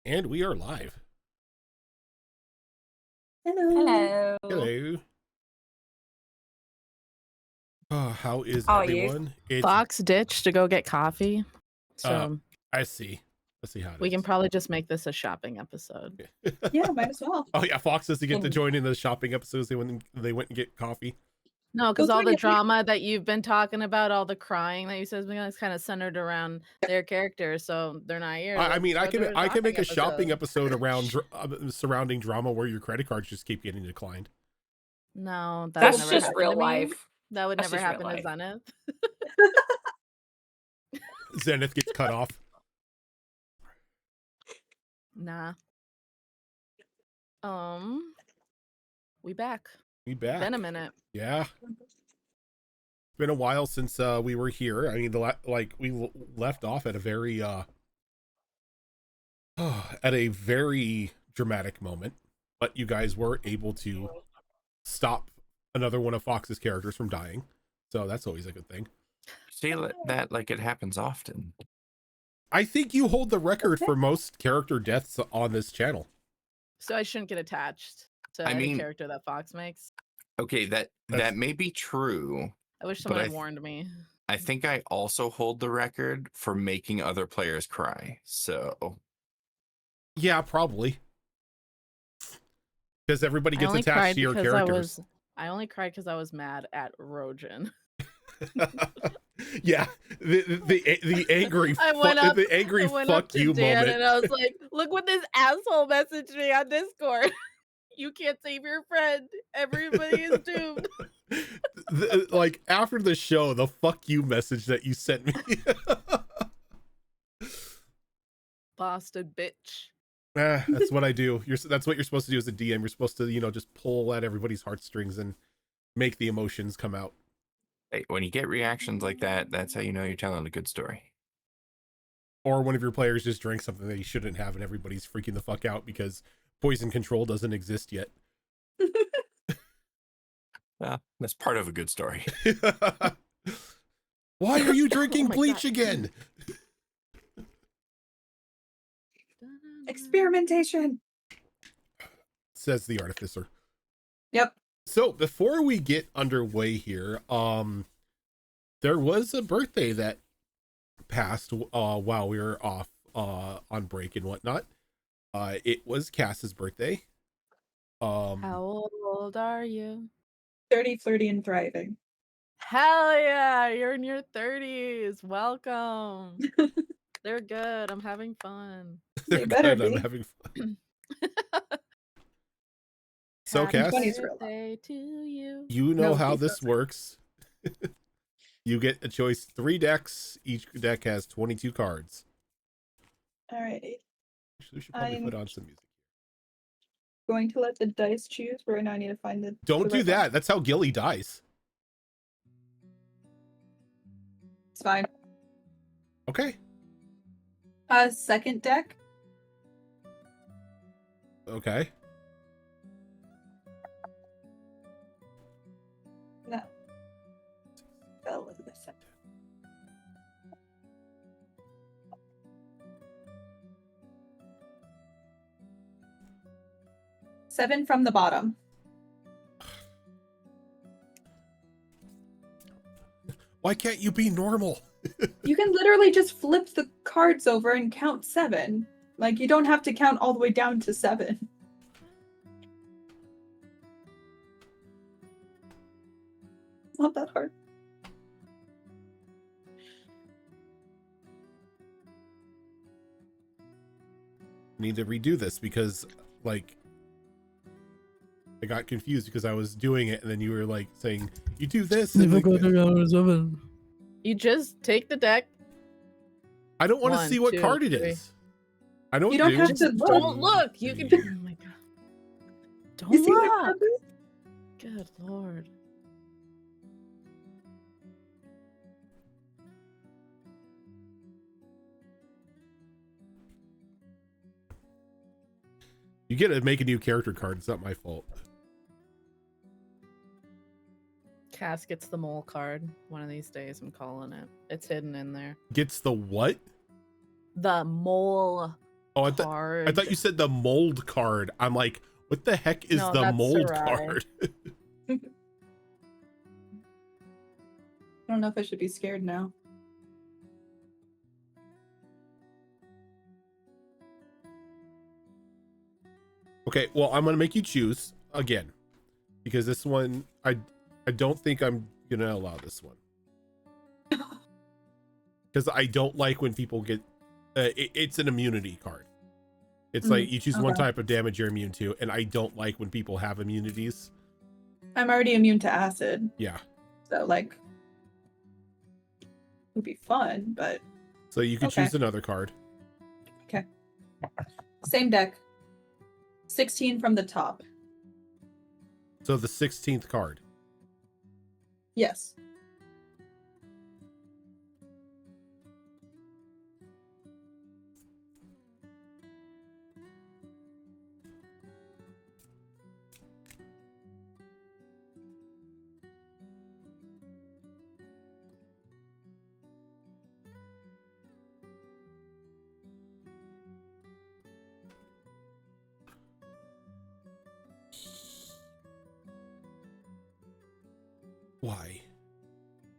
And we are live. Hello. Hello. Oh, how is How are everyone? It's Fox ditched to go get coffee. So I see. Let's see how it we is. can probably just make this a shopping episode. Yeah, might as well. Oh yeah, Fox doesn't get to join in the shopping episodes. They went and get coffee. No, because Well, all the yeah, drama that you've been talking about, all the crying that you said is kind of centered around their characters, so they're not here. I mean, I can make a shopping episode. episode around surrounding drama where your credit cards just keep getting declined. No, that That's would never just happen real to me. life. That would That's never just real happen to life. Zenith. Zenith gets cut off. Nah. We back. We back. Been a minute. Yeah. Been a while since we were here. I mean, we left off at a very dramatic moment, but you guys were able to stop another one of Fox's characters from dying, so that's always a good thing. See that like it happens often. I think you hold the record for most character deaths on this channel. So I shouldn't get attached to any character that Fox makes. Okay, that may be true. I wish someone had warned me. I think I also hold the record for making other players cry. So yeah, probably. Because everybody gets attached to your characters. I only cried because I was mad at Rojan. Yeah, the angry fuck you Dan moment. And I was like, look what this asshole messaged me on Discord. You can't save your friend. Everybody is doomed. Like after the show, the fuck you message that you sent me. Boston bitch. That's what I do. That's what you're supposed to do as a DM. You're supposed to, just pull at everybody's heartstrings and make the emotions come out. Hey, when you get reactions like that, that's how you know you're telling a good story. Or one of your players just drank something that he shouldn't have and everybody's freaking the fuck out because poison control doesn't exist yet. Well, that's part of a good story. Why are you drinking bleach again? Experimentation, says the artificer. Yep. So before we get underway here, there was a birthday that passed while we were off on break and whatnot. It was Cass's birthday. How old are you? 30, flirty, and thriving. Hell yeah, you're in your 30s. Welcome. They're good. I'm having fun. They're better good. be. I'm having fun. So Cass, birthday to you. You know how this works. You get a choice 3 decks. Each deck has 22 cards. Alrighty. Actually, we should probably put on some music. Going to let the dice choose. Right now I need to find the... Don't do that. That's how Gilly dies. It's fine. Okay. Second deck. Okay. No. Fell in the center. Seven from the bottom. Why can't you be normal? You can literally just flip the cards over and count 7. Like, you don't have to count all the way down to 7. It's not that hard. I need to redo this because, like, I got confused because I was doing it and then you were like saying, you do this. And like, you just take the deck. I don't want to see what card it is. I know you don't have to look. Don't look. You can. Oh my god. Don't You see look. my purpose? Good lord. You get to make a new character card. It's not my fault. Cass gets the mole card one of these days. I'm calling it. It's hidden in there. Gets the what? The mole Oh, I card. thought you said the mold card. I'm like, what the heck is No, the that's mold Sarai. card? I don't know if I should be scared now. Okay, well, I'm gonna make you choose again, because this one I don't think I'm gonna allow this one, because I don't like when people get it's an immunity card. It's like you choose one okay. type of damage you're immune to, and I don't like when people have immunities. I'm already immune to acid, Yeah, so like, would be fun, but so you can Okay. choose another card. same deck. 16 from the top. So the 16th card. Yes.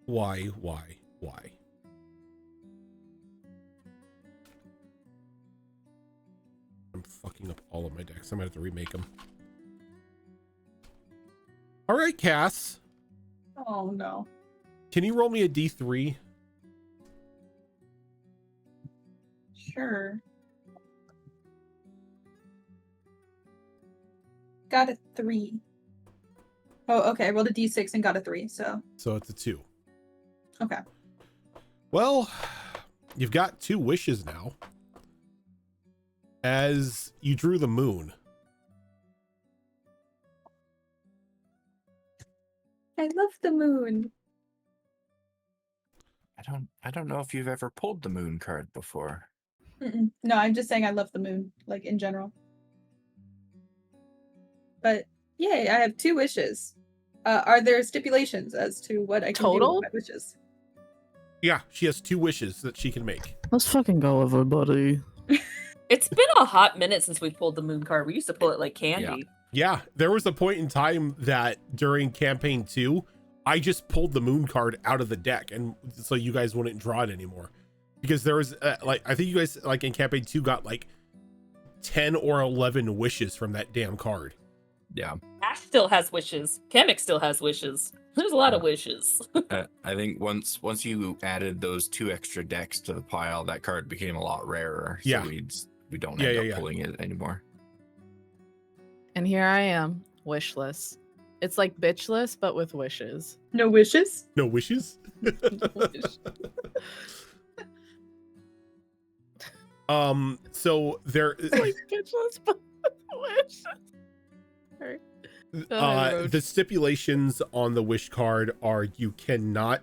Why? I'm fucking up all of my decks. I'm gonna have to remake them. All right, Cass. Oh no. Can you roll me a D3? Sure. Got a 3. Oh, okay. I rolled a d6 and got a 3, so So it's a 2. okay. Well, you've got 2 wishes now. As you drew the moon. I love the moon. I don't know if you've ever pulled the moon card before. No, I'm just saying I love the moon, like in general. But yay, I have 2 wishes. Are there stipulations as to what I can do Total? with my wishes? Yeah, she has 2 wishes that she can make. Let's fucking go, everybody. It's been a hot minute since we pulled the moon card. We used to pull it like candy. Yeah, there was a point in time that during campaign 2, I just pulled the moon card out of the deck, and so you guys wouldn't draw it anymore. Because there was like, I think you guys like in campaign 2 got like 10 or 11 wishes from that damn card. Yeah. Ash still has wishes. Kamek still has wishes. There's a lot of wishes. I think once you added those 2 extra decks to the pile, that card became a lot rarer. So Yeah. we don't Yeah, end yeah, up yeah. pulling it anymore. And here I am, wishless. It's like bitchless, but with wishes. No wishes? No wishes? So there It's like bitchless, but with wishes. Sorry. Go ahead, Roach. the stipulations on the wish card are you cannot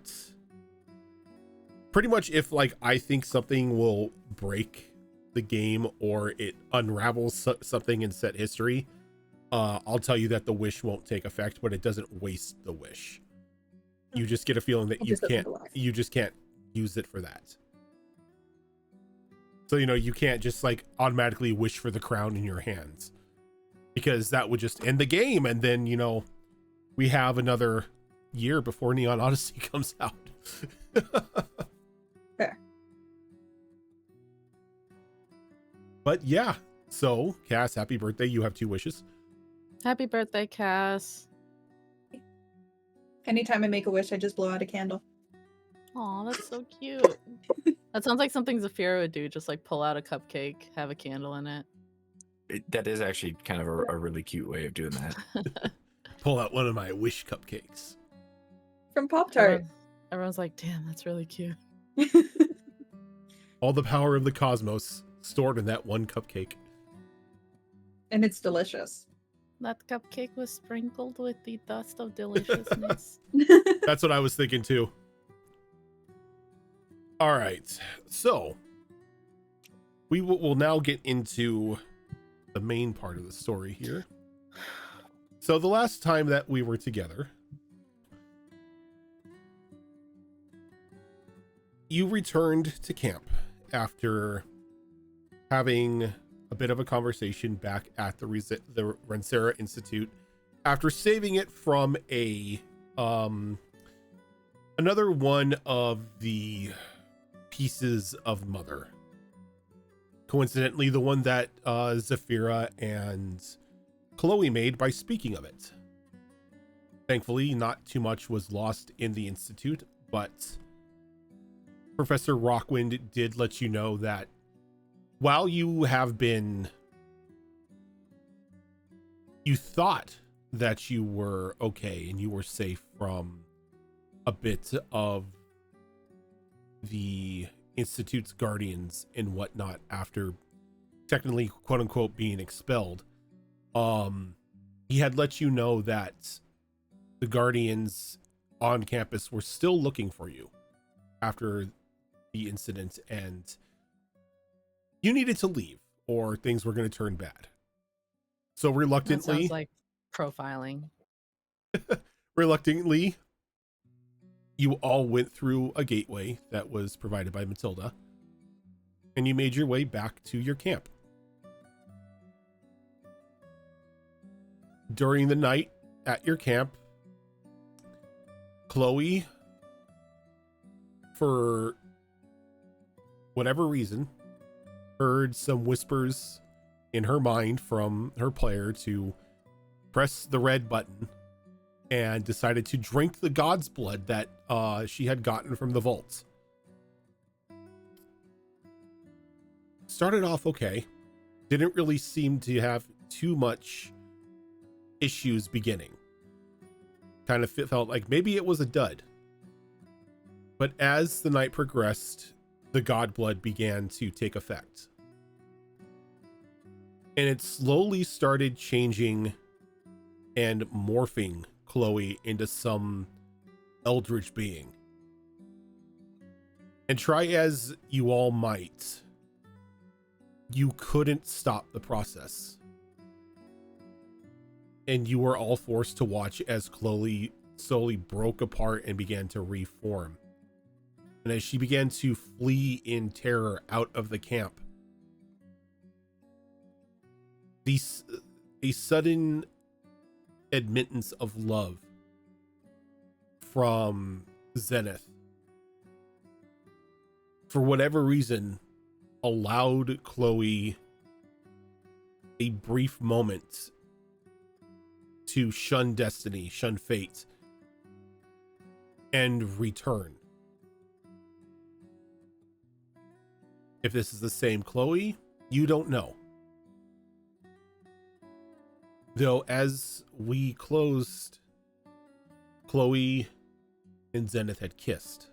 pretty much, if like I think something will break the game or it unravels something in set history, I'll tell you that the wish won't take effect, but it doesn't waste the wish. You just get a feeling that It you just doesn't can't go off. you just can't use it for that. So you can't just like automatically wish for the crown in your hands, because that would just end the game, and then we have another year before Neon Odyssey comes out. Fair. But yeah, so Cass, happy birthday. You have 2 wishes. Happy birthday, Cass. Anytime I make a wish, I just blow out a candle. Aw, that's so cute. That sounds like something Zafira would do, just like pull out a cupcake, have a candle in it. That is actually kind of a really cute way of doing that. Pull out one of my wish cupcakes. From Pop-Tart. Everyone's like, damn, that's really cute. All the power of the cosmos stored in that one cupcake. And it's delicious. That cupcake was sprinkled with the dust of deliciousness. That's what I was thinking too. All right, so we will now get into the main part of the story here. So the last time that we were together, you returned to camp after having a bit of a conversation back at the Rensera Institute after saving it from a another one of the pieces of Mother. Coincidentally, the one that Zafira and Chloe made by speaking of it. Thankfully, not too much was lost in the Institute, but Professor Rockwind did let you know that while you thought that you were okay and you were safe from a bit of the Institute's guardians and whatnot after technically quote unquote being expelled, he had let you know that the guardians on campus were still looking for you after the incident, and you needed to leave or things were going to turn bad. So That reluctantly, sounds like profiling. reluctantly, you all went through a gateway that was provided by Matilda, and you made your way back to your camp. During the night at your camp, Chloe, for whatever reason, heard some whispers in her mind from her player to press the red button, and decided to drink the god's blood that she had gotten from the vaults. Started off okay. Didn't really seem to have too much issues beginning. Kind of felt like maybe it was a dud. But as the night progressed, the god blood began to take effect. And it slowly started changing and morphing Chloe into some eldritch being. And try as you all might, you couldn't stop the process. And you were all forced to watch as Chloe slowly broke apart and began to reform. And as she began to flee in terror out of the camp, a sudden admittance of love from Zenith, for whatever reason, allowed Chloe a brief moment to shun destiny, shun fate, and return. If this is the same Chloe, you don't know. Though as we closed, Chloe and Zenith had kissed.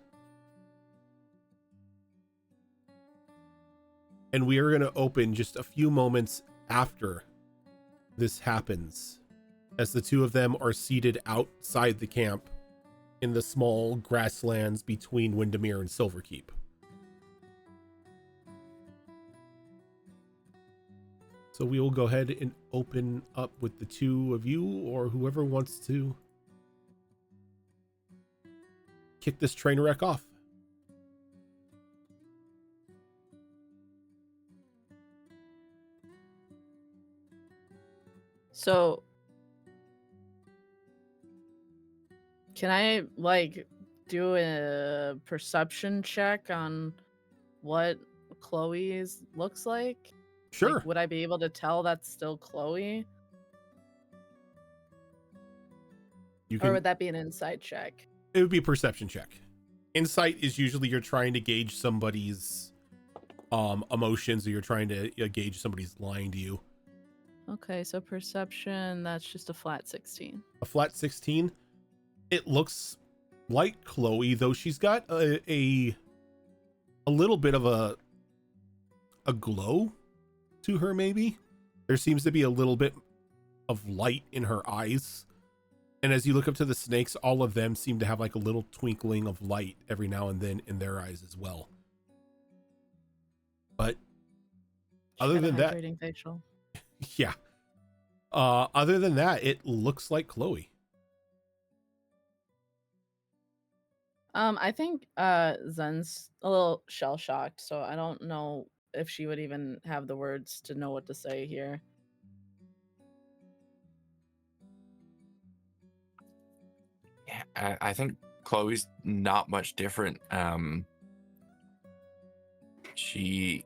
And we are going to open just a few moments after this happens, as the two of them are seated outside the camp in the small grasslands between Windermere and Silverkeep. So we will go ahead and open up with the two of you, or whoever wants to kick this train wreck off. So, can I do a perception check on what Chloe's looks like? Sure. Would I be able to tell that's still Chloe? You Or can, would that be an insight check? it would be a perception check. Insight is usually you're trying to gauge somebody's emotions, or you're trying to gauge somebody's lying to you. Okay, so perception, that's just a flat 16. A flat 16. It looks like Chloe, though she's got a little bit of a glow to her, maybe. There seems to be a little bit of light in her eyes. And as you look up to the snakes, all of them seem to have like a little twinkling of light every now and then in their eyes as well. But other than that, Hydrating facial. yeah. Other than that, it looks like Chloe. I think Zen's a little shell shocked, so I don't know if she would even have the words to know what to say here. Yeah, I think Chloe's not much different. She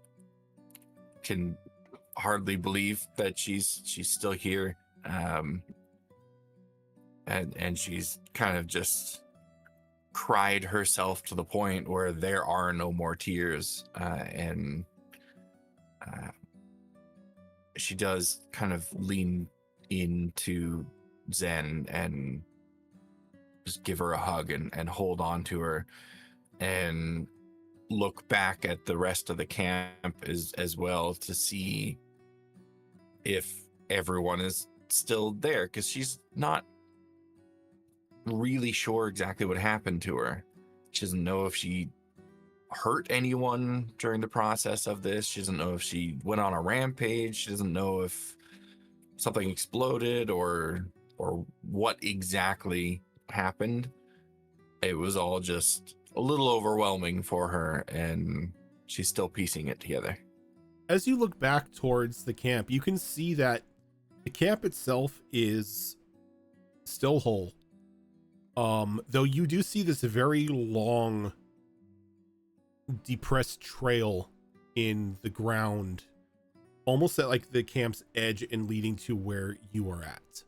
can hardly believe that she's still here, and she's kind of just cried herself to the point where there are no more tears, and she does kind of lean into Zen and just give her a hug and hold on to her and look back at the rest of the camp as well to see if everyone is still there, because she's not really sure exactly what happened to her. She doesn't know if she hurt anyone during the process of this. She doesn't know if she went on a rampage. She doesn't know if something exploded or what exactly happened. It was all just a little overwhelming for her, and she's still piecing it together. As you look back towards the camp, you can see that the camp itself is still whole. Though you do see this very long, depressed trail in the ground, almost at like the camp's edge and leading to where you are at.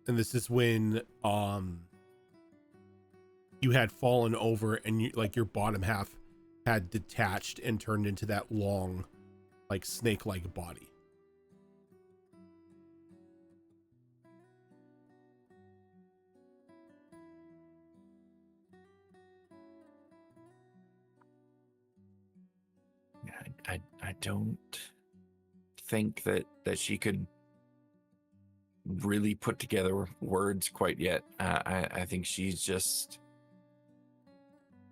And this is when you had fallen over and you, like, your bottom half had detached and turned into that long, like, snake-like body. I don't think that she could really put together words quite yet. I think she's just,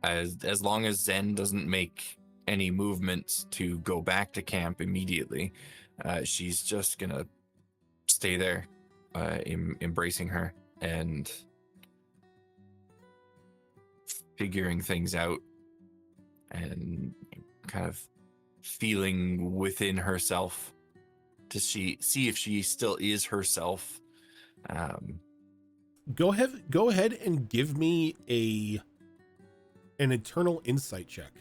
as long as Zen doesn't make any movements to go back to camp immediately, she's just gonna stay there, embracing her and figuring things out and kind of feeling within herself to see if she still is herself. Go ahead and give me an internal insight check.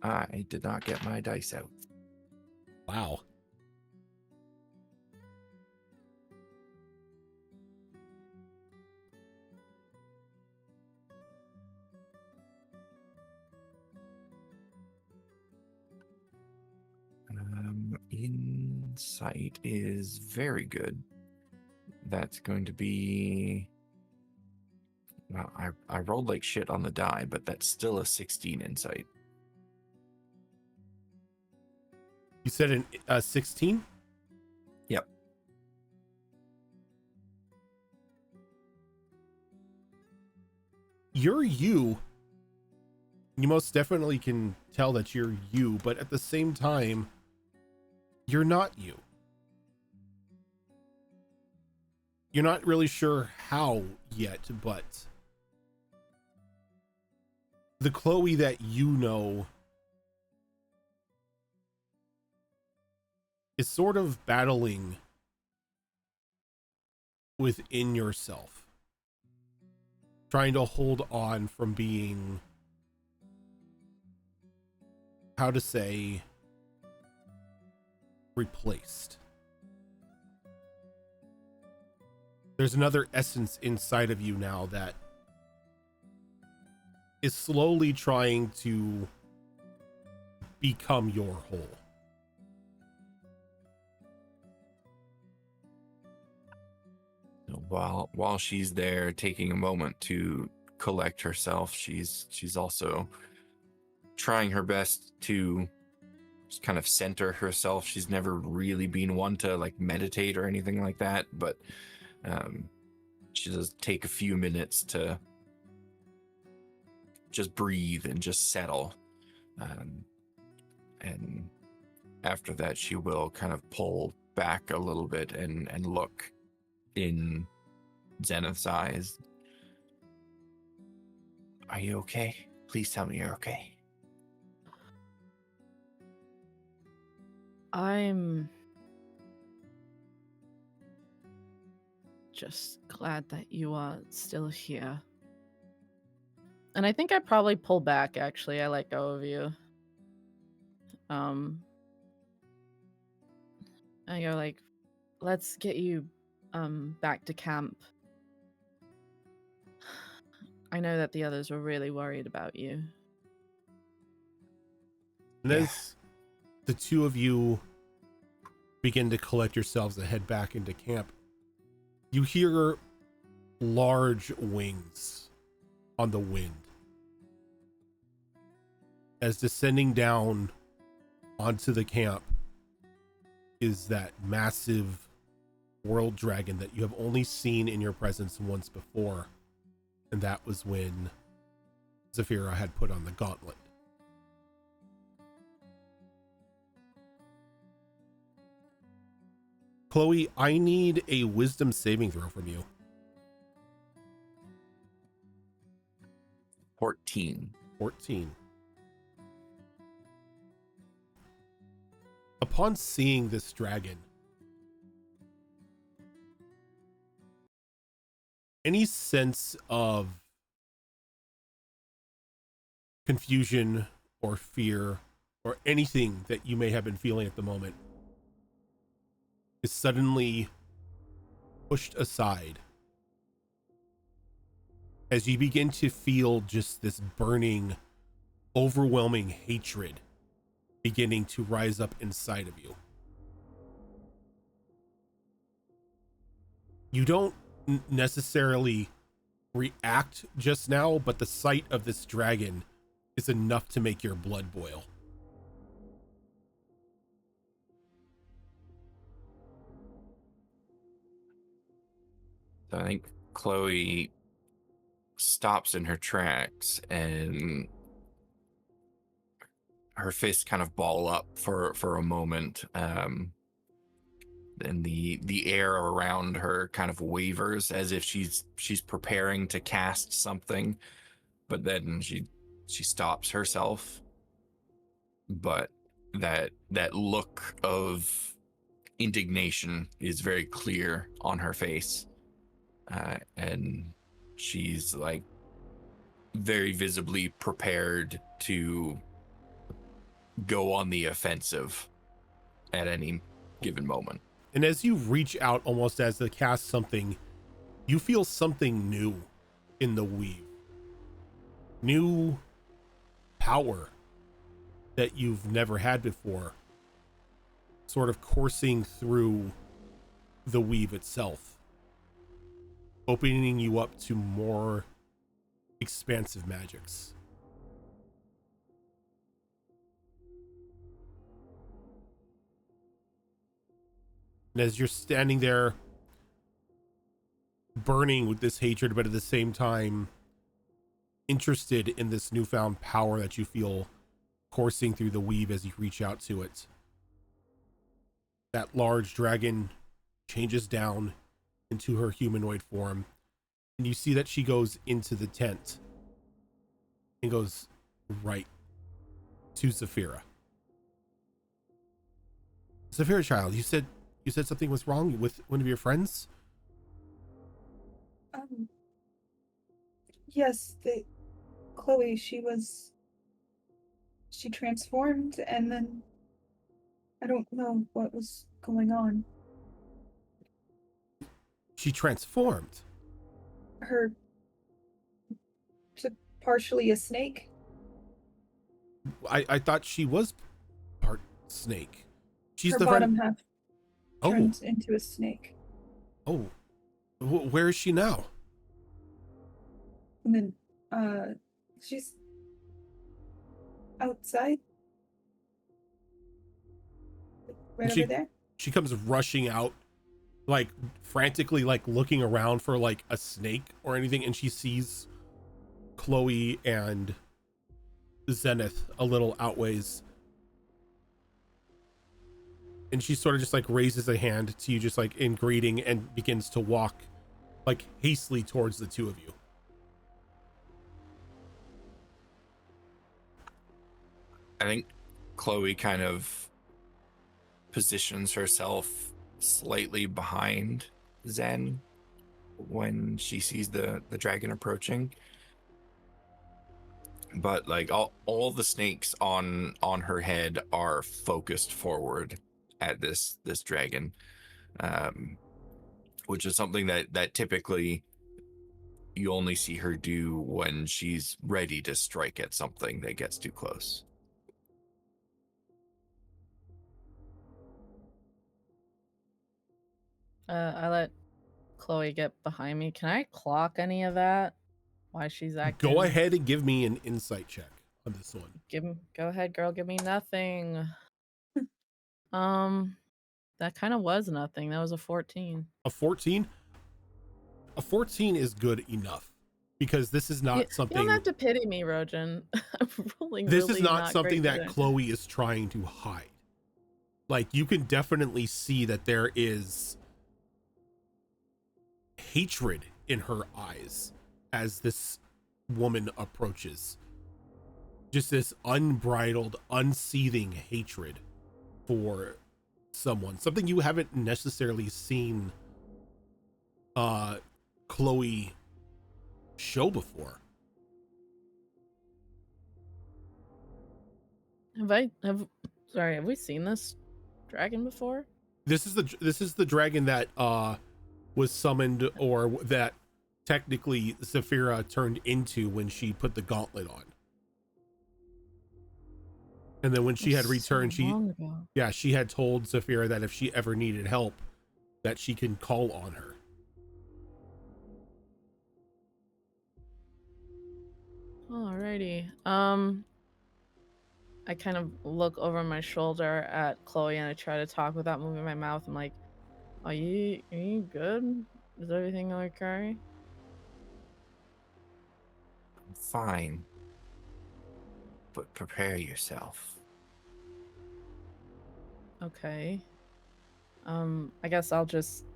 I did not get my dice out. Wow. Insight is very good. That's going to be, well, I rolled like shit on the die, but that's still a 16 insight. You said a 16? Yep. You're you. You most definitely can tell that you're you, but at the same time, you're not you. You're not really sure how yet, but the Chloe that you know is sort of battling within yourself, trying to hold on from being, how to say, replaced. There's another essence inside of you now that is slowly trying to become your whole. While she's there taking a moment to collect herself, she's also trying her best to just kind of center herself. She's never really been one to like meditate or anything like that, but she does take a few minutes to just breathe and just settle. And after that, she will kind of pull back a little bit and look in Zenith's eyes. Are you okay? Please tell me you're okay. I'm just glad that you are still here. And I think I probably pull back, actually. I let go of you. I go like, let's get you back to camp. I know that the others were really worried about you. And as the two of you begin to collect yourselves and head back into camp, you hear large wings on the wind as descending down onto the camp is that massive world dragon that you have only seen in your presence once before, and that was when Zafira had put on the gauntlet. Chloe, I need a wisdom saving throw from you. 14. 14. Upon seeing this dragon, any sense of confusion or fear or anything that you may have been feeling at the moment is suddenly pushed aside as you begin to feel just this burning, overwhelming hatred beginning to rise up inside of you. You don't necessarily react just now, but the sight of this dragon is enough to make your blood boil. So I think Chloe stops in her tracks and her fists kind of ball up for a moment. And the air around her kind of wavers as if she's preparing to cast something, but then she stops herself. But that look of indignation is very clear on her face. And she's like very visibly prepared to go on the offensive at any given moment. And as you reach out almost as to cast something, you feel something new in the weave. New power that you've never had before, sort of coursing through the weave itself, opening you up to more expansive magics. And as you're standing there burning with this hatred, but at the same time interested in this newfound power that you feel coursing through the weave as you reach out to it, that large dragon changes down into her humanoid form, and you see that she goes into the tent and goes right to Zafira. Zafira, child, you said something was wrong with one of your friends? Yes, Chloe, she transformed, and then I don't know what was going on. She transformed? Her to partially a snake. I thought she was part snake. She's Her the bottom friend. half turns into a snake. Oh, where is she now? And then, she's outside. Right over there. She comes rushing out, like frantically, like looking around for like a snake or anything, and she sees Chloe and Zenith a little outways. And she sort of just like raises a hand to you, just like in greeting, and begins to walk like hastily towards the two of you. I think Chloe kind of positions herself slightly behind Zen when she sees the dragon approaching. But like all the snakes on her head are focused forward at this dragon, which is something that typically you only see her do when she's ready to strike at something that gets too close. I let Chloe get behind me. Can I clock any of that? Why she's acting? Go ahead and give me an insight check on this one. Go ahead, girl. Give me nothing. That kind of was nothing. That was a 14. A 14? A 14 is good enough because this is not something. You don't have to pity me, Rojan. I'm rolling. This really is not something great that today. Chloe is trying to hide. Like, you can definitely see that there is hatred in her eyes as this woman approaches. Just this unbridled, unseething hatred for someone. Something you haven't necessarily seen Chloe show before. Have we seen this dragon before? This is the dragon that was summoned, or that technically Zafira turned into when she put the gauntlet on. And then when she had returned, she had told Zafira that if she ever needed help, that she can call on her. Alrighty. I kind of look over my shoulder at Chloe and I try to talk without moving my mouth. I'm like, are you good? Is everything okay? I'm fine. But prepare yourself. Okay. I guess I'll just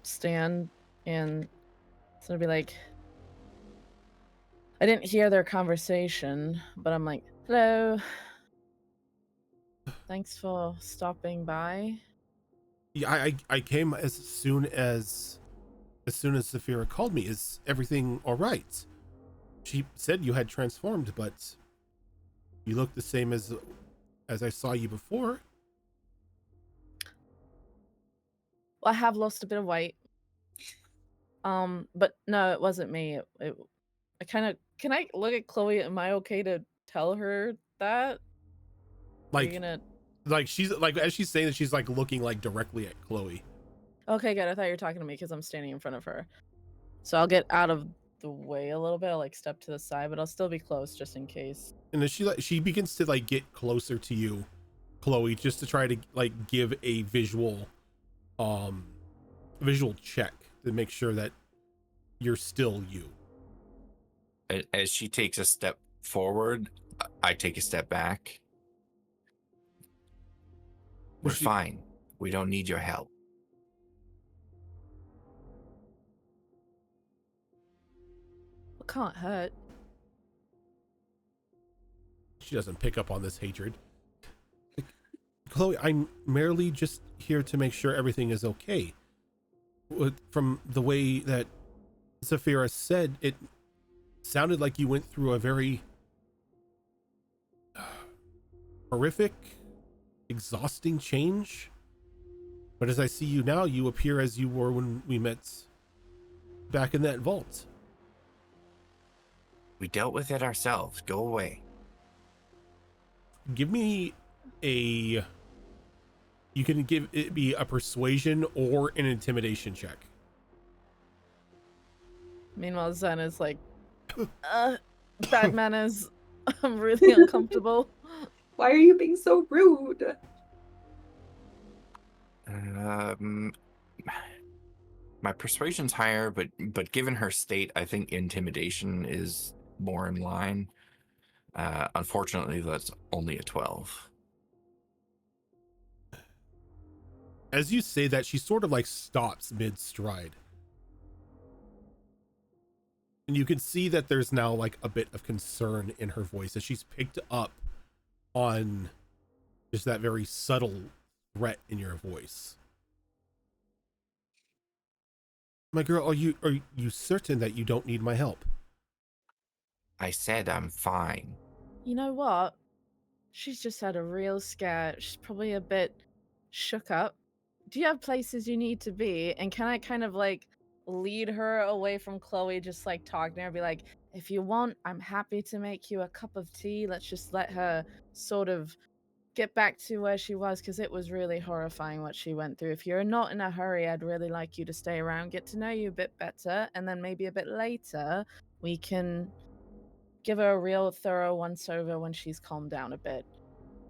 stand and sort of be like, I didn't hear their conversation, but I'm like, hello. Thanks for stopping by. Yeah, I came as soon as Zafira called me. Is everything all right? She said you had transformed, but you look the same as I saw you before. Well, I have lost a bit of weight. But no, it wasn't me. I kind of, can I look at Chloe? Am I okay to tell her that? Like, Are you gonna... like she's like, as she's saying that, she's like looking like directly at Chloe. Okay, good. I thought you were talking to me because I'm standing in front of her. So I'll get out of the way a little bit. I'll like step to the side, but I'll still be close just in case. And then she begins to like get closer to you, Chloe, just to try to like give a visual check to make sure that you're still you. As she takes a step forward, I take a step back. We're fine. We don't need your help. It can't hurt. She doesn't pick up on this hatred. Like, Chloe, I'm merely just here to make sure everything is okay. From the way that Zafira said, it sounded like you went through a very horrific, exhausting change. But as I see you now, you appear as you were when we met back in that vault. We dealt with it ourselves. Go away. Give me a... You can give it be a persuasion or an intimidation check. Meanwhile, Zen is like, bad manners. I'm really uncomfortable. Why are you being so rude? My persuasion's higher, but given her state, I think intimidation is more in line. Unfortunately, that's only a 12. As you say that, she sort of like stops mid-stride. And you can see that there's now like a bit of concern in her voice as she's picked up on just that very subtle threat in your voice. My girl, are you certain that you don't need my help? I said I'm fine. You know what? She's just had a real scare. She's probably a bit shook up. Do you have places you need to be? And can I kind of like lead her away from Chloe, just like talking to her, be like, if you want, I'm happy to make you a cup of tea. Let's just let her sort of get back to where she was, because it was really horrifying what she went through. If you're not in a hurry, I'd really like you to stay around, get to know you a bit better, and then maybe a bit later we can give her a real thorough once over when she's calmed down a bit.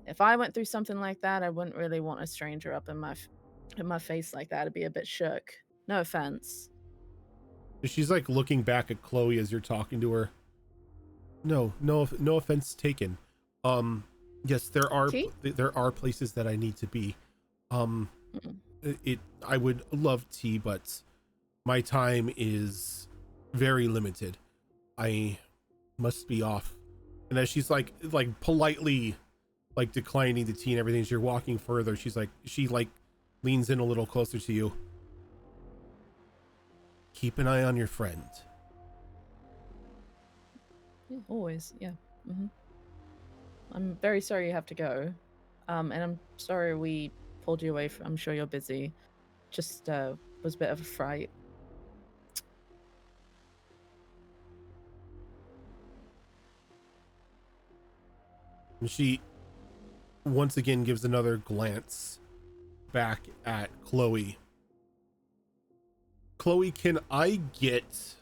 If I went through something like that, I wouldn't really want a stranger up in my face like that. I'd be a bit shook. No offense. She's like looking back at Chloe as you're talking to her. No offense taken. Yes, there are places that I need to be. I would love tea, but my time is very limited. I must be off. And as she's like politely like declining the tea and everything, as you're walking further, she leans in a little closer to you. Keep an eye on your friend. Yeah, always. Yeah. I'm very sorry you have to go. And I'm sorry we pulled you away. I'm sure you're busy. Just was a bit of a fright. And she once again gives another glance back at Chloe. Chloe, can I get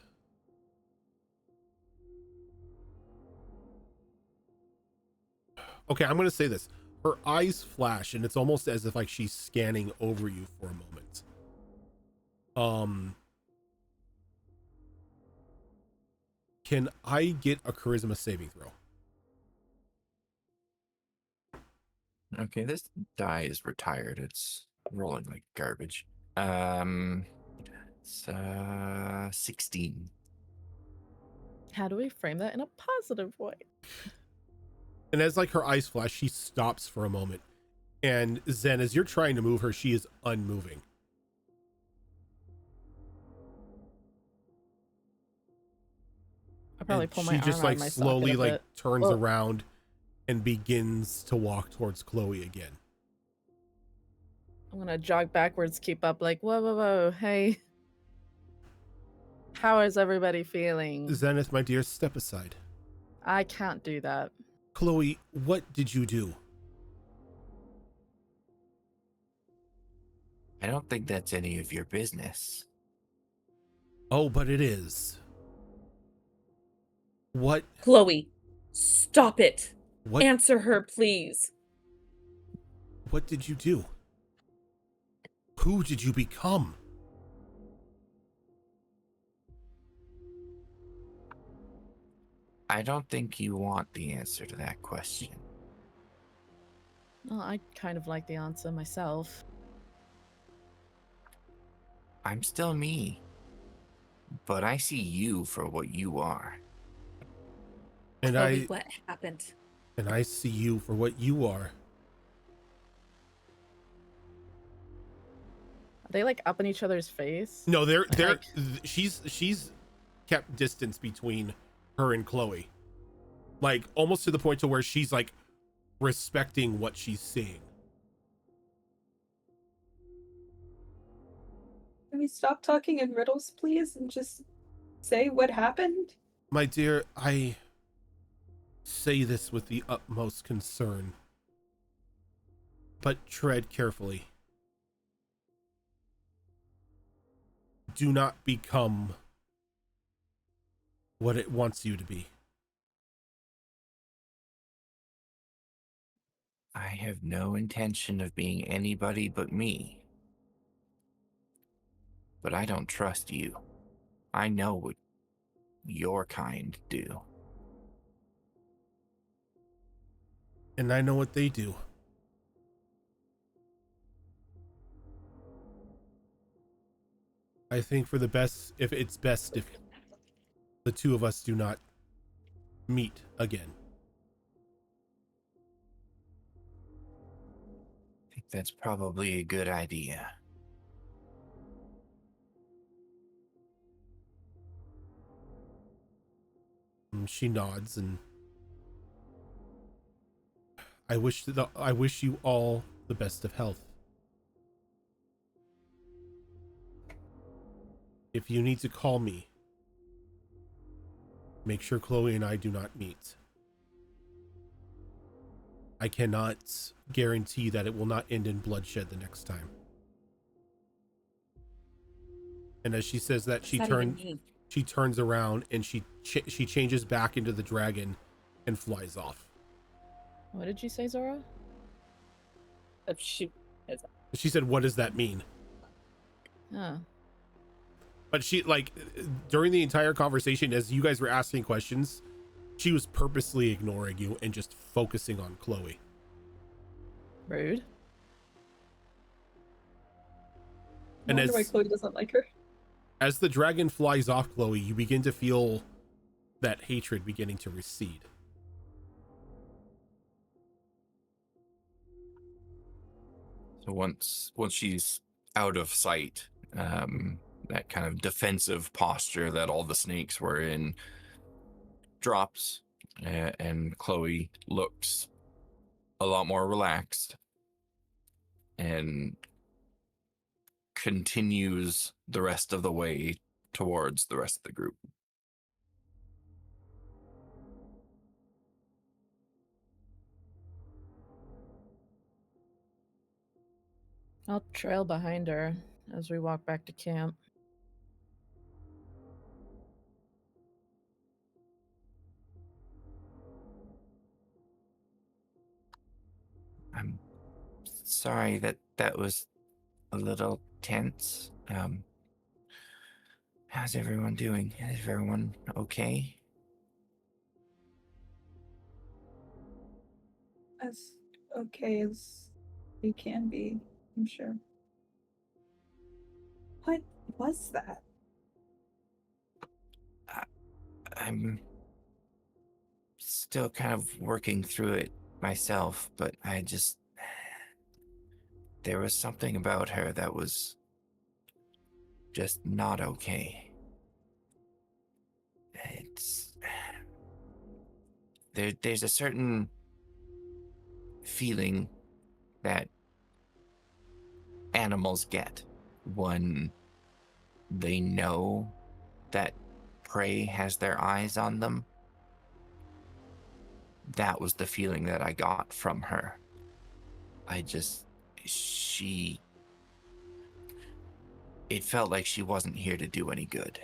okay, I'm going to say this. Her eyes flash and it's almost as if like she's scanning over you for a moment. Can I get a charisma saving throw? Okay, this die is retired. It's rolling like garbage. It's 16. How do we frame that in a positive way? And as like her eyes flash, she stops for a moment. And Zen, as you're trying to move her, she is unmoving. I probably And pull my she arm just out like of my socket slowly a like bit. turns Oh. around and begins to walk towards Chloe again. I'm gonna jog backwards, keep up, like, whoa, hey. How is everybody feeling? Zenith, my dear, step aside. I can't do that. Chloe, what did you do? I don't think that's any of your business. Oh, but it is. What? Chloe, stop it. What? Answer her, please. What did you do? Who did you become? I don't think you want the answer to that question. Well, I kind of like the answer myself. I'm still me. But I see you for what you are. And Chloe, what happened? I see you for what you are. Are they like up in each other's face? No, they're Like- she's kept distance between her and Chloe. Like almost to the point to where she's like respecting what she's seeing. Can we stop talking in riddles, please, and just say what happened? My dear, I say this with the utmost concern, but tread carefully. Do not become what it wants you to be. I have no intention of being anybody but me. But I don't trust you. I know what your kind do. And I know what they do. I think for the best, if it's best if the two of us do not meet again. that's probably a good idea. She nods, and I wish you all the best of health. If you need to call me, make sure Chloe and I do not meet. I cannot guarantee that it will not end in bloodshed the next time. And as she says that, she turns around and she changes back into the dragon and flies off. What did you say, Zora? She said, "What does that mean?" Oh. But she, like, during the entire conversation, as you guys were asking questions, she was purposely ignoring you and just focusing on Chloe. Rude. And I wonder why Chloe doesn't like her. As the dragon flies off, Chloe, you begin to feel that hatred beginning to recede. So once she's out of sight, that kind of defensive posture that all the snakes were in drops, and Chloe looks a lot more relaxed and continues the rest of the way towards the rest of the group. I'll trail behind her as we walk back to camp. I'm sorry that was a little tense. How's everyone doing? Is everyone okay? As okay as we can be, I'm sure. What was that? I'm still kind of working through it myself, but there was something about her that was just not okay. There's a certain feeling that animals get when they know that prey has their eyes on them. That was the feeling that I got from her. It felt like she wasn't here to do any good.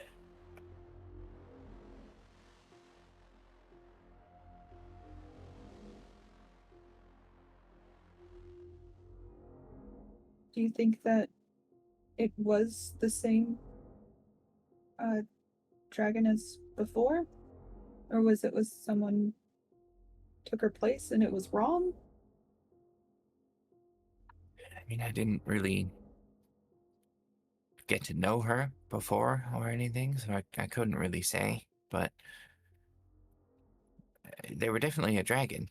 Do you think that it was the same dragon as before? Or was someone took her place and it was wrong? I mean, I didn't really get to know her before or anything, so I couldn't really say, but they were definitely a dragon.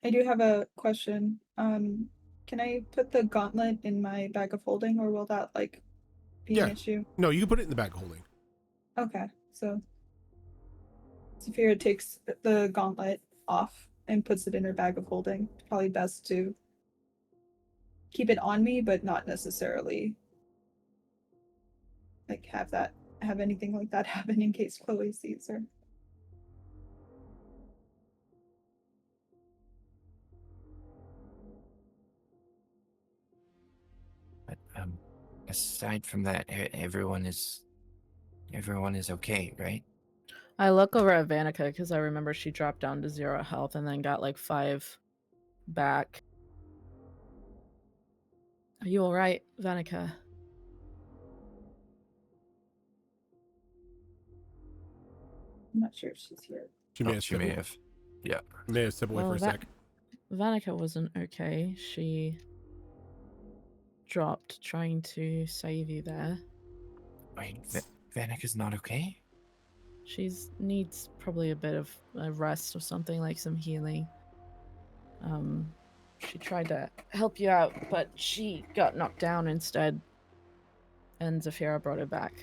I do have a question. Can I put the gauntlet in my bag of holding, or will that be an issue? No, you can put it in the bag of holding. Okay, so Saphira takes the gauntlet off and puts it in her bag of holding. Probably best to keep it on me, but not necessarily have anything like that happen in case Chloe sees her. But aside from that, everyone is okay, right? I look over at Vanica because I remember she dropped down to 0 health and then got like 5 back. Are you alright, Vanica? I'm not sure if she's here. She may have. Yeah. May have stepped away for a sec. Vanica wasn't okay. She dropped trying to save you there. Wait, Vanica's not okay? She's needs probably a bit of a rest or something, like some healing. She tried to help you out, but she got knocked down instead, and Zafira brought her back.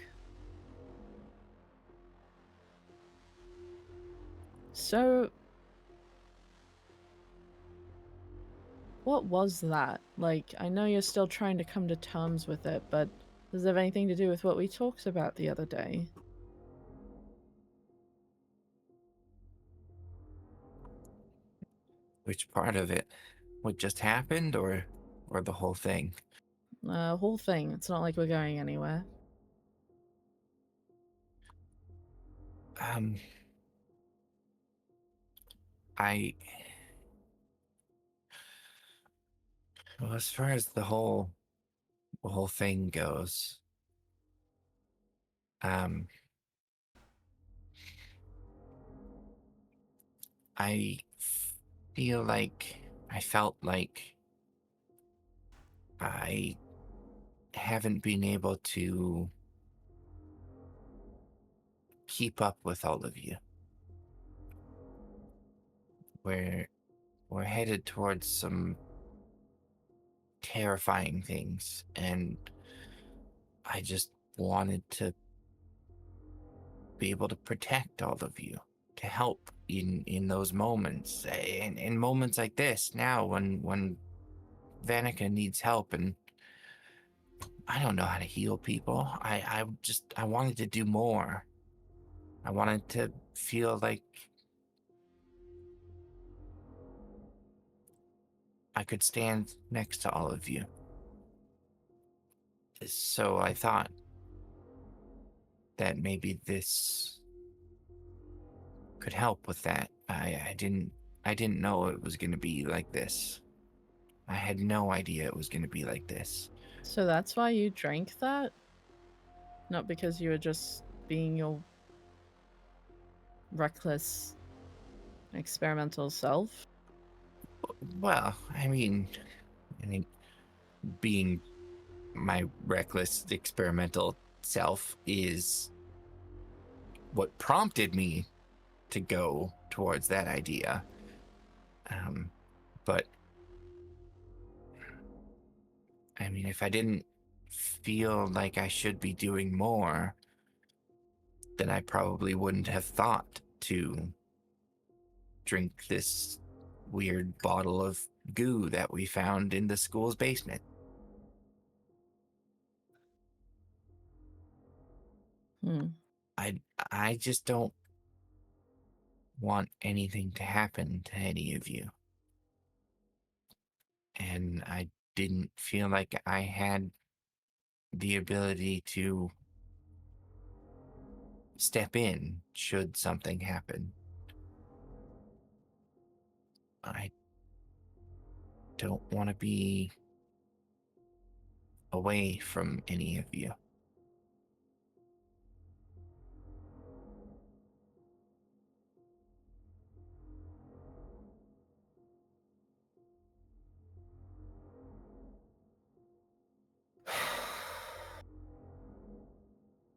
So, what was that? Like, I know you're still trying to come to terms with it, but does it have anything to do with what we talked about the other day? Which part of it? What just happened, or the whole thing? Whole thing. It's not like we're going anywhere. Um, I well, as far as the whole thing goes, um, I I felt like I haven't been able to keep up with all of you. We're headed towards some terrifying things, and I just wanted to be able to protect all of you, to help in those moments, in moments like this now when Vanica needs help, and I don't know how to heal people. I wanted to do more. I wanted to feel like I could stand next to all of you. So I thought that maybe this could help with that. I didn't know it was going to be like this. I had no idea it was going to be like this. So that's why you drank that? Not because you were just being your reckless, experimental self? Well, I mean, being my reckless experimental self is what prompted me to go towards that idea. But I mean, if I didn't feel like I should be doing more, then I probably wouldn't have thought to drink this weird bottle of goo that we found in the school's basement. I just don't want anything to happen to any of you. And I didn't feel like I had the ability to step in should something happen. I don't want to be away from any of you.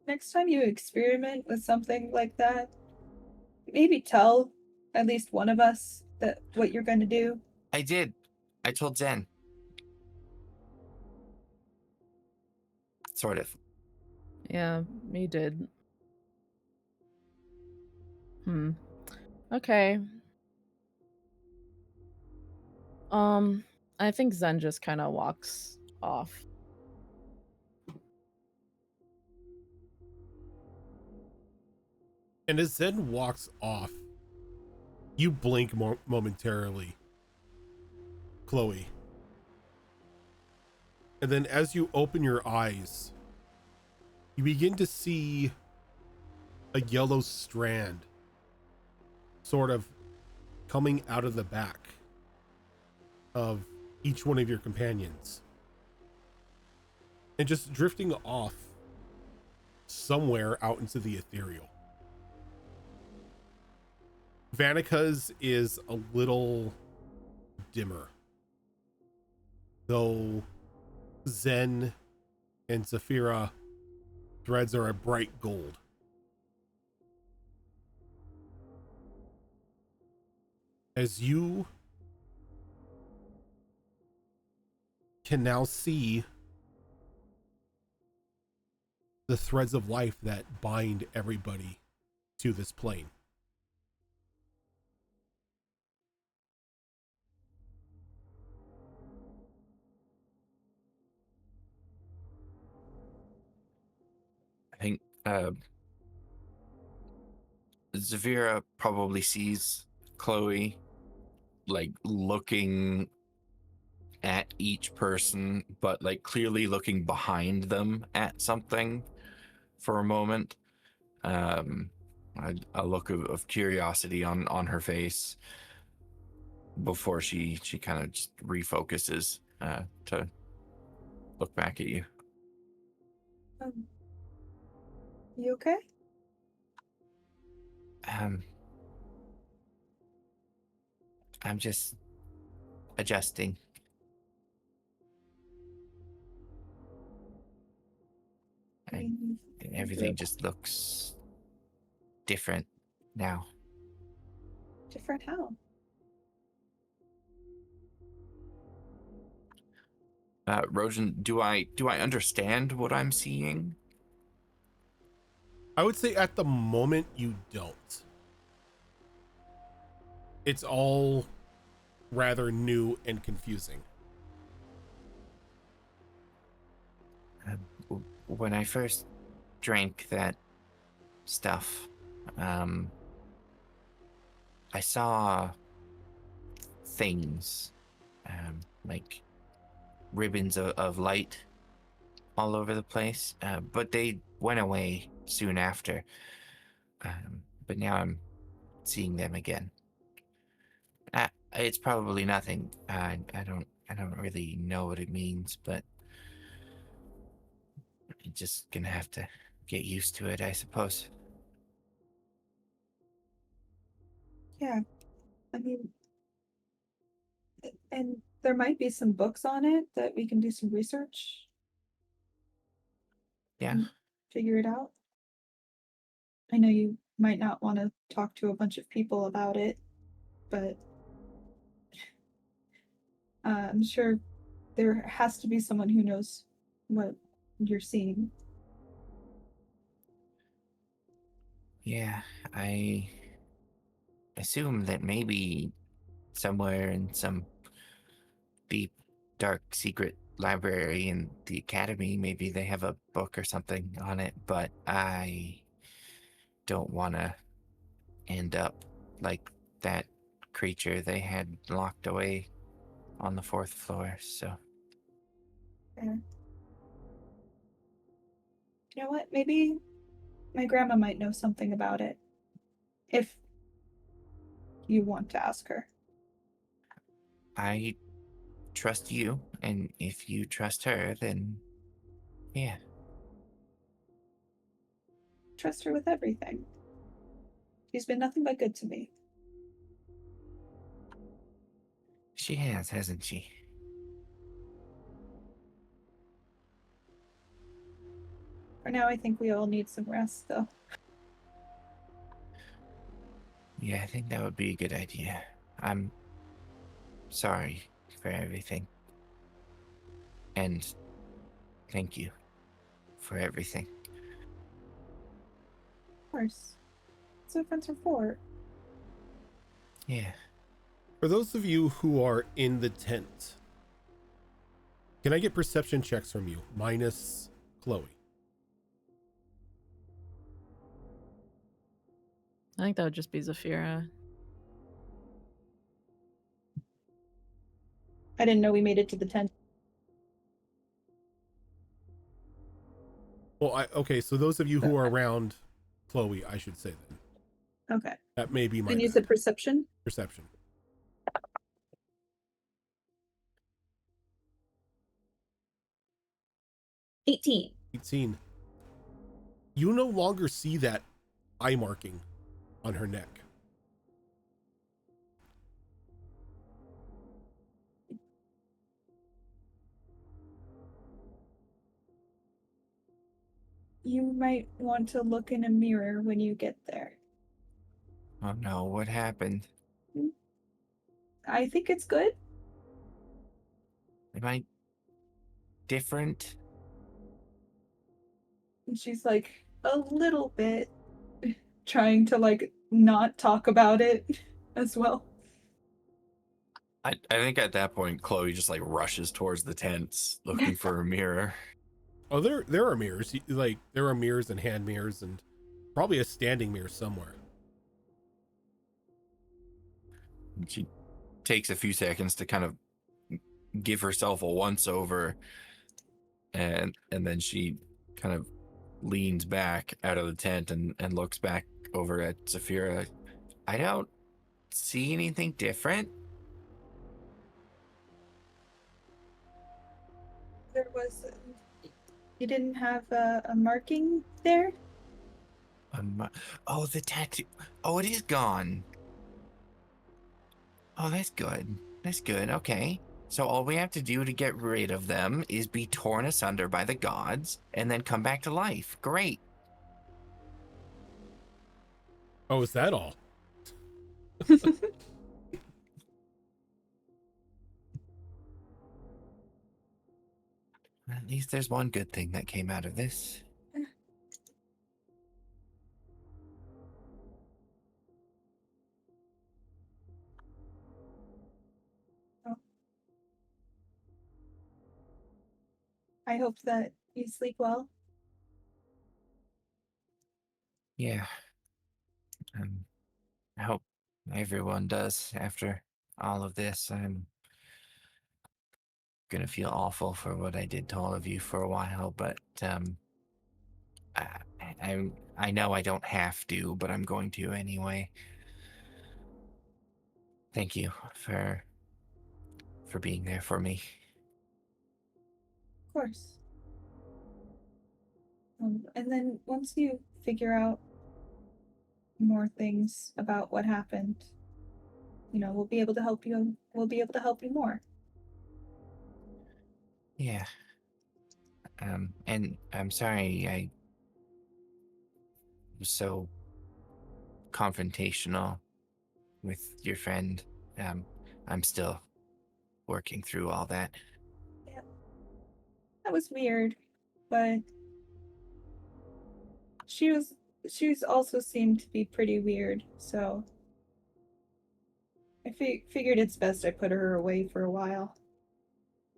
Next time you experiment with something like that, maybe tell at least one of us that what you're going to do. I did. I told Zen. Sort of. Yeah, you did. Okay. I think Zen just kind of walks off. And as Zen walks off, you blink momentarily, Chloe. And then as you open your eyes, you begin to see a yellow strand sort of coming out of the back of each one of your companions and just drifting off somewhere out into the ethereal. Vanica's is a little dimmer, though Zen and Zafira threads are a bright gold. as you can now see the threads of life that bind everybody to this plane. I think Zavira probably sees Chloe like looking at each person, but like clearly looking behind them at something for a moment. A look of curiosity on her face before she kind of just refocuses to look back at you. You okay? I'm just adjusting. And everything just looks different now. Different how? Rojan, do I understand what I'm seeing? I would say at the moment you don't. It's all rather new and confusing. When I first drank that stuff, I saw things, like ribbons of light all over the place, but they went away soon after. But now I'm seeing them again. It's probably nothing. I don't really know what it means, but I'm just gonna have to get used to it, I suppose. Yeah. I mean, and there might be some books on it that we can do some research. Yeah. And figure it out. I know you might not want to talk to a bunch of people about it, but I'm sure there has to be someone who knows what you're seeing. Yeah, I assume that maybe somewhere in some deep, dark, secret library in the academy, maybe they have a book or something on it, but I don't want to end up like that creature they had locked away on the 4th floor, so. Yeah. You know what? Maybe my grandma might know something about it. If you want to ask her. I trust you, and if you trust her, then yeah. Trust her with everything. She's been nothing but good to me. She has, hasn't she? For now, I think we all need some rest, though. Yeah, I think that would be a good idea. I'm sorry for everything. And thank you for everything. Of course. That's what friends are for. Yeah. For those of you who are in the tent, can I get perception checks from you? Minus Chloe. I think that would just be Zafira. I didn't know we made it to the tent. Well, okay, so those of you who are around Chloe, I should say then. Okay. That may be my And you bad. said perception? Perception. 18. 18. You no longer see that eye marking on her neck. You might want to look in a mirror when you get there. Oh no, what happened? I think it's good. Am I different? And she's like a little bit trying to like not talk about it as well. I think at that point, Chloe just like rushes towards the tents looking for a mirror. Oh, there are mirrors. Like there are mirrors and hand mirrors and probably a standing mirror somewhere. And she takes a few seconds to kind of give herself a once over, and then she kind of leans back out of the tent and looks back over at Saphira. I don't see anything different. There was. You didn't have a marking there? Oh, the tattoo. Oh, it is gone. Oh, that's good. That's good. Okay. So all we have to do to get rid of them is be torn asunder by the gods and then come back to life. Great. Oh, is that all? At least there's one good thing that came out of this. I hope that you sleep well. Yeah. I hope everyone does after all of this. I'm gonna feel awful for what I did to all of you for a while, but I know I don't have to, but I'm going to anyway. Thank you for being there for me. Of course. And then once you figure out more things about what happened, we'll be able to help you. We'll be able to help you more. Yeah. And I'm sorry I was so confrontational with your friend. I'm still working through all that. Yeah. That was weird, but she's also seemed to be pretty weird, so I figured it's best I put her away for a while.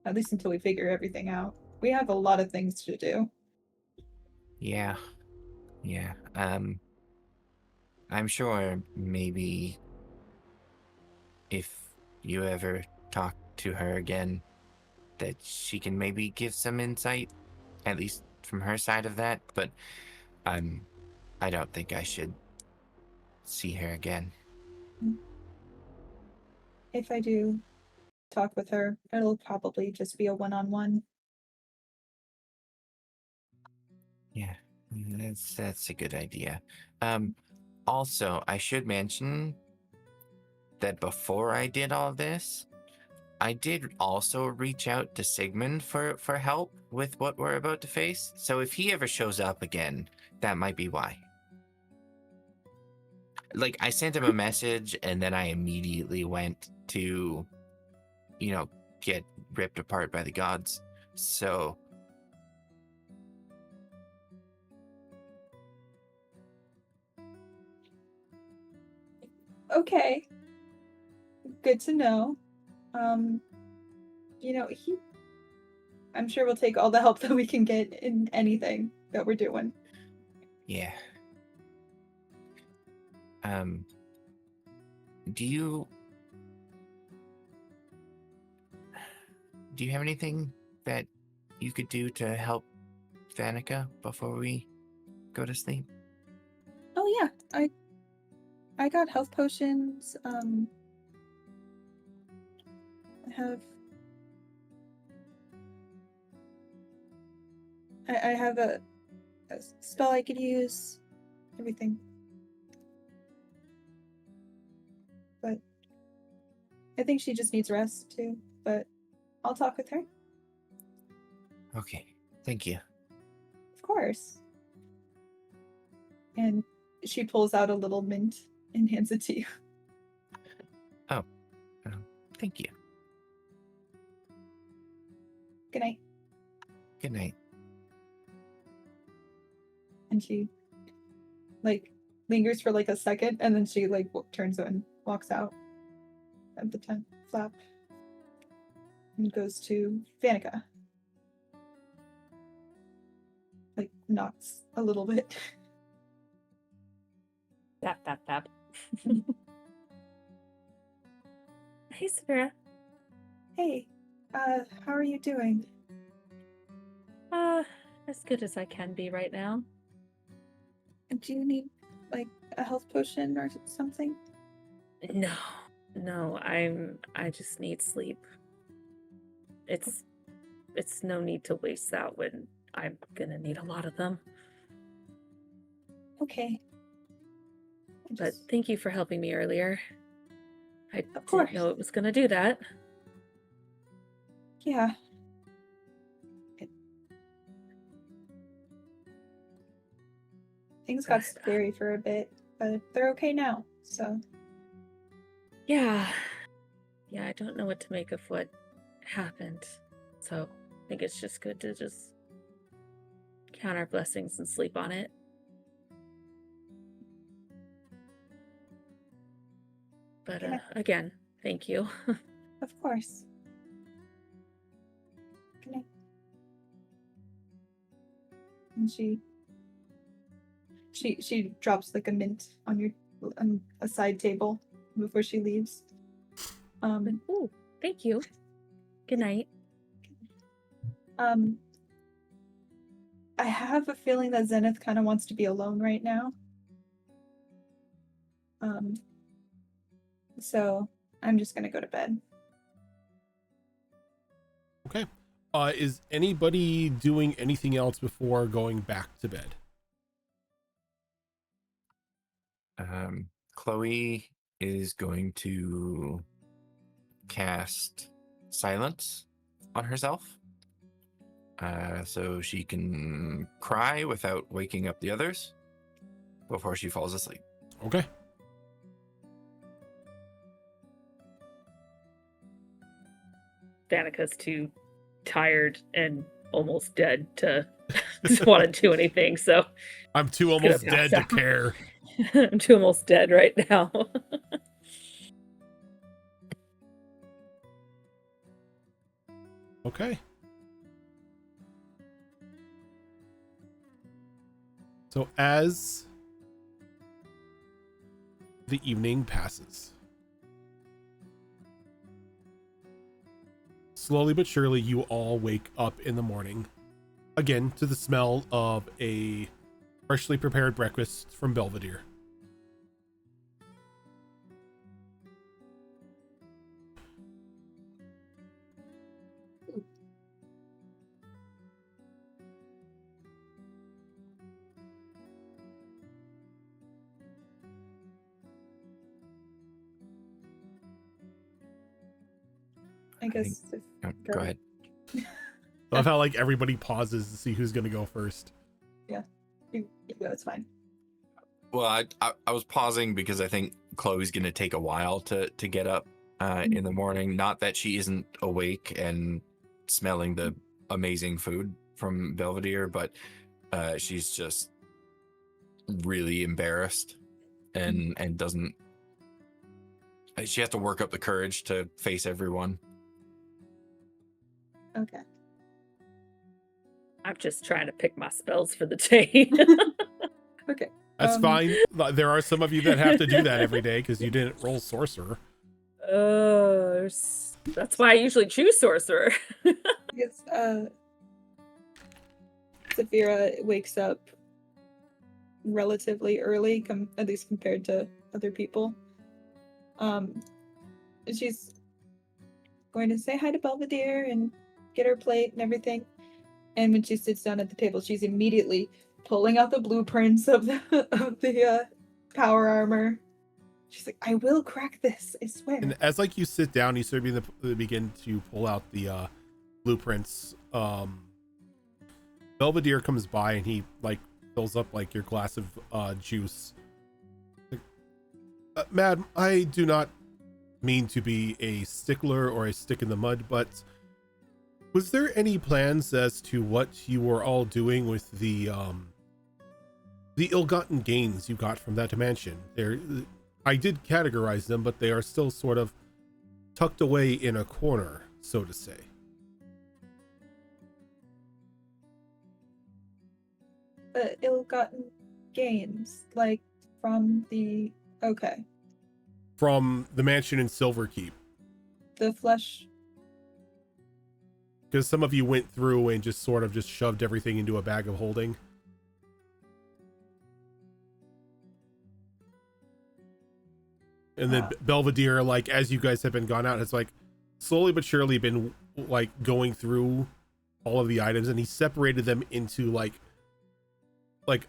At least until we figure everything out. We have a lot of things to do. Yeah. Yeah. I'm sure maybe if you ever talk to her again, that she can maybe give some insight, at least from her side of that, but I don't think I should see her again. If I do talk with her, it'll probably just be a one-on-one. Yeah, that's a good idea. Also, I should mention that before I did all this, I did also reach out to Sigmund for help with what we're about to face. So if he ever shows up again, that might be why. Like, I sent him a message and then I immediately went to, get ripped apart by the gods. So Okay. Good to know. I'm sure we'll take all the help that we can get in anything that we're doing. yeah. Do you have anything that you could do to help Vanica before we go to sleep? Oh yeah, I got health potions. I have a spell I could use. Everything. But I think she just needs rest too. But I'll talk with her. Okay, thank you. Of course. And she pulls out a little mint and hands it to you. Oh, Thank you. Good night. Good night. And she like lingers for like a second, and then she like turns and walks out of the tent flap and goes to Vanica. Like knocks a little bit. Tap, tap, tap. Hey, Savera. Hey, how are you doing? As good as I can be right now. Do you need like a health potion or something? No, I just need sleep. It's no need to waste that when I'm gonna need a lot of them. Okay. But thank you for helping me earlier. I Of course. didn't know it was gonna do that. Yeah. Things got scary for a bit, but they're okay now, so. Yeah, I don't know what to make of what happened. So I think it's just good to just count our blessings and sleep on it. But Yeah. again, thank you. Of course. Good night. And she drops like a mint on a side table before she leaves. Ooh, thank you. Good night. I have a feeling that Zenith kind of wants to be alone right now. So I'm just gonna go to bed. Okay. Is anybody doing anything else before going back to bed? Chloe is going to cast silence on herself. So she can cry without waking up the others before she falls asleep. Okay. Danica's too tired and almost dead to want to do anything, so I'm too almost dead to care. I'm too almost dead right now. Okay. So as the evening passes, slowly but surely you all wake up in the morning, again to the smell of a freshly prepared breakfast from Belvedere. I guess. Go ahead. I love how like everybody pauses to see who's gonna go first. Yeah, it's fine. Well, I was pausing because I think Chloe's going to take a while to get up in the morning. Not that she isn't awake and smelling the amazing food from Belvedere, but she's just really embarrassed and doesn't. She has to work up the courage to face everyone. Okay. I'm just trying to pick my spells for the day. Okay. That's fine. There are some of you that have to do that every day because you didn't roll sorcerer. That's why I usually choose sorcerer. I guess Saphira wakes up relatively early, at least compared to other people. She's going to say hi to Belvedere and get her plate and everything. And when she sits down at the table, she's immediately pulling out the blueprints of the power armor. She's like, I will crack this, I swear. And as like you sit down, you sort of begin to pull out the blueprints. Belvedere comes by and he like fills up like your glass of juice. Like, Madam, I do not mean to be a stickler or a stick in the mud, but was there any plans as to what you were all doing with the ill-gotten gains you got from that mansion? I did categorize them, but they are still sort of tucked away in a corner, so to say. The ill-gotten gains, like from the From the mansion in Silverkeep. the flesh. Because some of you went through and just sort of just shoved everything into a bag of holding. And then Belvedere, like, as you guys have been gone out, has like slowly but surely been like going through all of the items, and he separated them into like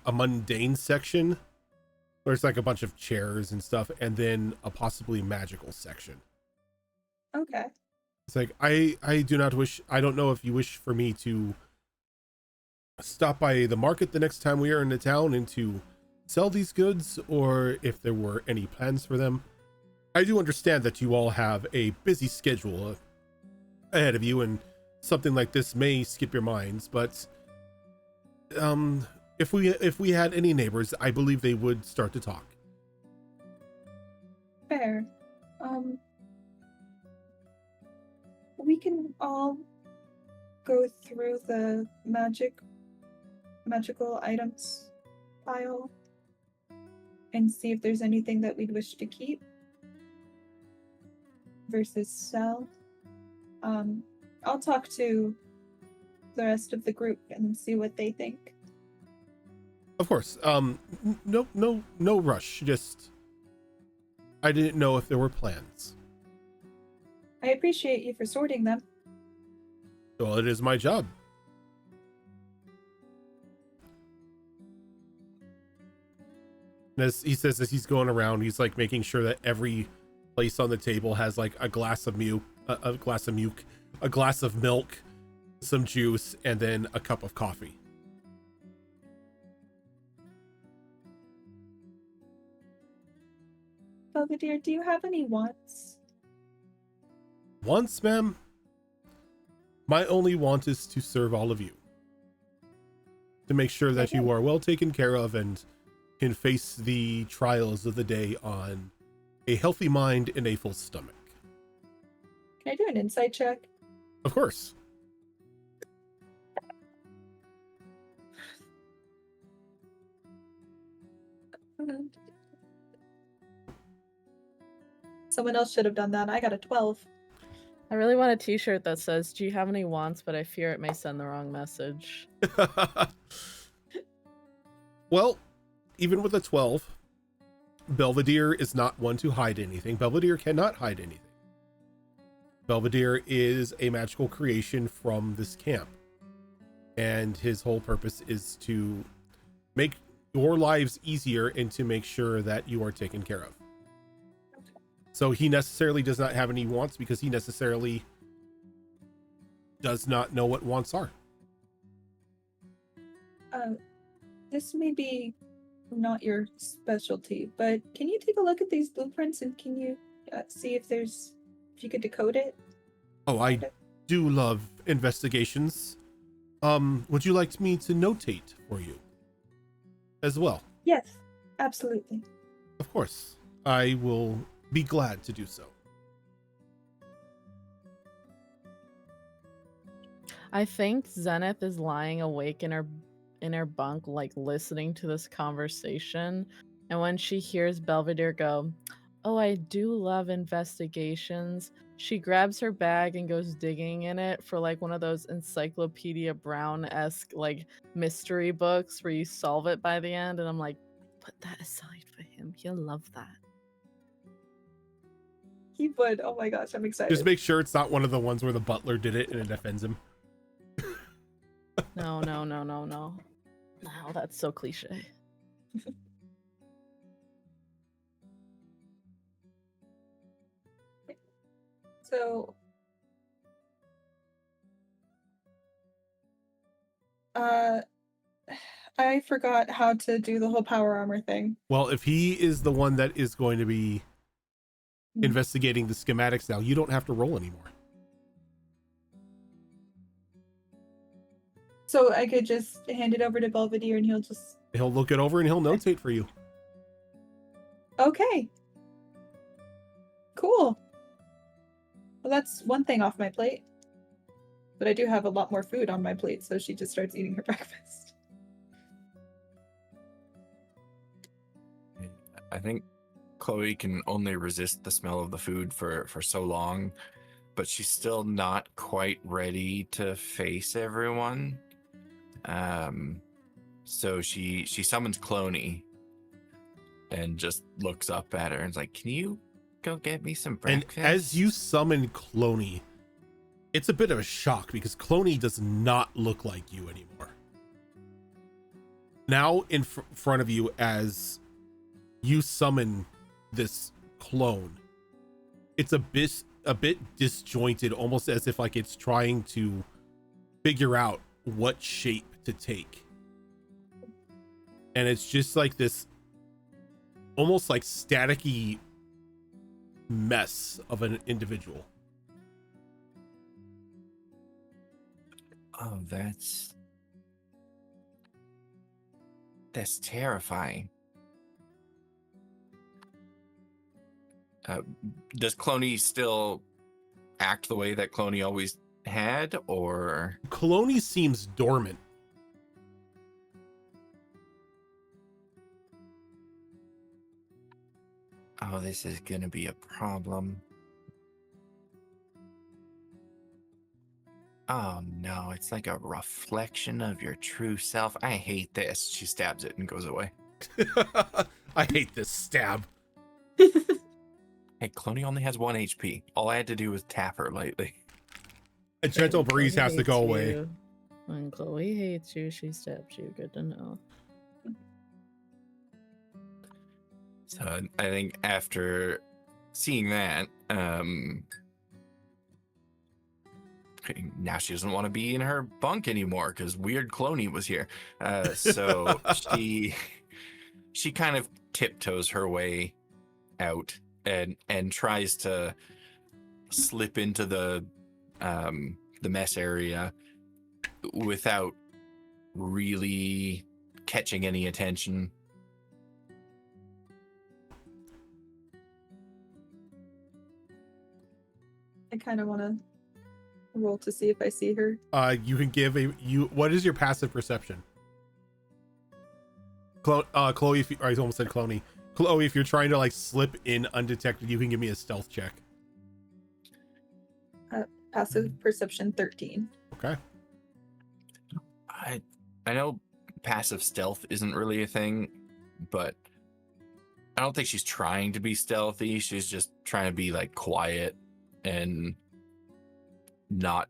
a mundane section where it's like a bunch of chairs and stuff, and then a possibly magical section. Okay. It's like, I do not wish, I don't know if you wish for me to stop by the market the next time we are in the town and to sell these goods, or if there were any plans for them. I do understand that you all have a busy schedule ahead of you, and something like this may skip your minds, but if we had any neighbors, I believe they would start to talk. Fair. We can all go through the magical items pile and see if there's anything that we'd wish to keep versus sell. I'll talk to the rest of the group and see what they think. Of course. No rush. Just, I didn't know if there were plans. I appreciate you for sorting them. Well, it is my job. And as he says, as he's going around, he's like making sure that every place on the table has like a glass of milk, some juice, and then a cup of coffee. Belvedere, do you have any wants? Wants, ma'am? My only want is to serve all of you. To make sure that you are well taken care of and can face the trials of the day on a healthy mind and a full stomach. Can I do an insight check? Of course. Someone else should have done that. I got a 12. I really want a t-shirt that says, "Do you have any wants?" but I fear it may send the wrong message. Well, even with a 12, Belvedere is not one to hide anything. Belvedere cannot hide anything. Belvedere is a magical creation from this camp. And his whole purpose is to make your lives easier and to make sure that you are taken care of. So he necessarily does not have any wants because he necessarily does not know what wants are. This may be not your specialty, but can you take a look at these blueprints and can you see if you could decode it? Oh, I do love investigations. Would you like me to notate for you as well? Yes, absolutely. Of course. I will be glad to do so. I think Zenith is lying awake in her bunk, like listening to this conversation. And when she hears Belvedere go, "Oh, I do love investigations," she grabs her bag and goes digging in it for like one of those Encyclopedia Brown-esque like mystery books where you solve it by the end. And I'm like, put that aside for him. He'll love that. He would. Oh my gosh, I'm excited. Just make sure it's not one of the ones where the butler did it and it offends him. No. No, that's so cliche. So, I forgot how to do the whole power armor thing. Well, if he is the one that is going to be investigating the schematics now. You don't have to roll anymore. So I could just hand it over to Belvedere and He'll look it over and he'll notate for you. Okay. Cool. Well, that's one thing off my plate. But I do have a lot more food on my plate, so she just starts eating her breakfast. I think Chloe can only resist the smell of the food for so long, but she's still not quite ready to face everyone. So she summons Cloney and just looks up at her and is like, "Can you go get me some breakfast?" And as you summon Cloney, it's a bit of a shock because Cloney does not look like you anymore. Now in front of you, as you summon this clone, it's a bit disjointed, almost as if like it's trying to figure out what shape to take. And it's just like this almost like staticky mess of an individual. Oh, that's terrifying. Does Cloney still act the way that Cloney always had, or? Cloney seems dormant. Oh, this is gonna be a problem. Oh no, it's like a reflection of your true self. I hate this. She stabs it and goes away. I hate this stab. Hey, Cloney only has 1 HP. All I had to do was tap her lightly. A gentle breeze Chloe has to go hates away. you. When Chloe hates you, she stabs you. Good to know. So I think after seeing that, now she doesn't want to be in her bunk anymore because weird Cloney was here. So she kind of tiptoes her way out and tries to slip into the mess area without really catching any attention. I kind of want to roll to see if I see her. You can give what is your passive perception? Chloe, if I almost said Cloney. Chloe, if you're trying to like slip in undetected, you can give me a stealth check. Passive perception 13. Okay. I know passive stealth isn't really a thing, but I don't think she's trying to be stealthy. She's just trying to be like quiet and not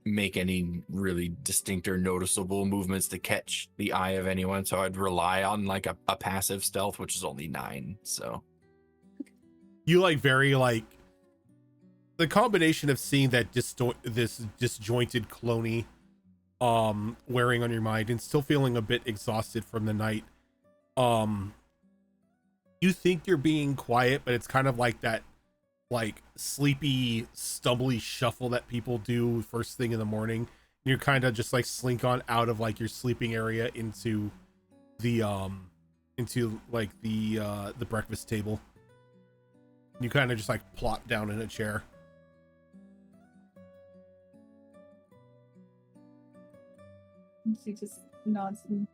make any really distinct or noticeable movements to catch the eye of anyone. So I'd rely on like a passive stealth, which is only 9. So You like very like the combination of seeing that this disjointed Cloney wearing on your mind and still feeling a bit exhausted from the night. You think you're being quiet, but it's kind of like that like sleepy, stumbly shuffle that people do first thing in the morning. And you're kind of just like slink on out of like your sleeping area into the breakfast table. You kind of just like plop down in a chair. She just nods and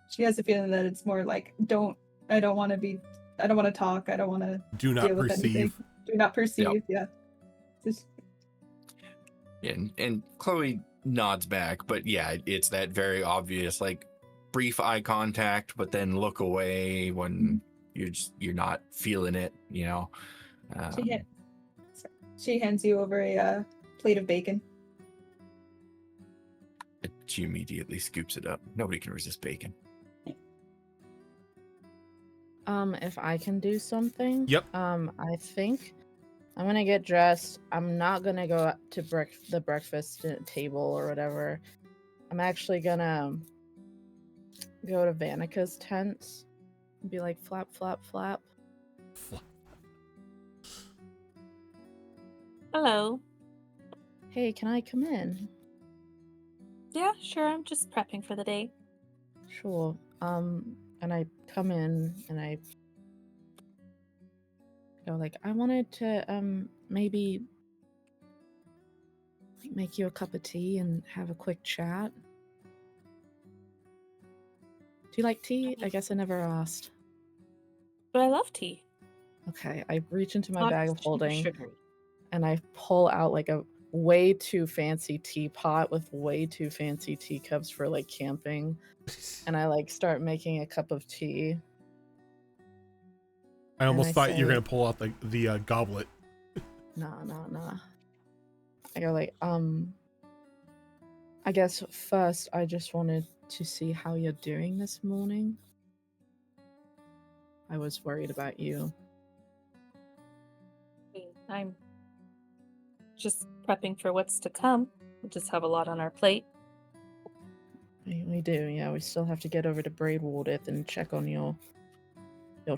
she has a feeling that it's more like I don't want to talk, I don't want to Do not deal with anything. perceive. Do not perceive. Yep. Yeah. Just, and Chloe nods back, but yeah, it's that very obvious like brief eye contact, but then look away when you're not feeling it, you know. she hands you over a plate of bacon. She immediately scoops it up. Nobody can resist bacon. If I can do something. Yep. I think I'm gonna get dressed. I'm not gonna go up to the breakfast table or whatever. I'm actually gonna go to Vanika's tents and be like flap, flap, flap. Hello. Hey, can I come in? Yeah, sure. I'm just prepping for the day. Sure. And I come in and I go like, I wanted to maybe make you a cup of tea and have a quick chat. Do you like tea? I guess I never asked. But I love tea. Okay, I reach into my Hot, bag of super holding sugary. and I pull out like a way too fancy teapot with way too fancy teacups for like camping. And I like start making a cup of tea. I almost I thought you were say- gonna pull out the goblet. Nah. I go like, I guess first I just wanted to see how you're doing this morning. I was worried about you. I'm just prepping for what's to come. We just have a lot on our plate. We do, yeah. We still have to get over to Braidwardeth and check on your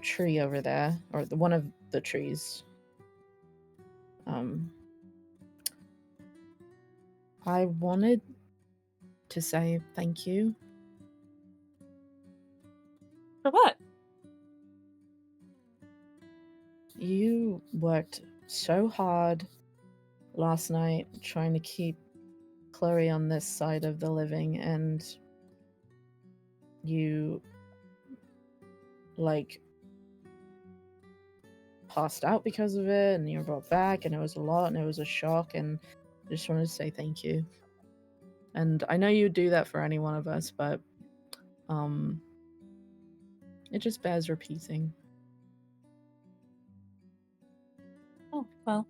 tree over there, or one of the trees. I wanted to say thank you. For what? You worked so hard last night trying to keep Chloe on this side of the living, and you like passed out because of it, and you were brought back, and it was a lot, and it was a shock, and I just wanted to say thank you. And I know you do that for any one of us, but it just bears repeating. Oh, well.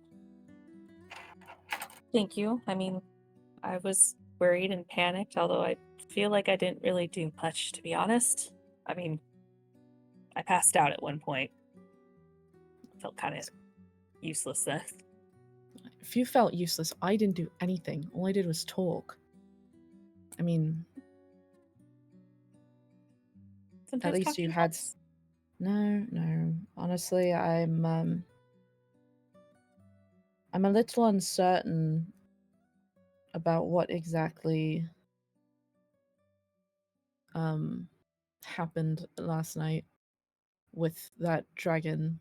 Thank you. I mean, I was worried and panicked, although I feel like I didn't really do much, to be honest. I mean, I passed out at one point. Felt kind of useless then. If you felt useless, I didn't do anything. All I did was talk. I mean, Sometimes at least talking you had. helps. No. Honestly, I'm a little uncertain about what exactly happened last night with that dragon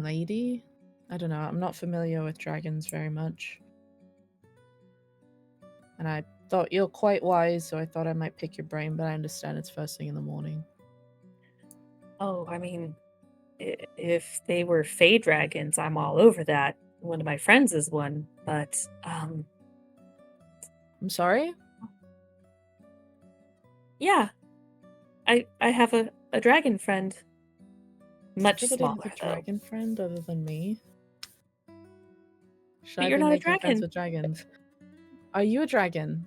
lady. I don't know. I'm not familiar with dragons very much. And I thought you're quite wise, so I thought I might pick your brain, but I understand it's first thing in the morning. Oh, I mean, if they were Fey dragons, I'm all over that. One of my friends is one, but I'm sorry? yeah. I have a dragon friend. Much Does everybody smaller have a though. dragon friend other than me? Should But I you're be not a making friends dragon. with dragons? Are you a dragon?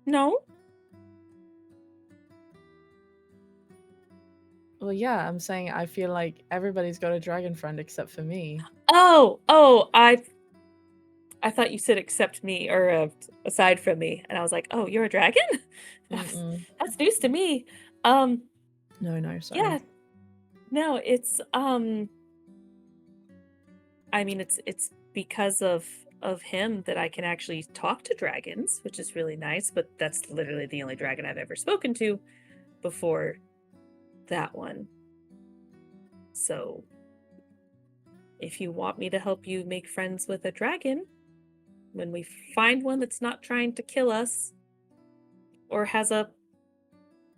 No? Well, yeah, I'm saying I feel like everybody's got a dragon friend except for me. Oh, I thought you said except me or aside from me, and I was like, "Oh, you're a dragon? Mm-mm. That's news to me." No, sorry. Yeah. No, it's I mean, it's because of him that I can actually talk to dragons, which is really nice, but that's literally the only dragon I've ever spoken to before that one. So, if you want me to help you make friends with a dragon, when we find one that's not trying to kill us or has a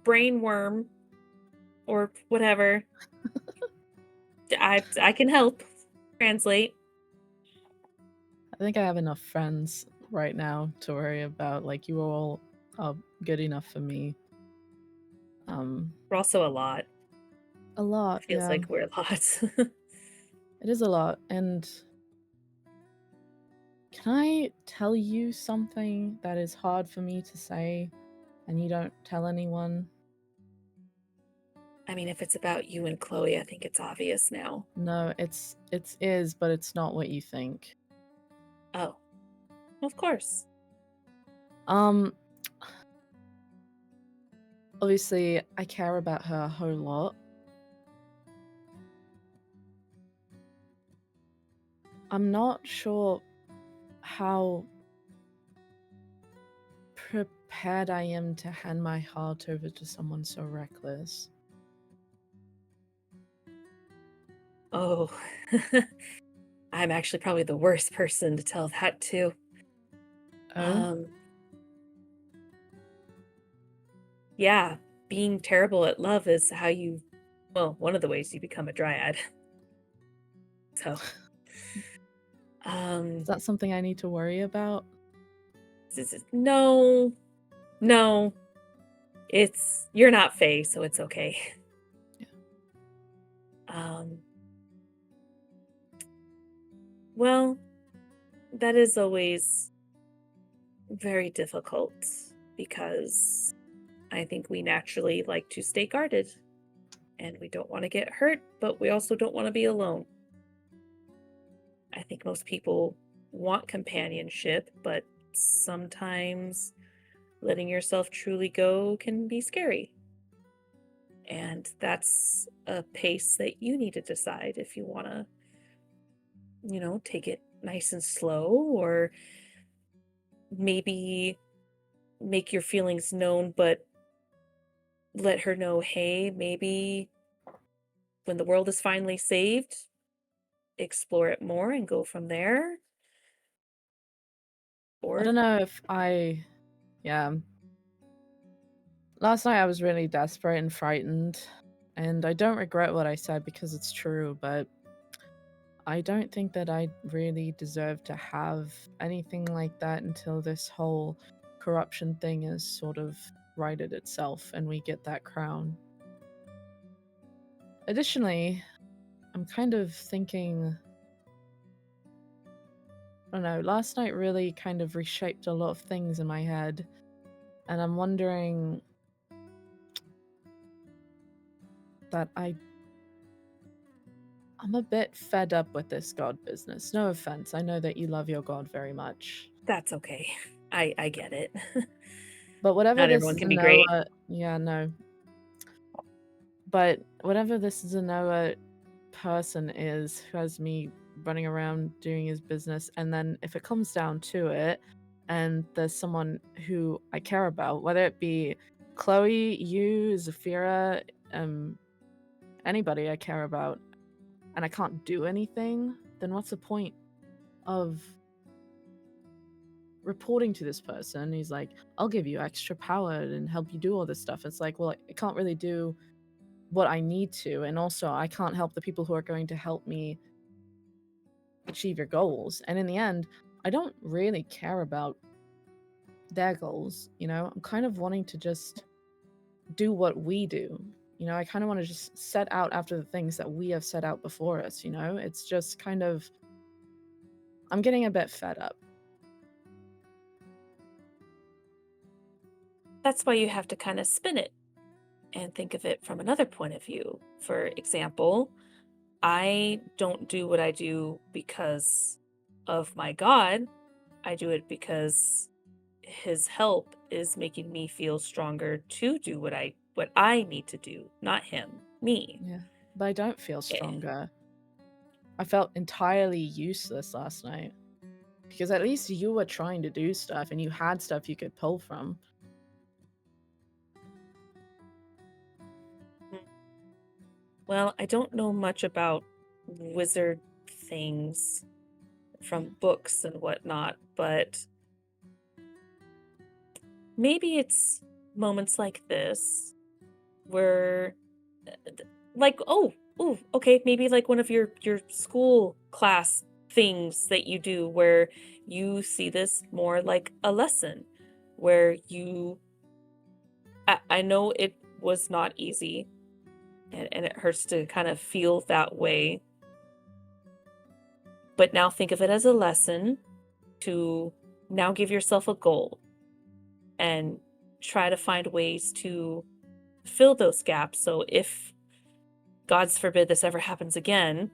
brain worm or whatever, I can help translate. I think I have enough friends right now to worry about. Like, you all are good enough for me. We're also a lot. A lot, Feels yeah. like we're a lot. It is a lot, and can I tell you something that is hard for me to say and you don't tell anyone? I mean, if it's about you and Chloe, I think it's obvious now. No, it is, but it's not what you think. Oh, of course. Obviously, I care about her a whole lot. I'm not sure how prepared I am to hand my heart over to someone so reckless. Oh, I'm actually probably the worst person to tell that to. Oh, Yeah, being terrible at love is how you, well, one of the ways you become a dryad. So, is that something I need to worry about? no, no, you're not Fae, so it's okay. Yeah. Um, well, that is always very difficult because I think we naturally like to stay guarded and we don't want to get hurt, but we also don't want to be alone. I think most people want companionship, but sometimes letting yourself truly go can be scary. And that's a pace that you need to decide if you want to, take it nice and slow, or maybe make your feelings known, but let her know, hey, maybe when the world is finally saved, explore it more and go from there. I Or don't know if yeah. Last night I was really desperate and frightened, and I don't regret what I said because it's true, but I don't think that I really deserve to have anything like that until this whole corruption thing is sort of righted itself and we get that crown. Additionally, I'm kind of thinking, I don't know, last night really kind of reshaped a lot of things in my head, and I'm wondering that I'm a bit fed up with this god business. No offense, I know that you love your god very much. that's okay. I get it. But whatever Not this everyone is can a be great. Noah, yeah, no. But whatever this is a Noah person is who has me running around doing his business, and then if it comes down to it, and there's someone who I care about, whether it be Chloe, you, Zafira, anybody I care about, and I can't do anything, then what's the point of reporting to this person? He's like, I'll give you extra power and help you do all this stuff. It's like, well, I can't really do what I need to, and also I can't help the people who are going to help me achieve your goals. And in the end, I don't really care about their goals, I'm kind of wanting to just do what we do. I kind of want to just set out after the things that we have set out before us. It's just kind of, I'm getting a bit fed up. That's why you have to kind of spin it and think of it from another point of view. For example, I don't do what I do because of my God. I do it because his help is making me feel stronger to do what I need to do, not him, me. Yeah, but I don't feel Yeah. stronger. I felt entirely useless last night because at least you were trying to do stuff and you had stuff you could pull from. Well, I don't know much about wizard things from books and whatnot, but maybe it's moments like this where, like, okay, maybe like one of your school class things that you do where you see this more like a lesson, where I know it was not easy, and it hurts to kind of feel that way, but now think of it as a lesson to now give yourself a goal and try to find ways to fill those gaps. So if, God's forbid, this ever happens again,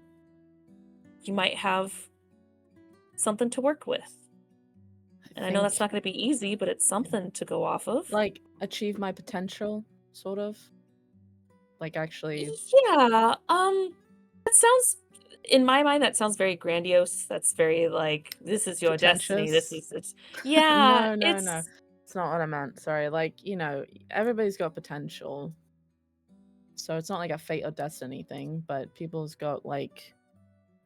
you might have something to work with. And I know that's not going to be easy, but it's something to go off of. Like, achieve my potential, sort of. Like, actually. Yeah, that sounds in my mind, that sounds very grandiose. That's very like, this is your destiny. This Pretentious? is it's yeah, No. It's not what I meant. Sorry. Like, everybody's got potential. So it's not like a fate or destiny thing, but people's got like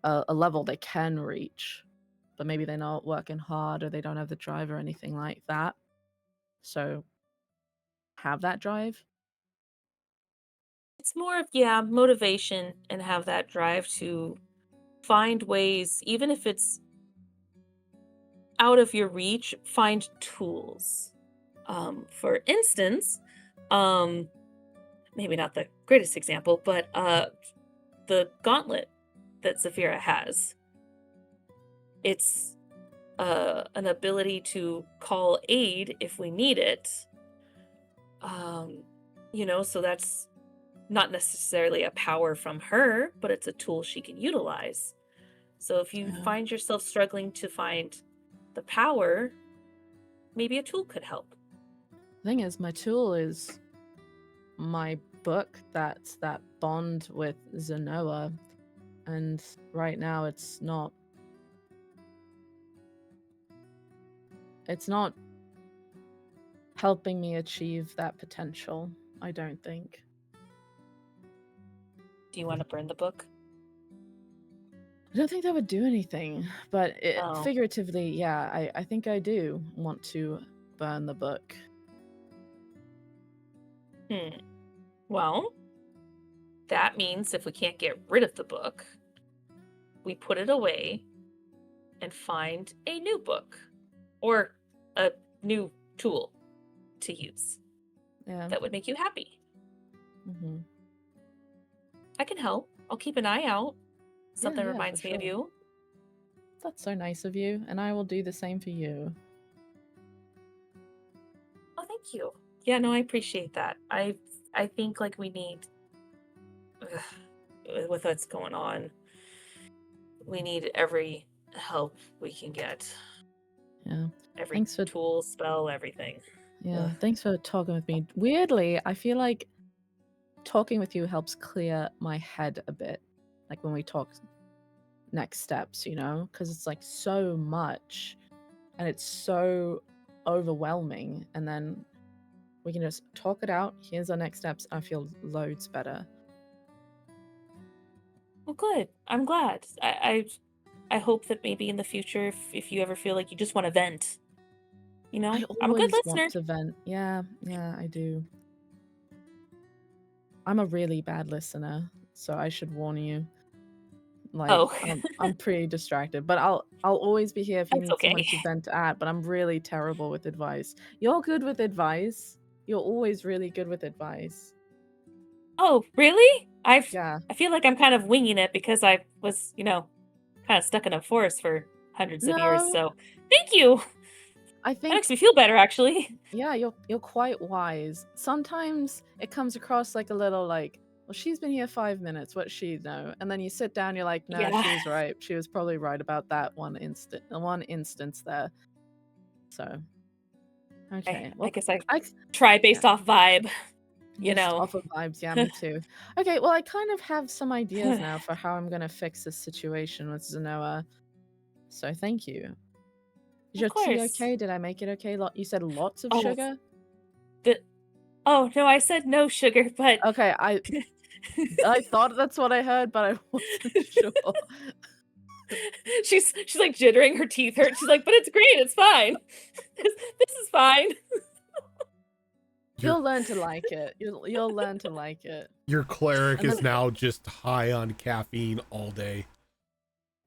a level they can reach, but maybe they're not working hard or they don't have the drive or anything like that. So have that drive. it's more of motivation and have that drive to find ways, even if it's out of your reach, find tools. For instance, maybe not the greatest example, but the gauntlet that Zafira has. It's an ability to call aid if we need it. So that's not necessarily a power from her, but it's a tool she can utilize. So if you Yeah. find yourself struggling to find the power, maybe a tool could help. The thing is, my tool is my book. That's that bond with Zenoa, and right now it's not helping me achieve that potential, I don't think. Do you want to burn the book? I don't think that would do anything, but Oh. figuratively, yeah, I think I do want to burn the book. Well, that means if we can't get rid of the book, we put it away and find a new book or a new tool to use Yeah. that would make you happy. Mm-hmm. I can help. I'll keep an eye out. Something Yeah, reminds for me of sure. you. That's so nice of you, and I will do the same for you. Oh, thank you. Yeah, no, I appreciate that. I think like we need, with what's going on, we need every help we can get. Yeah. Every Thanks for tool, spell, everything. Yeah, Ugh. thanks for talking with me. Weirdly, I feel like talking with you helps clear my head a bit. Like when we talk next steps, because it's like so much and it's so overwhelming. And then we can just talk it out. Here's our next steps. I feel loads better. Well, good. I'm glad. I hope that maybe in the future, if you ever feel like you just want to vent, I I'm a good always listener. want to vent. Yeah, I do. I'm a really bad listener, so I should warn you. Like, Oh, I'm pretty distracted, but I'll always be here if you that's need someone okay. to vent at, but I'm really terrible with advice. You're good with advice. You're always really good with advice. Oh, really? Yeah. I feel like I'm kind of winging it because I was, kind of stuck in a forest for hundreds of years. No, So thank you. I That think, makes me feel better, actually. yeah, you're quite wise. Sometimes it comes across like a little like, well, she's been here 5 minutes. What she know? And then you sit down, you're like, no, Yeah. she was right. She was probably right about that one instance there. So, okay. I Well, guess I I try based off vibe, just off of vibes. Yeah, me too. Okay, well, I kind of have some ideas now for how I'm gonna fix this situation with Zenoa. So thank you. Is your Of tea course. okay? Did I make it okay? You said lots of Oh, sugar? Oh, no, I said no sugar, but Okay, I thought that's what I heard, but I wasn't sure. she's like jittering, her teeth hurt. She's like, but it's great, it's fine. This is fine. You'll learn to like it. You'll learn to like it. Your cleric And is then- now just high on caffeine all day.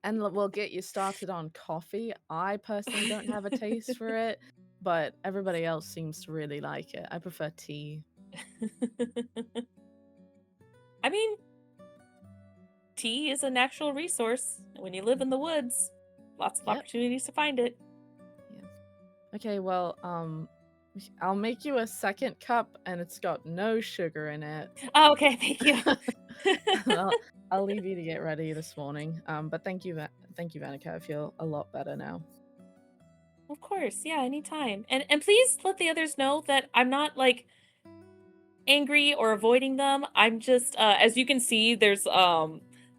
And we'll get you started on coffee. I personally don't have a taste for it, but everybody else seems to really like it. I prefer tea. I mean, tea is a natural resource. When you live in the woods, lots of Yep. opportunities to find it. Okay, well, I'll make you a second cup, and it's got no sugar in it. Oh, okay, thank you. I'll leave you to get ready this morning. But thank you, Vanica. I feel a lot better now. Of course, yeah, anytime. And please let the others know that I'm not like angry or avoiding them. I'm just as you can see, there's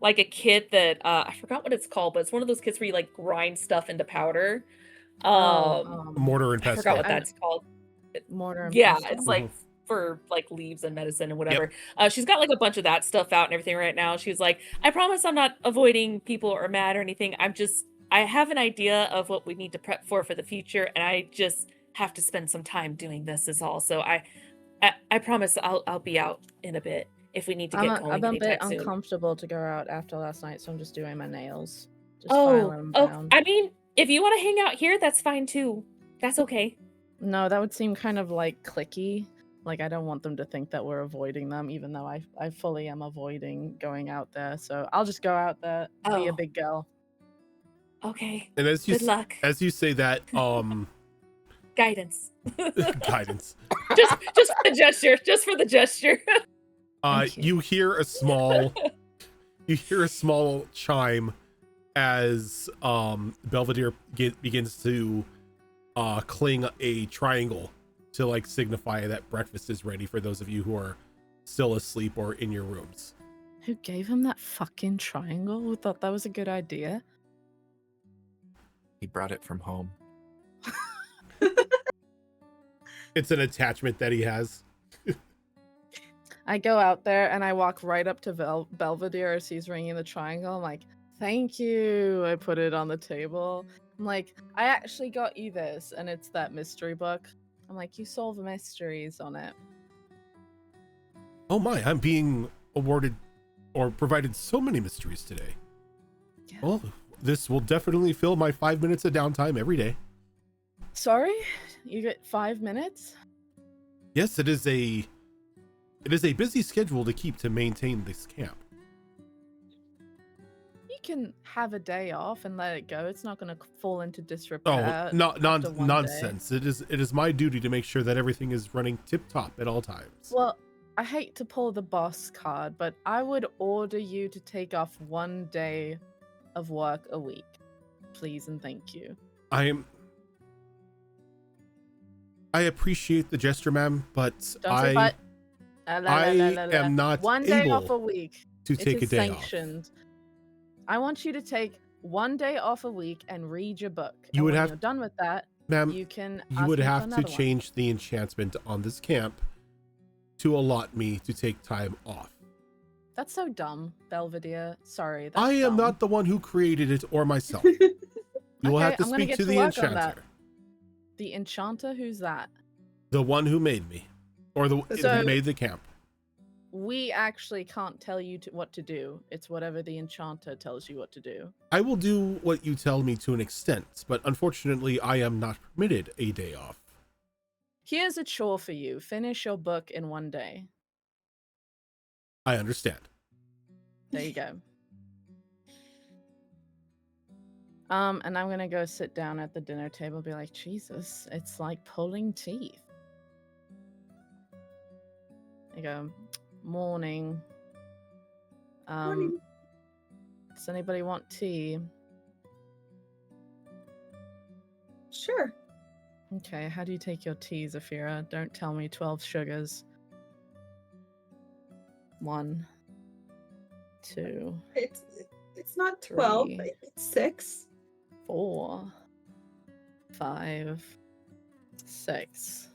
like a kit that I forgot what it's called, but it's one of those kits where you like grind stuff into powder. Mortar and I forgot pestle. what that's called. Mortar and Yeah, pestle? it's like for like leaves and medicine and whatever. Yep. She's got like a bunch of that stuff out and everything right now. She's like, I promise I'm not avoiding people or mad or anything. I have an idea of what we need to prep for the future, and I just have to spend some time doing this is all. So I promise I'll be out in a bit if we need to get going I'm a bit anytime soon. uncomfortable to go out after last night, so I'm just doing my nails. Just Oh, filing them down. I mean, if you want to hang out here, that's fine too. That's okay. No, that would seem kind of like cliquey. Like, I don't want them to think that we're avoiding them, even though I fully am avoiding going out there. So I'll just go out there, be a Oh. big girl. Okay. And as you Good luck. as you say that, Guidance. guidance. just for the gesture. Just for the gesture. Thank you. You hear a small chime as Belvedere begins to cling a triangle to like signify that breakfast is ready for those of you who are still asleep or in your rooms. Who gave him that fucking triangle? Who thought that was a good idea? He brought it from home. It's an attachment that he has. I go out there and I walk right up to Belvedere as he's ringing the triangle. I'm like, thank you. I put it on the table. I'm like, I actually got you this, and it's that mystery book. I'm like, you solve mysteries on it. Oh my, I'm being awarded or provided so many mysteries today. Yeah. Well, this will definitely fill my 5 minutes of downtime every day. Sorry? You get 5 minutes? Yes, it is a busy schedule to keep to maintain this camp. You can have a day off and let it go. It's not going to fall into disrepair. Oh, after one nonsense. day. It is my duty to make sure that everything is running tip-top at all times. Well, I hate to pull the boss card, but I would order you to take off 1 day of work a week. Please and thank you. I appreciate the gesture, ma'am, but Don't say but. am not 1 day able off a week. to take It a is day sanctioned. I want you to take 1 day off a week and read your book. You and would when have- you're done with that, Ma'am, you can you ask would me for have to another one. change the enchantment on this camp to allot me to take time off. That's so dumb, Belvedere. Sorry. That's I am dumb. not the one who created it or myself. You will Okay, have to I'm gonna speak get to to the work on that. enchanter. The enchanter? Who's that? The one who made me. Or the So- who made the camp. We actually can't tell you what to do. It's whatever the enchanter tells you what to do. I will do what you tell me to an extent, but unfortunately I am not permitted a day off. Here's a chore for you. Finish your book in 1 day. I understand. There you go. And I'm gonna go sit down at the dinner table, be like, Jesus, it's like pulling teeth. I go, morning. Morning. Does anybody want tea? Sure. Okay, how do you take your tea, Zafira? Don't tell me 12 sugars. 1, 2, It's not 12. 3. It's 6. 4, 5, 6.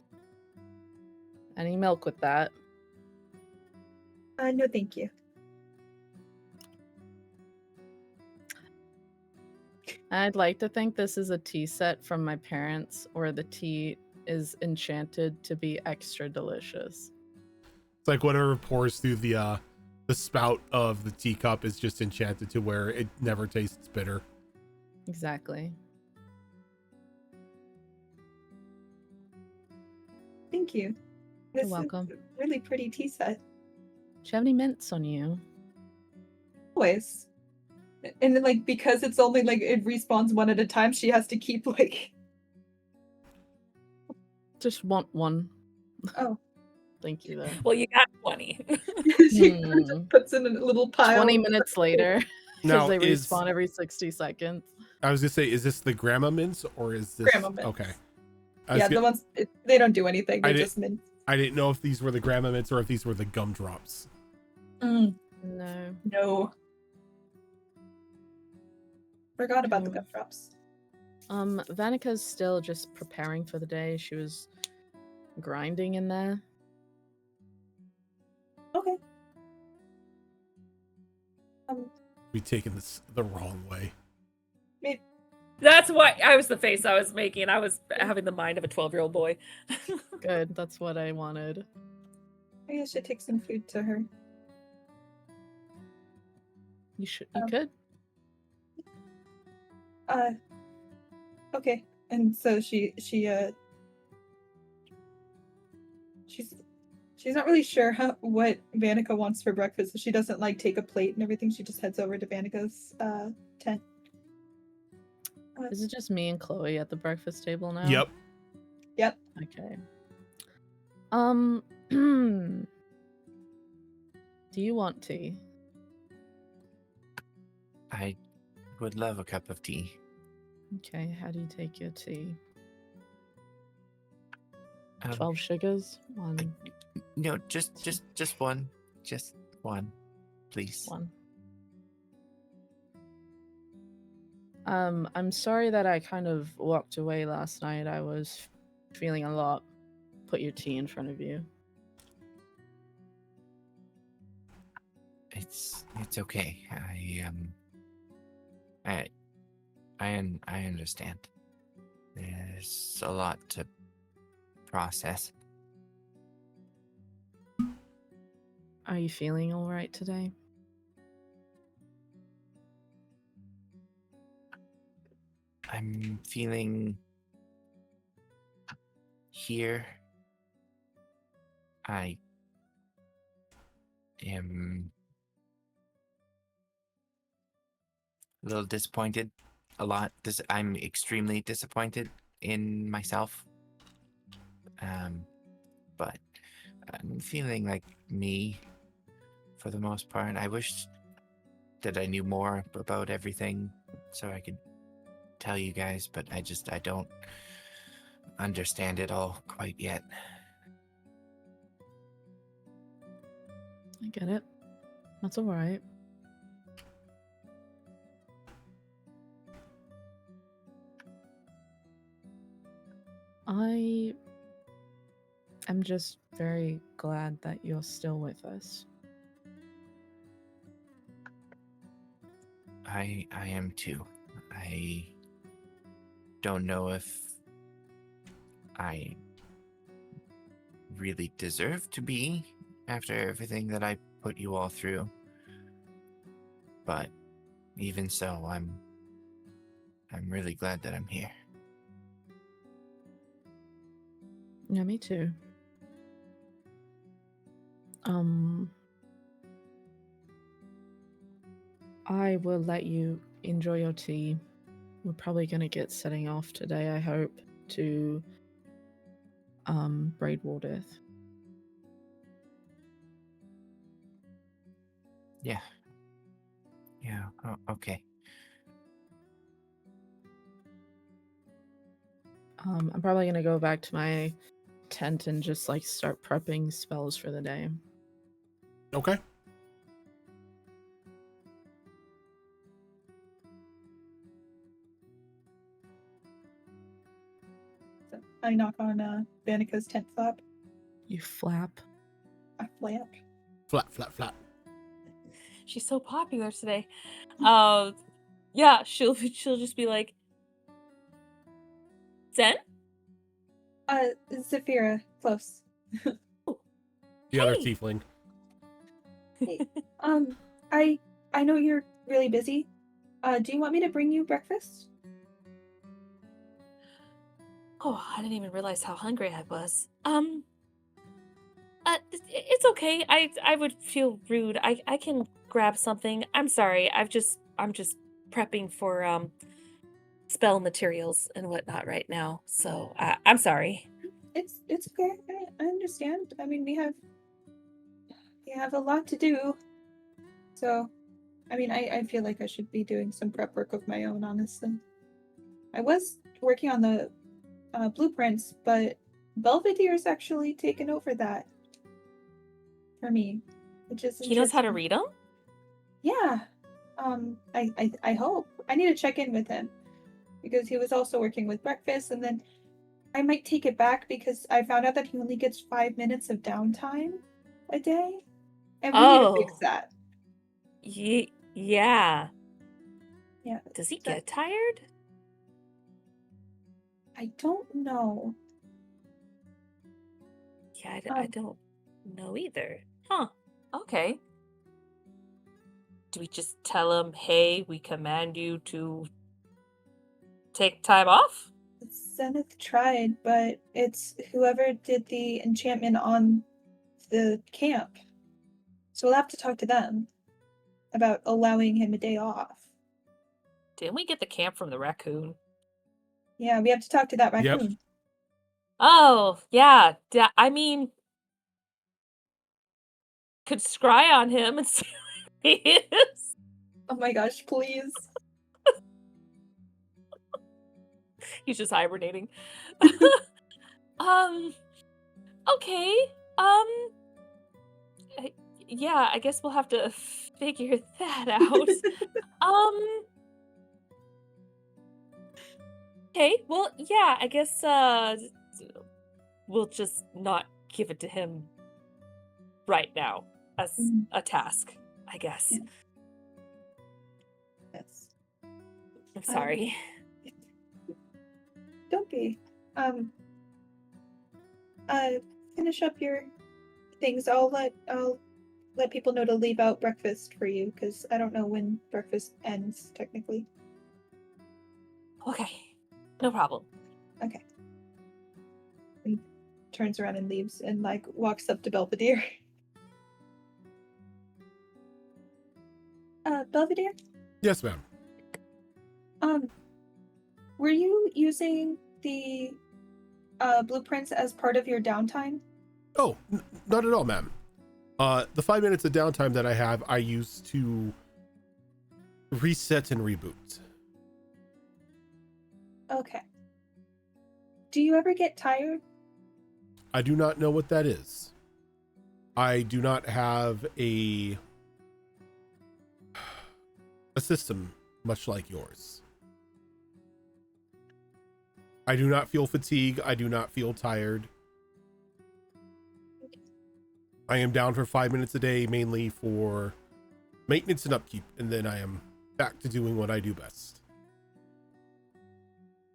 Any milk with that? No, thank you. I'd like to think this is a tea set from my parents, where the tea is enchanted to be extra delicious. It's like whatever pours through the spout of the teacup is just enchanted to where it never tastes bitter. Exactly. Thank you. This is welcome. a really pretty tea set. Do you have any mints on you? Always. And then, like, because it's only like it respawns one at a time, she has to keep like. Just want one. Oh. Thank you, though. Well, you got 20. She just puts in a little pile. 20 minutes later, Now, because they is- respawn every 60 seconds. I was gonna say, is this the grandma mints or is this Grandma mints. okay? I was Yeah, gonna- the ones they don't do anything. I They did- just mint. I didn't know if these were the grandma mints or if these were the gumdrops. No. No. Forgot about the Cool. gumdrops. Vanika's still just preparing for the day. She was grinding in there. Okay. We taken this the wrong way. That's why I was the face I was making. I was having the mind of a 12-year-old boy. Good, that's what I wanted. Maybe I should take some food to her. You Um, could. Okay. And so she's not really sure what Vanica wants for breakfast. So she doesn't like take a plate and everything. She just heads over to Vanica's tent. Is it just me and Chloe at the breakfast table now? Yep. Yep. Okay. Do you want tea? I would love a cup of tea. Okay, how do you take your tea? Um, 12 sugars? One. No, just one. Just one, please. One. I'm sorry that I kind of walked away last night. I was feeling a lot. Put your tea in front of you. It's okay. I understand. There's a lot to process. Are you feeling all right today? I'm feeling here. I am a little disappointed. A lot. I'm extremely disappointed in myself. But I'm feeling like me for the most part. I wish that I knew more about everything so I could tell you guys, but I don't understand it all quite yet. I get it. That's all right. I am just very glad that you're still with us. I am too. I don't know if I really deserve to be after everything that I put you all through. But even so, I'm really glad that I'm here. Yeah, me too. I will let you enjoy your tea. We're probably gonna get setting off today, I hope, to Braidwaldeth. Yeah. Okay. I'm probably gonna go back to my tent and just like start prepping spells for the day. Okay. So I knock on Vanica's tent flap. You flap. I flap. Flat, flat, flat. She's so popular today. Yeah, she'll just be like, Zen? Zafira, close. The other Hey. tiefling. Hey, I know you're really busy. Do you want me to bring you breakfast? Oh, I didn't even realize how hungry I was. It's okay. I would feel rude. I can grab something. I'm sorry. I'm just prepping for spell materials and whatnot right now. So I'm sorry. It's okay. I understand. I mean, we have a lot to do. So, I mean, I feel like I should be doing some prep work of my own, honestly. I was working on the blueprints, but Belvedere's actually taken over that for me, which is He knows how to interesting. read them? Yeah. I hope. I need to check in with him because he was also working with breakfast, and then I might take it back because I found out that he only gets 5 minutes of downtime a day, and we need to fix Oh. that. Yeah. Yeah. Does he So- get tired? I don't know. Yeah, I don't know either. Huh. Okay. Do we just tell him, hey, we command you to take time off? Zenith tried, but it's whoever did the enchantment on the camp. So we'll have to talk to them about allowing him a day off. Didn't we get the camp from the raccoon? Yeah, we have to talk to that Yep. raccoon. Oh, yeah. I mean, could scry on him and see who he is. Oh my gosh, please. He's just hibernating. Okay. Yeah, I guess we'll have to figure that out. Okay, well, yeah, I guess, we'll just not give it to him right now as Mhm. a task, I guess. Yeah. Yes. I'm sorry. Don't be. Finish up your things. I'll let people know to leave out breakfast for you because I don't know when breakfast ends technically. Okay, no problem. Okay. And turns around and leaves and like walks up to Belvedere. Belvedere? Yes, ma'am. Were you using the blueprints as part of your downtime? Oh, not at all, ma'am. The 5 minutes of downtime that I have, I use to reset and reboot. Okay. Do you ever get tired? I do not know what that is. I do not have a system much like yours. I do not feel fatigue. I do not feel tired. I am down for 5 minutes a day, mainly for maintenance and upkeep, and then I am back to doing what I do best.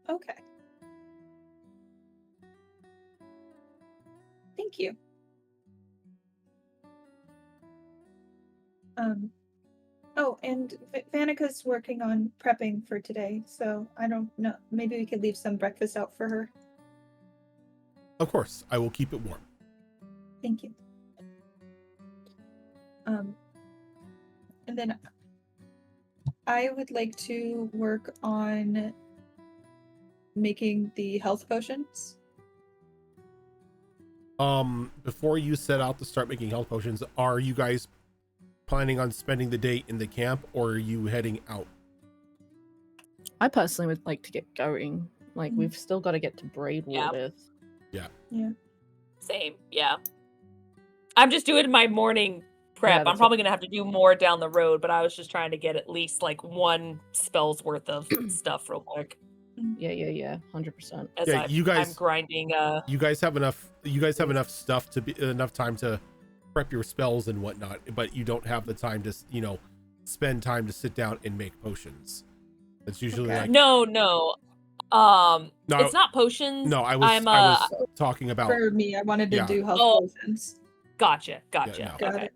Okay. Thank you. Oh, and Vanika's working on prepping for today, so I don't know. Maybe we could leave some breakfast out for her. Of course, I will keep it warm. Thank you. And then I would like to work on making the health potions. Before you set out to start making health potions, are you guys planning on spending the day in the camp, or are you heading out? I personally would like to get going. Like, we've still got to get to Braidwaters. Yeah. Same, yeah. I'm just doing my morning prep. I'm that's probably going to have to do more down the road, but I was just trying to get at least like one spell's worth of stuff real quick. Yeah. 100%. As Yeah, I'm grinding. You guys have enough. You guys have enough stuff to be enough time to prep your spells and whatnot, but you don't have the time to, spend time to sit down and make potions. It's usually Okay. like No. No, It's not potions. no. I was talking about. For me, I wanted to Yeah. do health Oh. potions. Gotcha. no. Got Okay. it.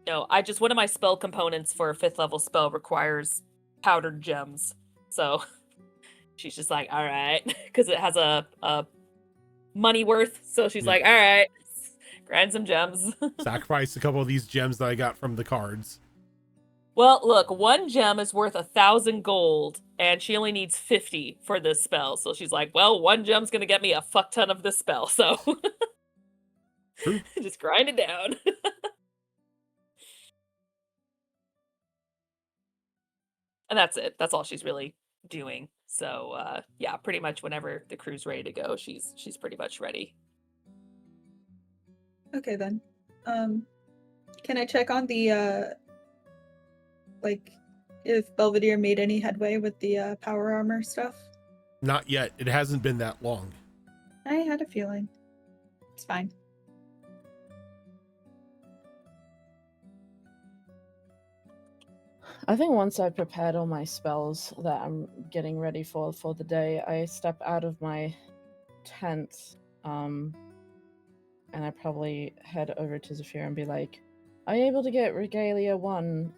No, one of my spell components for a 5th level spell requires powdered gems. So she's just like, all right, because it has a money worth. So she's Yeah. like, all right, grind some gems. Sacrifice a couple of these gems that I got from the cards. Well, look, 1 gem is worth 1,000 gold, and she only needs 50 for this spell. So she's like, well, 1 gem's gonna get me a fuck ton of this spell. So True. just grind it down. And that's it. That's all she's really doing. So yeah, pretty much whenever the crew's ready to go, she's pretty much ready. Okay then. Can I check on the like if Belvedere made any headway with the power armor stuff? Not yet. It hasn't been that long. I had a feeling. It's fine. I think once I've prepared all my spells that I'm getting ready for the day, I step out of my tent, and I probably head over to Zafira and be like, "Are you able to get Regalia 1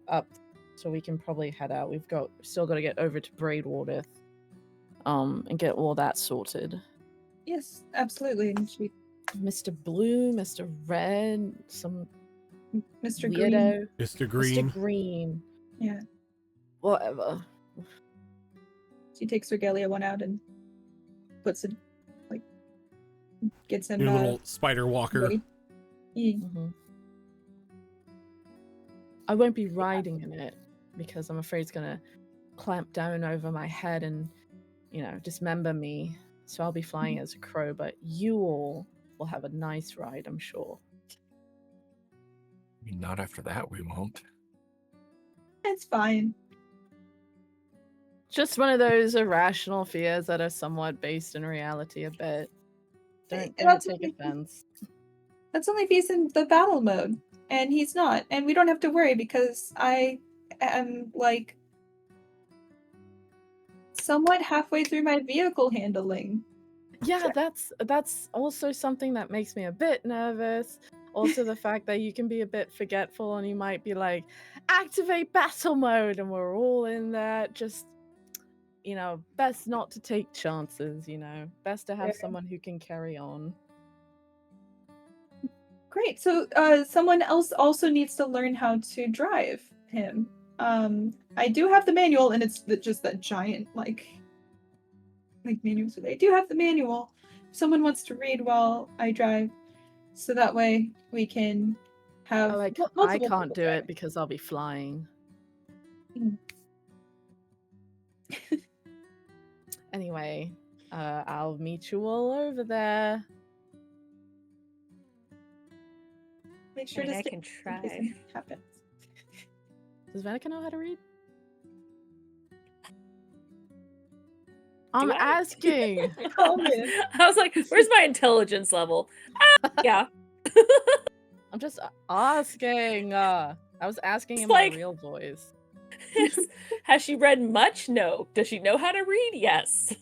up so we can probably head out? We've still got to get over to Braidwater, and get all that sorted." Yes, absolutely. And Mr. Blue, Mr. Red, some Mr. weirdo, Green. Mr. Green. Mr. Green, Yeah. whatever. She takes Regalia 1 out and puts it, like, gets him Your little spider walker. ready. Yeah. Mhm. I won't be riding in it because I'm afraid it's gonna clamp down over my head and, dismember me. So I'll be flying as a crow, but you all will have a nice ride, I'm sure. I mean, not after that, we won't. It's fine. Just one of those irrational fears that are somewhat based in reality a bit. Don't That's take only- offense. That's only if he's in the battle mode, and he's not, and we don't have to worry because I am like somewhat halfway through my vehicle handling. Yeah, that's also something that makes me a bit nervous. Also, the fact that you can be a bit forgetful and you might be like, activate battle mode, and we're all in there. Just, best not to take chances, Best to have Yeah. someone who can carry on. Great. So someone else also needs to learn how to drive him. I do have the manual, and it's just that giant like manual. So I do have the manual. If someone wants to read while I drive, so that way we can have I multiple can't people do driving. it because I'll be flying. Mm. Anyway, I'll meet you all over there. Make sure I mean, to I stay can in case try. anything happens. Does Venica know how to read? Do I'm I? asking. Oh, man. I was like, where's my intelligence level? Yeah. I'm just asking. I was asking It's in like- my real voice. Has she read much? No. Does she know how to read? Yes.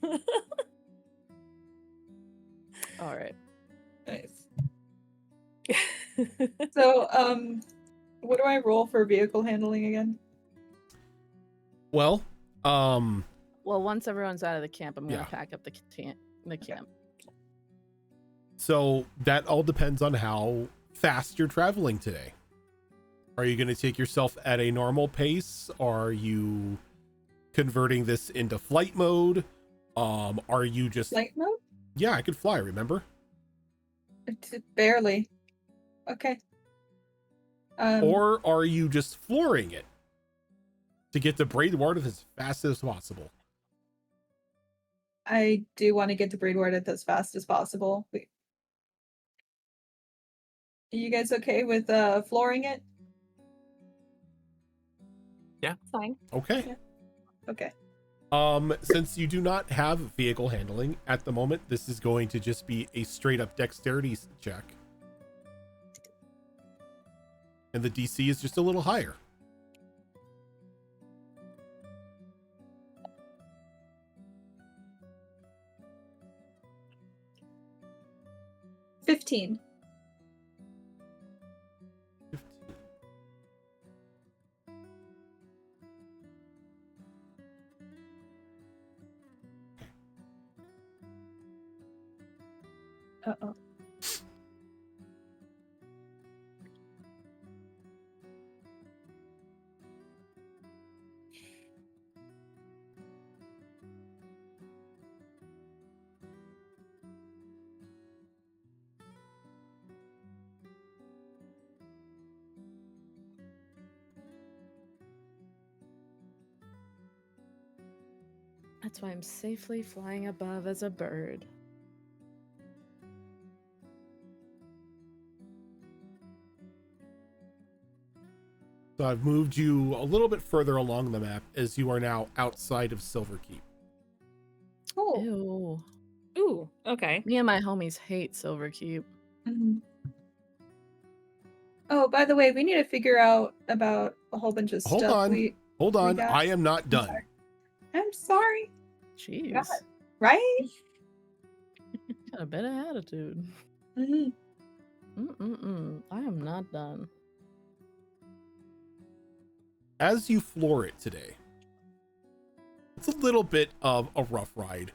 All right. Nice. So, what do I roll for vehicle handling again? Well, Well, once everyone's out of the camp, I'm gonna Yeah. pack up the camp. so that all depends on how fast you're traveling today. Are you going to take yourself at a normal pace? Are you converting this into flight mode? Are you just Flight mode? Yeah, I could fly, remember? Barely. Okay. Or are you just flooring it to get to Braidwater as fast as possible? I do want to get to Braidwater as fast as possible. Are you guys okay with flooring it? Fine. Okay. Yeah. Okay. Since you do not have vehicle handling at the moment, this is going to just be a straight up dexterity check. And the DC is just a little higher. $15. Uh-oh. That's why I'm safely flying above as a bird. So I've moved you a little bit further along the map as you are now outside of Silverkeep. Oh. Ew. Ooh, okay. Me and my homies hate Silverkeep. Mhm. Oh, by the way, we need to figure out about a whole bunch of Hold stuff. on. Hold on. got- I am not I'm done. sorry. I'm sorry. Jeez. God. Right? Got a bit of attitude. Mhm. I am not done. As you floor it today, it's a little bit of a rough ride.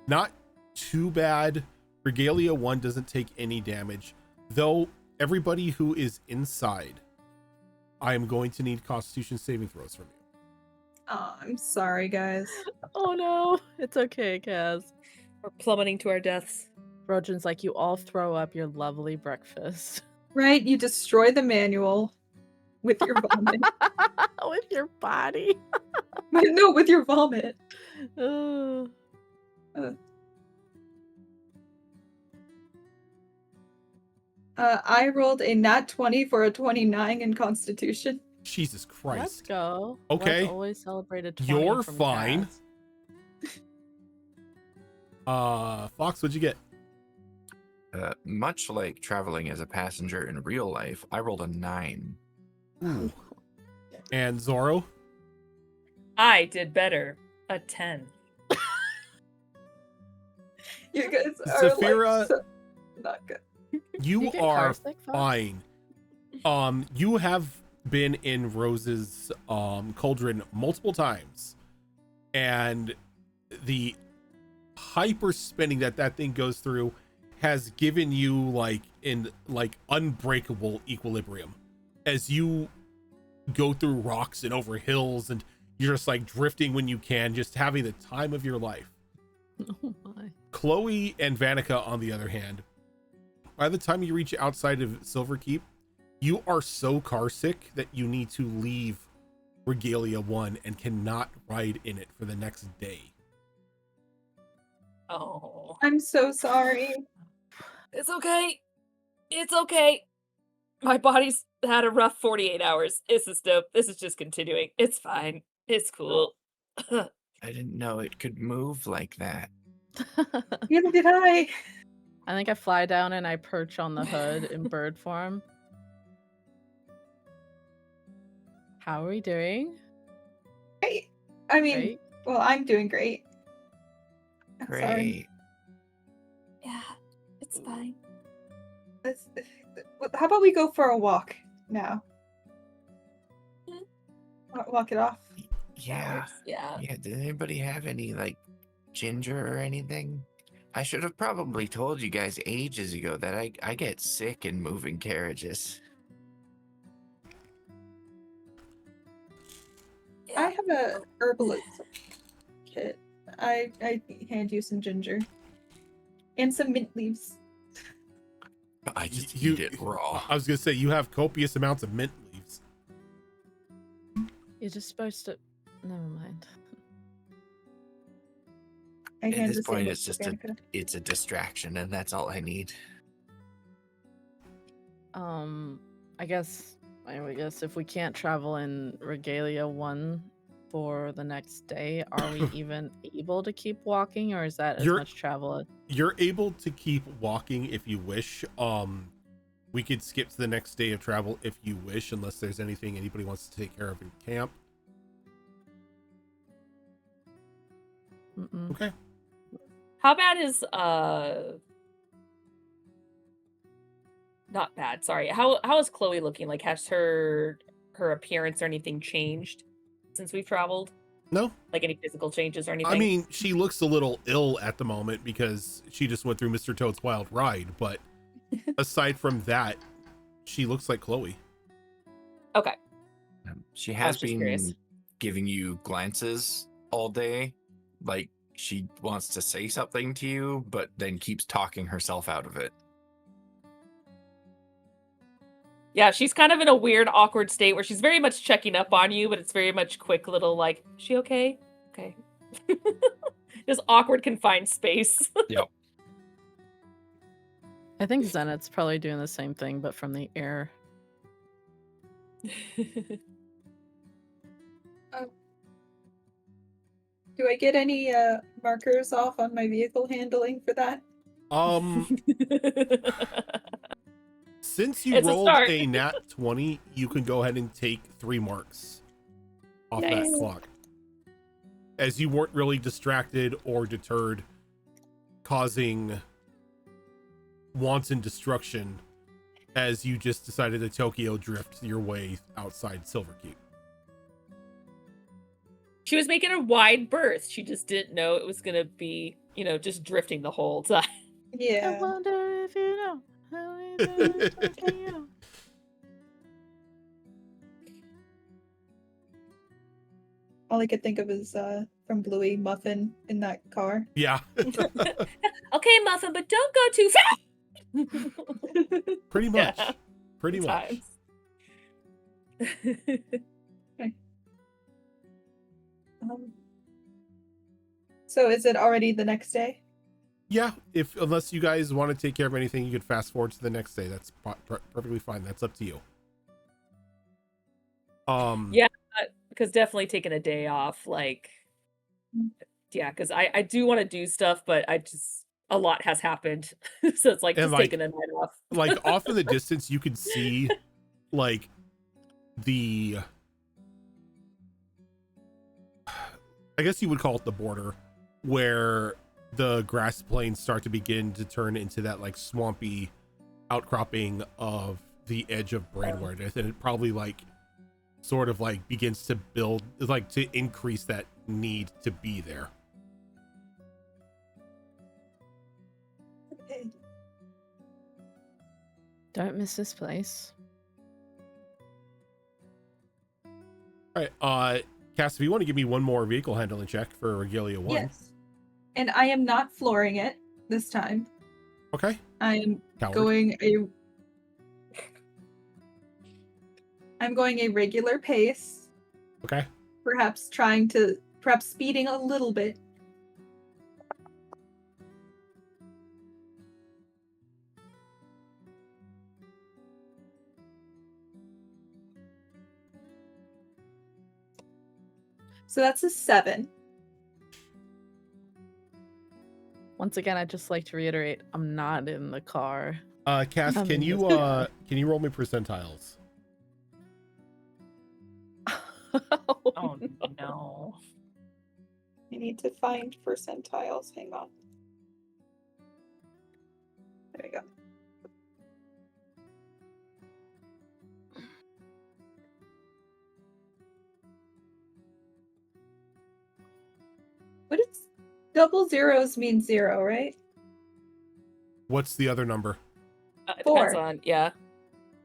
Not too bad. Regalia 1 doesn't take any damage, though everybody who is inside, I am going to need Constitution saving throws from you. Oh, I'm sorry, guys. Oh no, it's okay, Kaz. We're plummeting to our deaths. Rojan's like, you all throw up your lovely breakfast. Right? You destroy the manual with your vomit. With your body. No, with your vomit. Ugh. I rolled a nat 20 for a 29 in Constitution. Jesus Christ. Let's go. Okay. Let's always celebrate a 20 You're from fine. Kaz. Fox, what'd you get? Much like traveling as a passenger in real life, I rolled a 9. Ooh. And Zorro? I did better. A 10. You guys are Saphira, like so not good. You get are carsick, Fox? fine. You have been in Rose's cauldron multiple times, and the hyper spinning that thing goes through has given you like unbreakable equilibrium as you go through rocks and over hills, and you're just like drifting when you can, just having the time of your life. Oh my. Chloe and Vanica, on the other hand, by the time you reach outside of Silverkeep, you are so car sick that you need to leave Regalia 1 and cannot ride in it for the next day. Oh. I'm so sorry. It's okay. It's okay. My body's had a rough 48 hours. This is dope. This is just continuing. It's fine. It's cool. I didn't know it could move like that. Neither did I. I think I fly down and I perch on the hood in bird form. How are we doing? Great. I mean, Great. well, I'm doing great. I'm sorry. Great. Yeah, it's fine. How about we go for a walk now? Walk it off. Yeah. Yeah. Yeah. Did anybody have any like ginger or anything? I should have probably told you guys ages ago that I get sick in moving carriages. I have a herbalist kit. I hand you some ginger and some mint leaves. I just You- eat it raw. I was gonna say, you have copious amounts of mint leaves. You're just supposed to. Never mind. I At hand this the same point, to it's just Danica. it's a distraction, and that's all I need. I guess if we can't travel in Regalia 1 for the next day, are we even able to keep walking, or is that as You're- much travel? You're able to keep walking if you wish. We could skip to the next day of travel if you wish, unless there's anything anybody wants to take care of in camp. Mm-mm. Okay. How bad is not bad, sorry. How is Chloe looking? Like, has her appearance or anything changed since we've traveled? No, Like any physical changes or anything? I mean, she looks a little ill at the moment because she just went through Mr. Toad's Wild Ride, but aside from that, she looks like Chloe. Okay. She I has was just been curious. giving you glances all day, like she wants to say something to you, but then keeps talking herself out of it. Yeah, she's kind of in a weird, awkward state where she's very much checking up on you, but it's very much quick little like, she okay? Okay. Just awkward, confined space. Yep. I think Zenith's probably doing the same thing, but from the air. Do I get any markers off on my vehicle handling for that? Since you It's a rolled start. a nat 20, you can go ahead and take 3 marks off Nice. that clock. As you weren't really distracted or deterred, causing wanton destruction as you just decided to Tokyo drift your way outside Silverkeep. She was making a wide berth. She just didn't know it was gonna be, just drifting the whole time. I Yeah. wonder if you know how we do it, Tokyo. All I could think of is from Bluey Muffin in that car. Yeah, Okay, Muffin, but don't go too fast. pretty much. Yeah. Pretty much. Times. So is it already the next day? Yeah, unless you guys want to take care of anything, you could fast forward to the next day. That's perfectly fine. That's up to you. Yeah. Because definitely taking a day off, because I do want to do stuff, but a lot has happened. So it's like And, just taking a night off. like off in the distance, you could see like the, I guess you would call it the border, where the grass plains start to begin to turn into that like swampy outcropping of the edge of Braidwood, and it probably like sort of like begins to build, like to increase that need to be there. Okay. Don't miss this place. All right, Cass, if you want to give me one more vehicle handling check for Regalia 1. Yes. And I am not flooring it this time. Okay. I am Coward. I'm going a regular pace. Okay. Perhaps speeding a little bit. So that's a 7. Once again, I'd just like to reiterate, I'm not in the car. Cass, I'm can in you this can you roll me percentiles? Oh no. I need to find percentiles. Hang on. There we go. What is double zeros mean 0, right? What's the other number? It 4. depends on, yeah.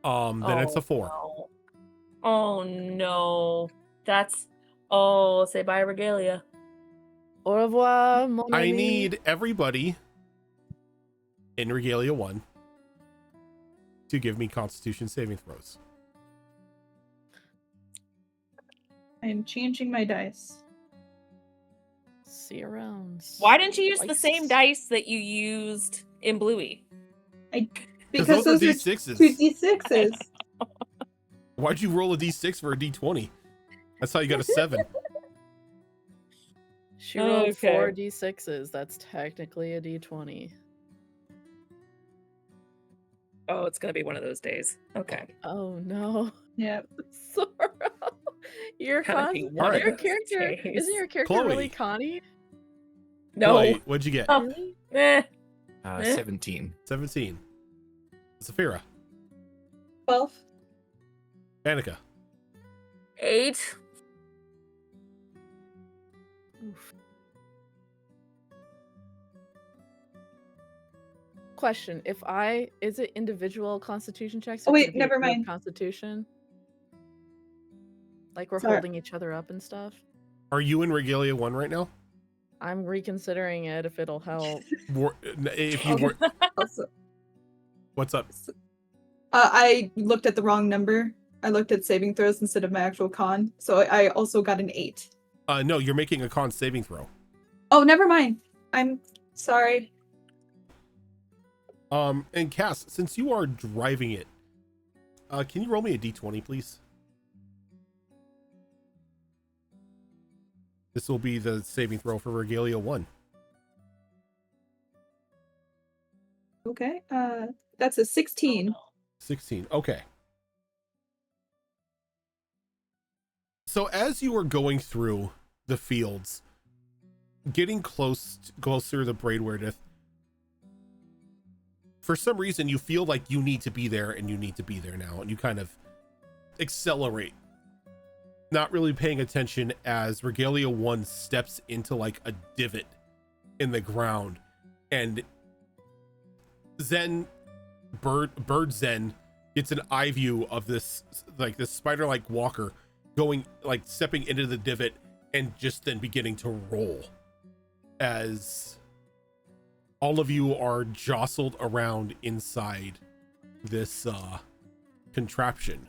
Then it's a 4. No. Oh no. Say bye, Regalia. Au revoir, mon I ami. need everybody in Regalia 1 to give me Constitution saving throws. I am changing my dice. See you around. Why didn't you use the Twice. same dice that you used in Bluey? Because those are those are D6s. 2 D6s. Why'd you roll a D6 for a D20? That's how you got a 7. She rolled 4 Okay. D6s. That's technically a D20. Oh, it's gonna be one of those days. Okay. Oh no. Yep. Sorrow. Your Gonna be one of your those character days. isn't your character Chloe. really Connie? No. Chloe, what'd you get? Oh. Really? Eh. 17. 17. Saphira. 12. Annika. 8. Oof. Question: is it individual Constitution checks? Oh, or wait, could it be a never group mind. Constitution. Like we're Sorry. holding each other up and stuff. Are you in Regalia 1 right now? I'm reconsidering it if it'll help. If you were, Also, what's up? I looked at the wrong number. I looked at saving throws instead of my actual con. So I also got an 8. No, you're making a con saving throw. Oh, never mind. I'm sorry. And Cass, since you are driving it, can you roll me a D20, please? This will be the saving throw for Regalia 1. Okay. That's a 16. 16. Okay. So as you are going through the fields, getting closer to Braidwardeth, for some reason you feel like you need to be there, and you need to be there now, and you kind of accelerate, not really paying attention as Regalia 1 steps into like a divot in the ground, and Bird Zen gets an eye view of this spider-like walker going, like stepping into the divot and just then beginning to roll as all of you are jostled around inside this contraption.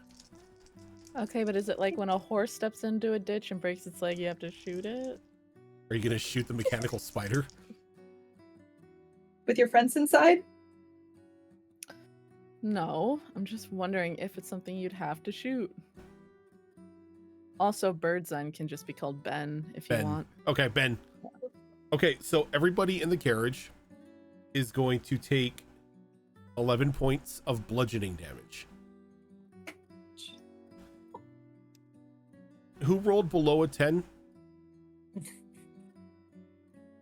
Okay, but is it like when a horse steps into a ditch and breaks its leg, you have to shoot it? Are you gonna shoot the mechanical spider? With your friends inside? No, I'm just wondering if it's something you'd have to shoot. Also, Birdzen can just be called Ben if you want. Okay, Ben. Okay, so everybody in the carriage is going to take 11 points of bludgeoning damage. Who rolled below a 10?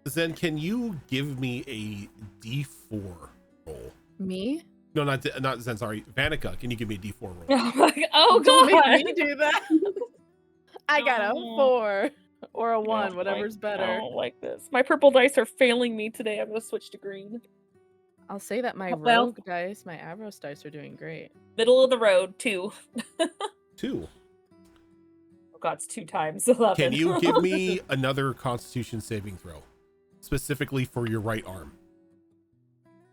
Zen, can you give me a D4 roll? Me? No, not Zen, sorry. Vanica, can you give me a D4 roll? Oh Don't god. make me do that. I got a 4 or a 1, whatever's I better. don't like this. My purple dice are failing me today. I'm gonna switch to green. I'll say that my Well- rogue dice, my Avros dice are doing great. Middle of the road, 2. 2. Oh god, it's 2 times 11. Can you give me another Constitution saving throw, specifically for your right arm?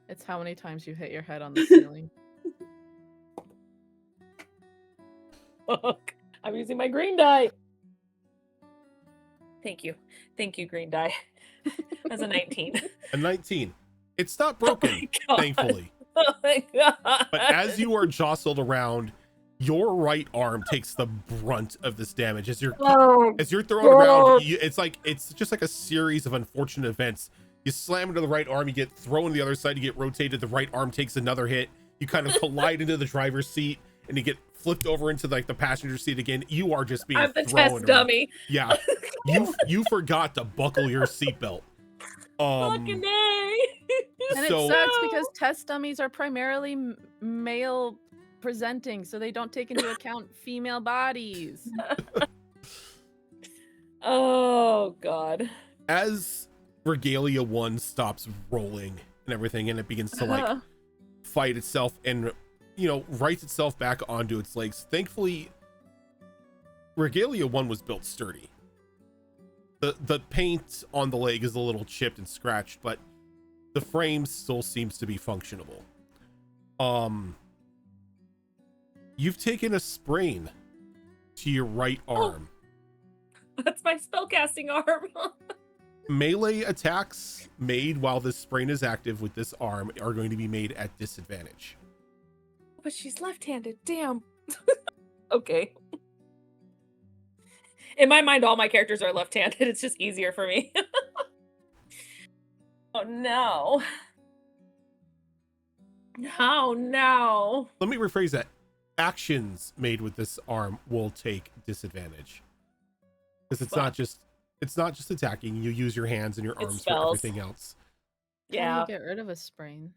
It's how many times you hit your head on the ceiling. Fuck. I'm using my green die. Thank you, green die. That's a 19. A 19. It's not broken, Oh my God. thankfully. Oh my god. But as you are jostled around, your right arm takes the brunt of this damage. As you're thrown around, it's just like a series of unfortunate events. You slam into the right arm, you get thrown to the other side, you get rotated, the right arm takes another hit, you kind of collide into the driver's seat, and you get flipped over into like the passenger seat again. You are just being I'm the thrown test around. dummy. Yeah, you forgot to buckle your seatbelt. Fucking A. And So- it sucks because test dummies are primarily male presenting, so they don't take into account female bodies. Oh god. As Regalia 1 stops rolling and everything, and it begins to like fight itself and, you know, rights itself back onto its legs. Thankfully, Regalia 1 was built sturdy. The paint on the leg is a little chipped and scratched, but the frame still seems to be functionable. You've taken a sprain to your right arm. That's my spellcasting arm. Melee attacks made while this sprain is active with this arm are going to be made at disadvantage. But she's left-handed. Damn. Okay. In my mind, all my characters are left-handed. It's just easier for me. Oh no. Oh no. Let me rephrase that. Actions made with this arm will take disadvantage. Because it's not just attacking. You use your hands and your It's arms spells. for everything else. How do Yeah. you get rid of a sprain?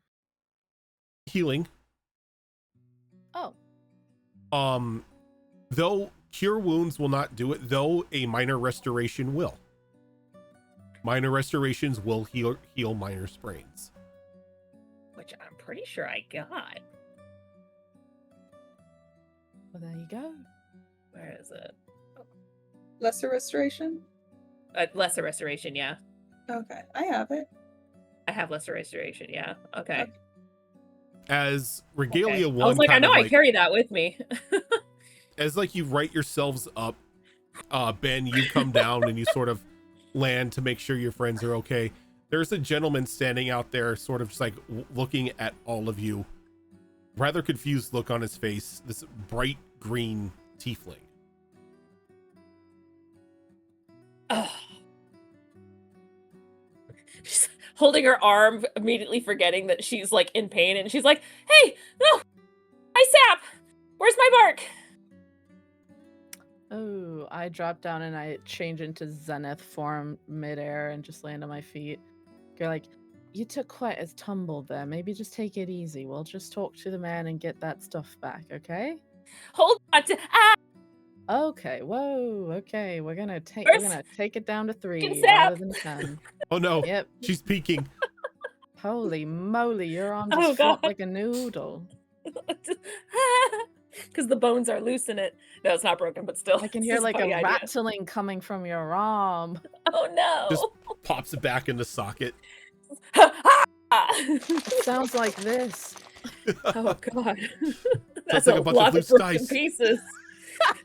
Healing. Oh, Though cure wounds will not do it, though a minor restoration will. Minor restorations will heal minor sprains. Which I'm pretty sure I got. well, there you go. Where is it? Lesser restoration? Lesser restoration, yeah. Okay, I have it. I have lesser restoration, yeah. Okay. As Regalia Okay. 1 I was like, I kind know of I carry that with me. as like you write yourselves up, Ben, you come down and you sort of land to make sure your friends are okay. There's a gentleman standing out there sort of just like looking at all of you. Rather confused look on his face, this bright green tiefling. Oh, She's holding her arm, immediately forgetting that she's like in pain, and she's like, "Hey, no, my sap. Where's my bark?" Oh, I drop down and I change into Zenith form midair and just land on my feet. You're like, you took quite a tumble there. Maybe just take it easy. We'll just talk to the man and get that stuff back, okay? Hold on to Okay, whoa, okay. We're gonna take it down to 3 sap. rather than 10. Oh no, Yep. she's peeking. Holy moly, your arm Oh, just flopped God. like a noodle. Because the bones are loose in it. No, it's not broken, but still. I can it's hear a like a funny idea. rattling coming from your arm. Oh no. Just pops it back in the socket. It sounds like this. Oh god. That's That's like a a bunch lot of of loose broken dice. pieces.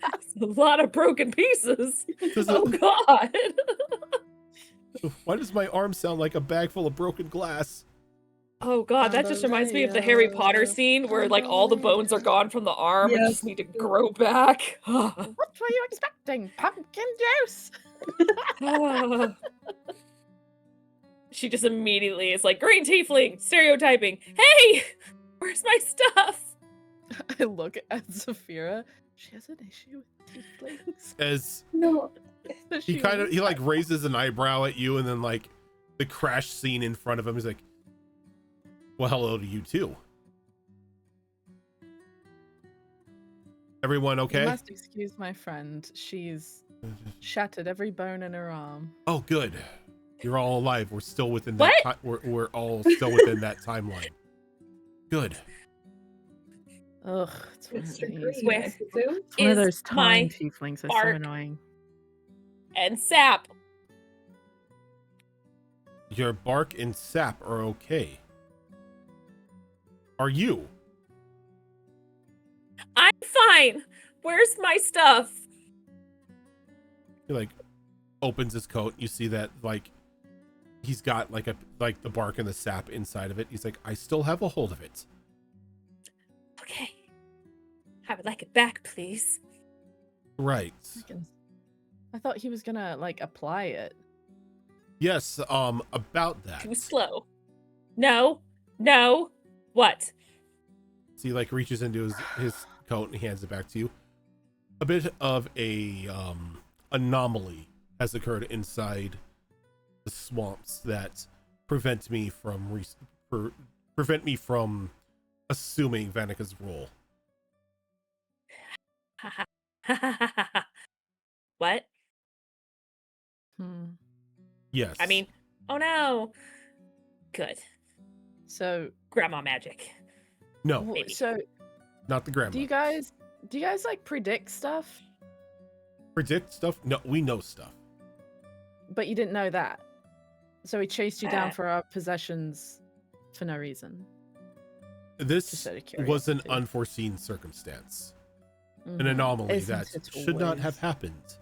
That's a lot of broken pieces. Does Oh it- god. Why does my arm sound like a bag full of broken glass? Oh god, that just reminds me of the Harry Potter scene where like all the bones are gone from the arm and Yes. just need to grow back. What were you expecting? Pumpkin juice? She just immediately is like, green tiefling, stereotyping. Hey, where's my stuff? I look at Zafira. She has an issue with tieflings. As No. he like raises an eyebrow at you, and then like the crash scene in front of him is like, well, hello to you too. Everyone okay? You must excuse my friend. She's shattered every bone in her arm. Oh, good. You're all alive. We're still within What? that. We're all still within that timeline. Good. Ugh, it's one of Mr. these. Green, Where I presume? It's one of is those my time tieflings. They're so bark? annoying. And sap. Your bark and sap are okay. Are you? I'm fine. Where's my stuff? He like opens his coat. You see that like he's got like the bark and the sap inside of it. He's like, I still have a hold of it. Okay. I would like it back, please. Right. I thought he was gonna like apply it. Yes. About that. Too slow. No. No. What? So he like reaches into his coat and he hands it back to you. A bit of a anomaly has occurred inside the swamps that prevent me from assuming Vanika's role. What? Yes. I mean, oh no. Good. So Grandma magic. no, Maybe. So not the grandma. do you guys like predict stuff? Predict stuff? No, we know stuff. But you didn't know that. So he chased you down Uh. for our possessions for no reason. This Just out of was an curiosity. unforeseen circumstance, an Mhm. anomaly Isn't that it should not have always? happened.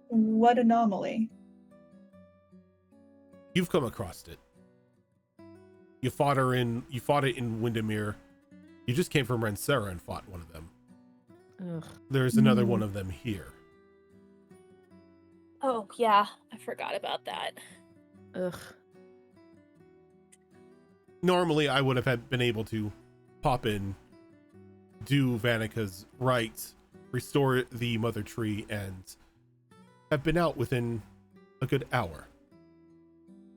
What anomaly? You've come across it. You fought it in Windermere. You just came from Rensera and fought one of them. Ugh. There's another one of them here. Oh, yeah. I forgot about that. Ugh. Normally, I would have been able to pop in, do Vanika's rites, restore the mother tree, and have been out within a good hour.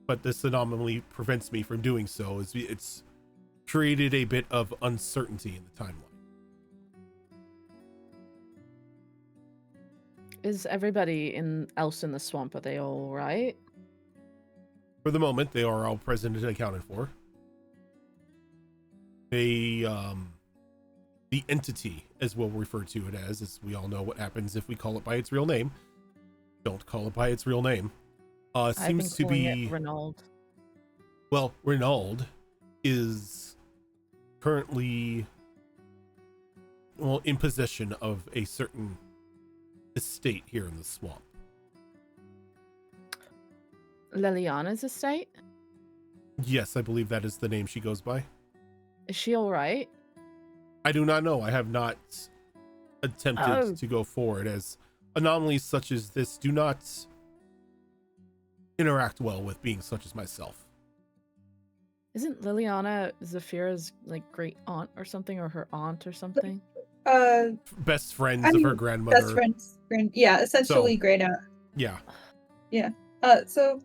But this anomaly prevents me from doing so, as it's created a bit of uncertainty in the timeline. Is everybody else in the swamp? Are they all right? For the moment, they are all present and accounted for. The entity, as we'll refer to it as we all know what happens if we call it by its real name. Don't call it by its real name. Seems to be Renaud. well, Renaud is currently in possession of a certain estate here in the swamp. Liliana's estate? Yes, I believe that is the name she goes by. Is she all right? I do not know. I have not attempted to go forward, as anomalies such as this do not interact well with beings such as myself. Isn't Liliana Zafira's like great aunt or something, or her aunt or something? Best friends I of her mean, grandmother. best friends. Yeah, essentially great aunt. Yeah. So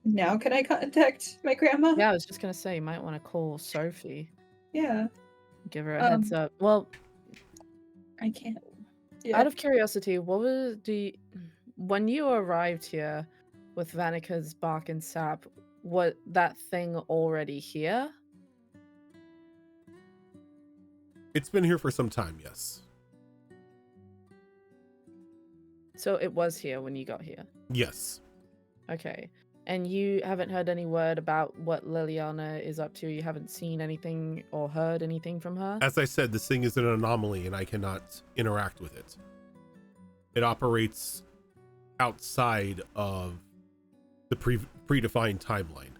now can I contact my grandma? Yeah, I was just gonna say you might want to call Sophie, Yeah. give her a heads up. Well, I can't. Yeah. out of curiosity, what was when you arrived here with Vanika's bark and sap? Was that thing already here? It's been here for some time, yes. So it was here when you got here. Yes. Okay. And you haven't heard any word about what Liliana is up to? You haven't seen anything or heard anything from her? As I said, this thing is an anomaly and I cannot interact with it. It operates outside of the predefined timeline.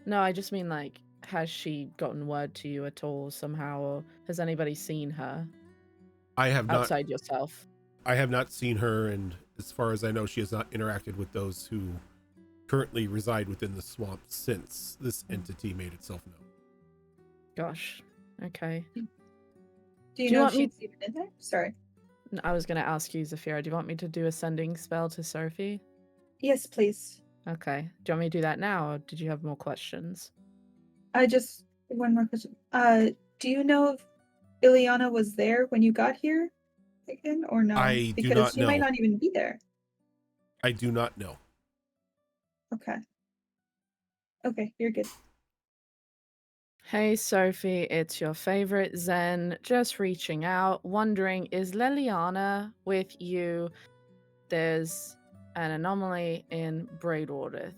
No, I just mean like, has she gotten word to you at all somehow, or has anybody seen her I have not outside yourself? I have not seen her, and as far as I know, she has not interacted with those who currently reside within the swamp since this entity made itself known. Gosh. Okay. Do Do you you know want if me- she's even in there? Sorry. I was going to ask you, Zafira, do you want me to do a sending spell to Sophie? Yes, please. Okay. Do you want me to do that now, or did you have more questions? One more question. Do you know if Ileana was there when you got here again, or no? I do because not she might know. not even be there. I do not know. Okay. Okay, you're good. Hey Sophie, it's your favorite Zen, just reaching out, wondering, is Liliana with you? There's an anomaly in Braidwardeth.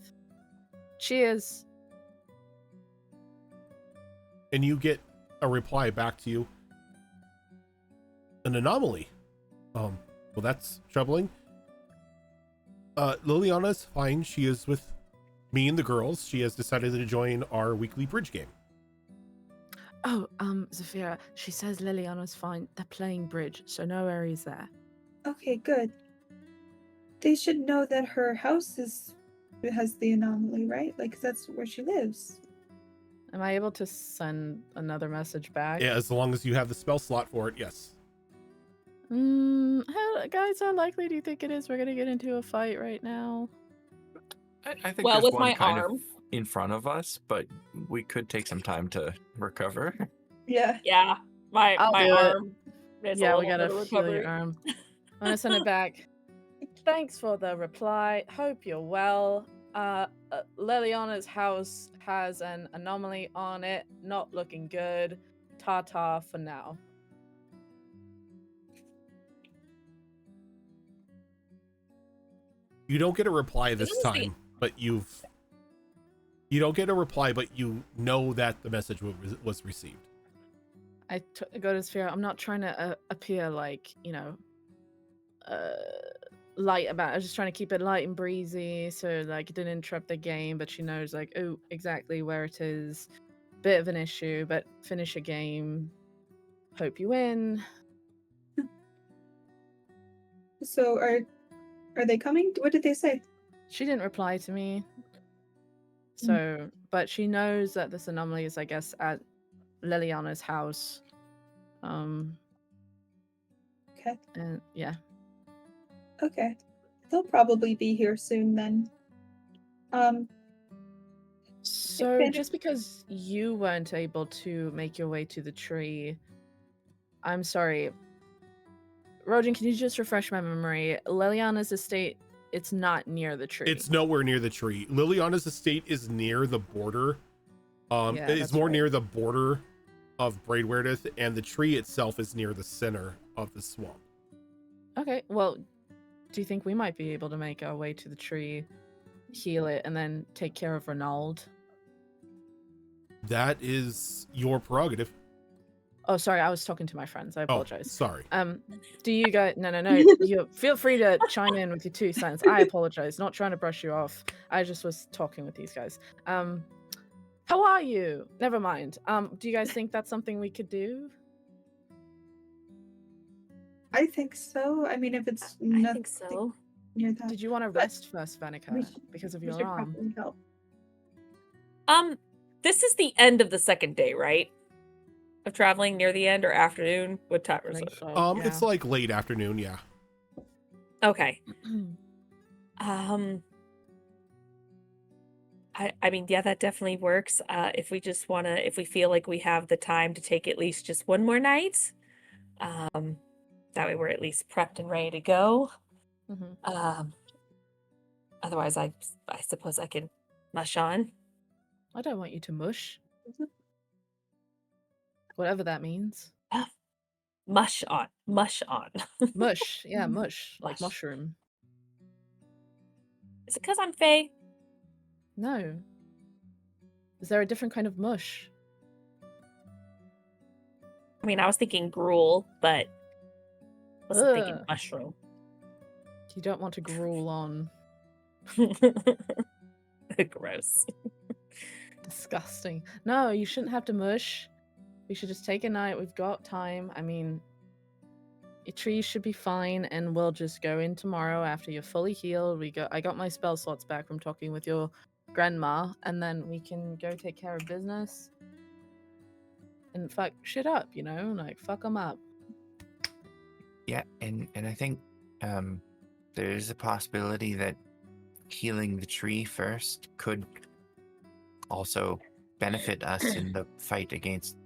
Cheers. And you get a reply back to you. An anomaly. Well, that's troubling. Liliana's fine. She is with me and the girls. She has decided to join our weekly bridge game. Oh, Zafira, she says Liliana's fine. They're playing bridge, so no worries there. Okay, good. They should know that her house has the anomaly, right? Like that's where she lives. Am I able to send another message back? Yeah, as long as you have the spell slot for it, yes. Guys, how likely do you think it is we're gonna get into a fight right now? I think Well, there's with one my kind arm. of in front of us, but we could take some time to recover. Yeah. Yeah, my I'll do it. arm. Is Yeah, a we little gotta bit of feel your recovery. arm. I'm gonna send it back. Thanks for the reply. Hope you're well. Liliana's house has an anomaly on it. Not looking good. Ta-ta for now. You don't get a reply this This is the- time, but you don't get a reply, but you know that the message was received. I go to Sphere. I'm not trying to appear like, light about it. I was just trying to keep it light and breezy so like it didn't interrupt the game, but she knows like, oh, exactly where it is. Bit of an issue, but finish a game. Hope you win. So are they coming? What did they say? She didn't reply to me. So, but she knows that this anomaly is, I guess, at Liliana's house. Okay. And yeah. Okay. They'll probably be here soon then. So, Fantasy- just because you weren't able to make your way to the tree, I'm sorry. Rojan, can you just refresh my memory? Liliana's estate, it's not near the tree. It's nowhere near the tree. Liliana's estate is near the border. Yeah, It's that's more right. near the border of Braidwardeth, and the tree itself is near the center of the swamp. Okay, well, do you think we might be able to make our way to the tree, heal it, and then take care of Renaud? That is your prerogative. Oh, sorry, I was talking to my friends. I apologize. Sorry. Do you guys? No. You feel free to chime in with your 2 cents. I apologize. Not trying to brush you off. I just was talking with these guys. How are you? Never mind. Do you guys think that's something we could do? I think so. I mean, if it's I think so. near that. Did you want to But rest first, we Venica, should- because of we your should arm? probably help. This is the end of the second day, right? Of traveling, near the end or afternoon? What time I is think it? so. It's like late afternoon, yeah. Okay. I mean, yeah, that definitely works. If we just want to, if we feel like we have the time to take at least just one more night, that way we're at least prepped and ready to go. Otherwise, I suppose I can mush on. I don't want you to mush. Whatever that means. Mush on. Mush on. Mush. Yeah, mush. Like Mush. mushroom. Is it because I'm Faye? No. Is there a different kind of mush? I mean, I was thinking gruel, but wasn't thinking Ugh. mushroom. You don't want to gruel on. Gross. Disgusting. No, you shouldn't have to mush. We should just take a night. We've got time. I mean, your trees should be fine, and we'll just go in tomorrow after you're fully healed. I got my spell slots back from talking with your grandma, and then we can go take care of business and fuck shit up, you know, like fuck them up. Yeah, and I think there's a possibility that healing the tree first could also benefit us in the fight against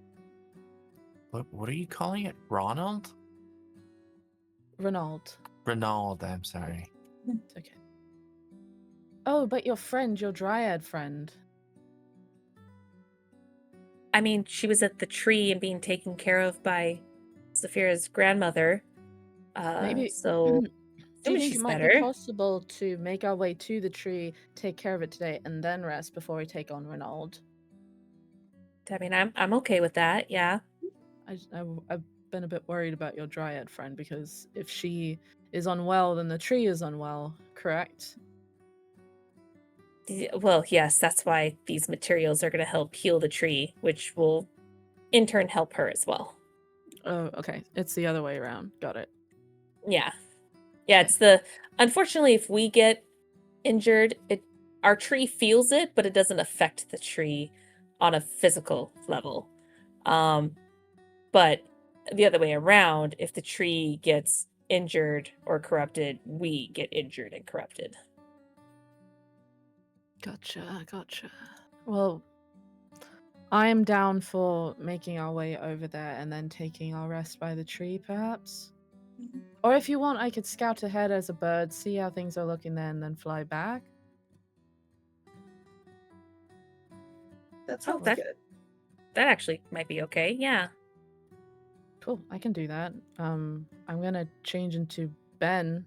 what are you calling it? Ronald? Renald, I'm sorry. It's okay. Oh, but your friend, your dryad friend. I mean, she was at the tree and being taken care of by Saphira's grandmother. Maybe So do you think she's it might better. be possible to make our way to the tree, take care of it today, and then rest before we take on Renald? I mean, I'm okay with that. Yeah. I've been a bit worried about your dryad friend, because if she is unwell, then the tree is unwell, correct? Well, yes, that's why these materials are going to help heal the tree, which will in turn help her as well. Oh, okay. It's the other way around. Got it. Yeah. Yeah, it's the unfortunately if we get injured, our tree feels it, but it doesn't affect the tree on a physical level. But the other way around, if the tree gets injured or corrupted, we get injured and corrupted. Gotcha. Well, I am down for making our way over there and then taking our rest by the tree, perhaps. Or if you want, I could scout ahead as a bird, see how things are looking there, and then fly back. That sounds that- good. That actually might be okay. Yeah. Cool, I can do that. I'm gonna change into Ben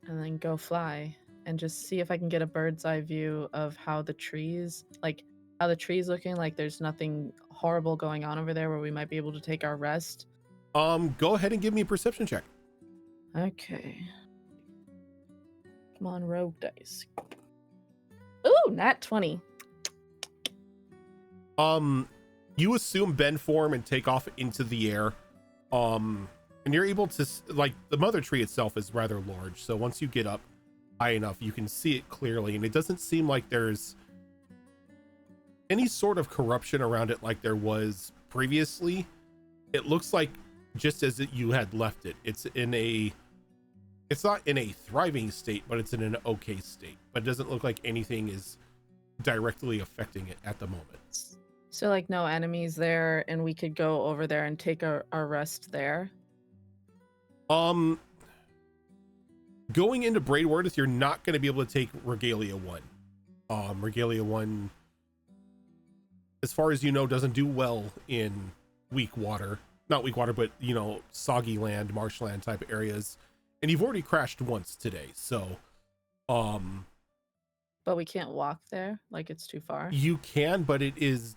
and then go fly and just see if I can get a bird's eye view of how the trees looking, like there's nothing horrible going on over there where we might be able to take our rest. Go ahead and give me a perception check. Okay. Come on, rogue dice. Ooh, nat 20. You assume bend form and take off into the air. And you're able to, like, the mother tree itself is rather large, so once you get up high enough, you can see it clearly, and it doesn't seem like there's any sort of corruption around it like there was previously. It looks like just as you had left it. It's not in a thriving state, but it's in an okay state. But it doesn't look like anything is directly affecting it at the moment. So, like, no enemies there, and we could go over there and take our rest there? Going into Braidworth, you're not going to be able to take Regalia 1. Regalia 1, as far as you know, doesn't do well in weak water. Not weak water, but, you know, soggy land, marshland type areas. And you've already crashed once today, so... But we can't walk there? Like, it's too far? You can, but it's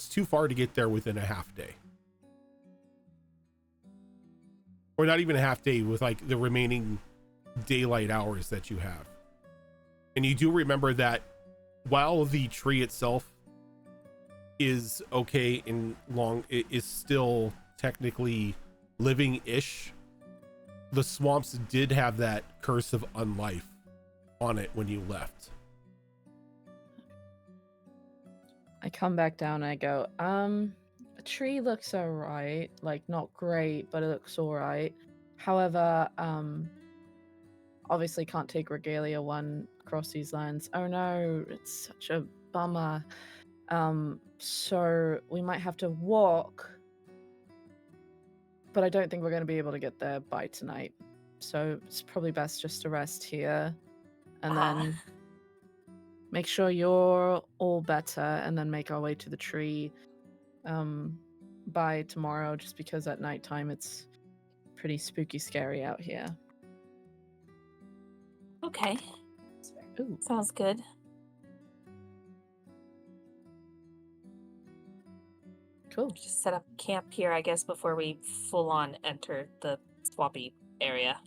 too far to get there within a half day. Or not even a half day, with like the remaining daylight hours that you have. And you do remember that while the tree itself is okay and long, it is still technically living-ish. the swamps did have that curse of unlife on it when you left. I come back down and I go, a tree looks alright. Like, not great, but it looks alright. However, obviously can't take Regalia 1 across these lands. Oh no, it's such a bummer. So we might have to walk, but I don't think we're going to be able to get there by tonight. So it's probably best just to rest here and then make sure you're all better and then make our way to the tree by tomorrow, just because at nighttime it's pretty spooky scary out here. Okay. Ooh. Sounds good. Cool. Just set up camp here, I guess, before we full on enter the swampy area.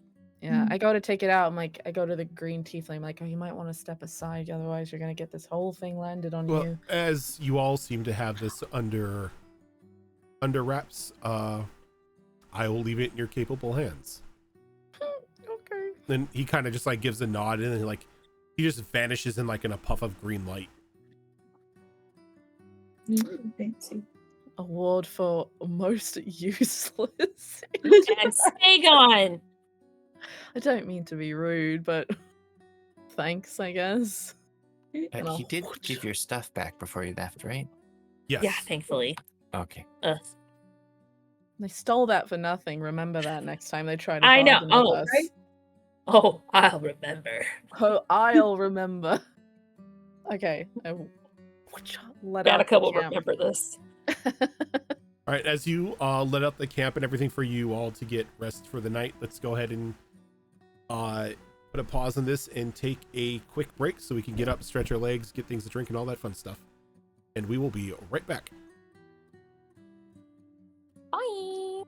Yeah, I go to take it out. I'm like, I go to the green tiefling. I'm like, oh, you might want to step aside, otherwise you're gonna get this whole thing landed on Well, you. as you all seem to have this under wraps, I will leave it in your capable hands. Okay. Then he kind of just like gives a nod, and then like he just vanishes in like in a puff of green light. Fancy. Award for most useless. And stay gone! I don't mean to be rude, but thanks, I guess. And He I'll- did give your stuff back before you left, right? Yes. Yeah, thankfully. Okay. They stole that for nothing. Remember that next time they try to I know. bargain with Oh, us. right? Oh, I'll remember. Oh, I'll remember. Okay. Let Got a out the couple camp. remember this. All right, as you let out the camp and everything for you all to get rest for the night, let's go ahead and put a pause on this and take a quick break so we can get up, stretch our legs, get things to drink, and all that fun stuff. And we will be right back. Bye!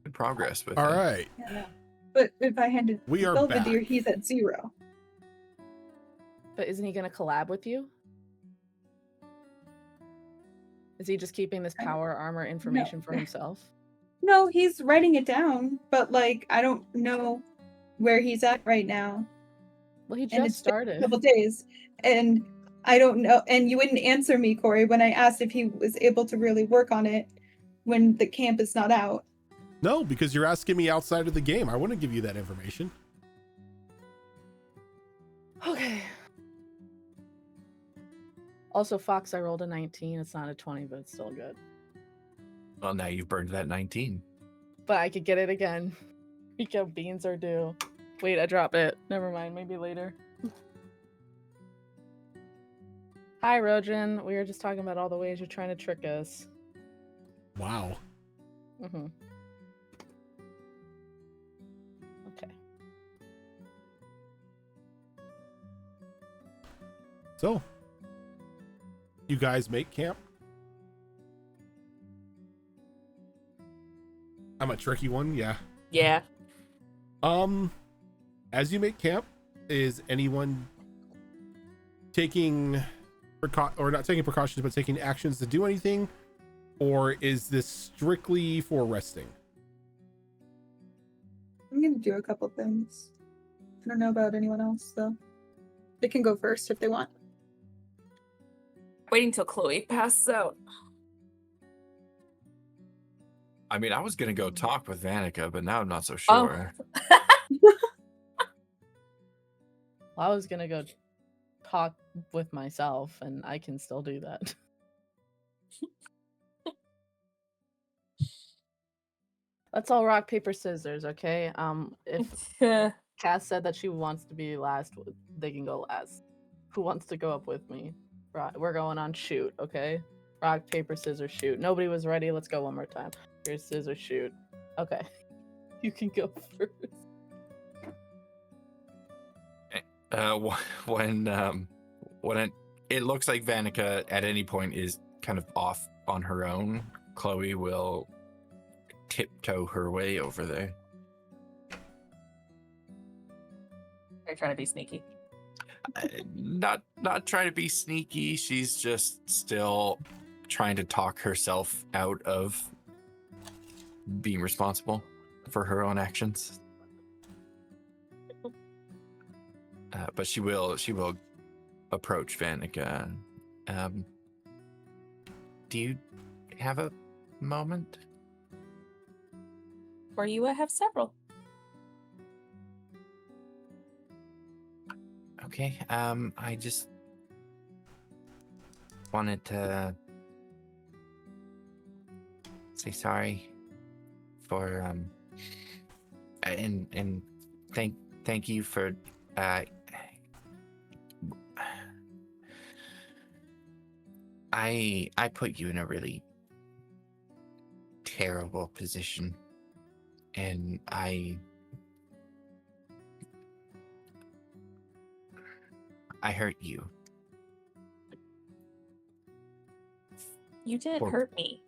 Good progress with All it. right. Yeah, no. But if I handed We are Belvedere, back. he's at 0. But isn't he going to collab with you? Is he just keeping this power armor information for himself? No, he's writing it down, but like I don't know where he's at right now. Well, he And just it's been started. a couple days, and I don't know. And you wouldn't answer me, Corey, when I asked if he was able to really work on it when the camp is not out. No, because you're asking me outside of the game. I wouldn't give you that information. Okay. Also, Fox, I rolled a 19. It's not a 20, but it's still good. Well, now you've burned that 19. But I could get it again. Rico beans are due. Wait, I dropped it. Never mind. Maybe later. Hi, Rojan. We were just talking about all the ways you're trying to trick us. Wow. Mm-hmm. Okay. So, you guys make camp? I'm a tricky one, yeah. Yeah. As you make camp, is anyone taking or not taking precautions, but taking actions to do anything? Or is this strictly for resting? I'm gonna do a couple things. I don't know about anyone else though. They can go first if they want. Waiting till Chloe passes out. I mean, I was going to go talk with Vanica, but now I'm not so Oh. sure. Well, I was gonna go talk with myself, and I can still do that. Let's all rock, paper, scissors, okay? If Cass said that she wants to be last, they can go last. Who wants to go up with me? We're going on shoot, okay? Rock, paper, scissors, shoot. Nobody was ready. Let's go one more time. Here's scissors, shoot. Okay. You can go first. When it looks like Vanica at any point is kind of off on her own, Chloe will tiptoe her way over there. They're trying to be sneaky. Not trying to be sneaky. She's just still trying to talk herself out of being responsible for her own actions. But she will approach Vanica. Do you have a moment? Or you have several. Okay, I just wanted to say sorry for and thank you for I put you in a really terrible position, and I hurt you. You did Or- hurt me.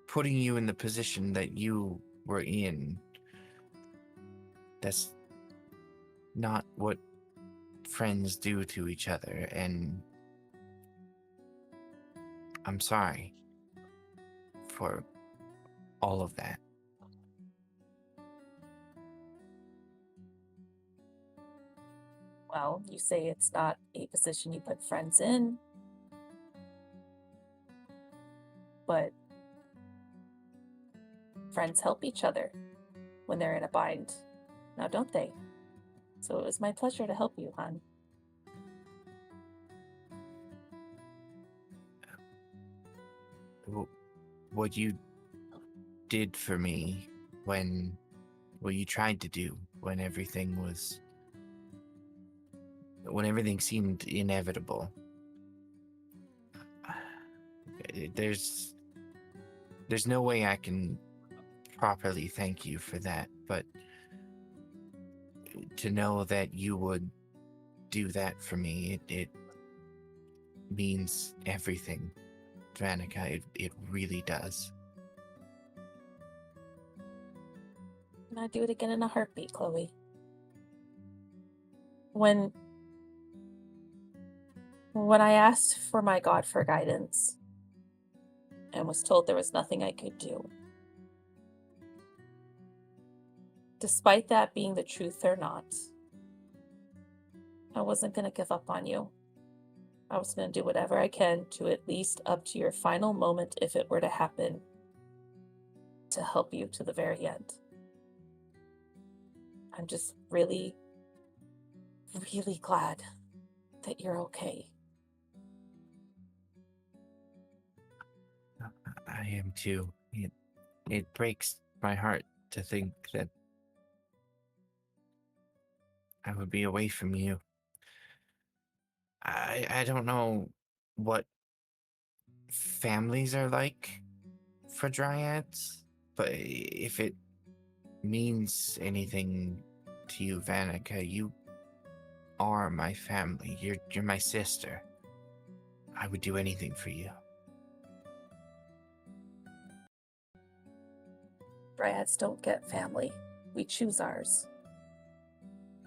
Putting you in the position that you were in, that's not what friends do to each other, and I'm sorry for all of that. Well, you say it's not a position you put friends in. But friends help each other when they're in a bind. Now, don't they? So it was my pleasure to help you, hon. What you did for me what you tried to do when everything seemed inevitable. There's no way I can properly thank you for that, but to know that you would do that for me, it means everything, Vanica. It really does. And I'd do it again in a heartbeat, Chloe. When I asked for my God for guidance and was told there was nothing I could do, despite that being the truth or not, I wasn't going to give up on you. I was going to do whatever I can to at least up to your final moment, if it were to happen, to help you to the very end. I'm just really, really glad that you're okay. I am too. It breaks my heart to think that I would be away from you. I don't know what families are like for dryads, but if it means anything to you, Vanica, you are my family. You're my sister. I would do anything for you. Dryads don't get family. We choose ours.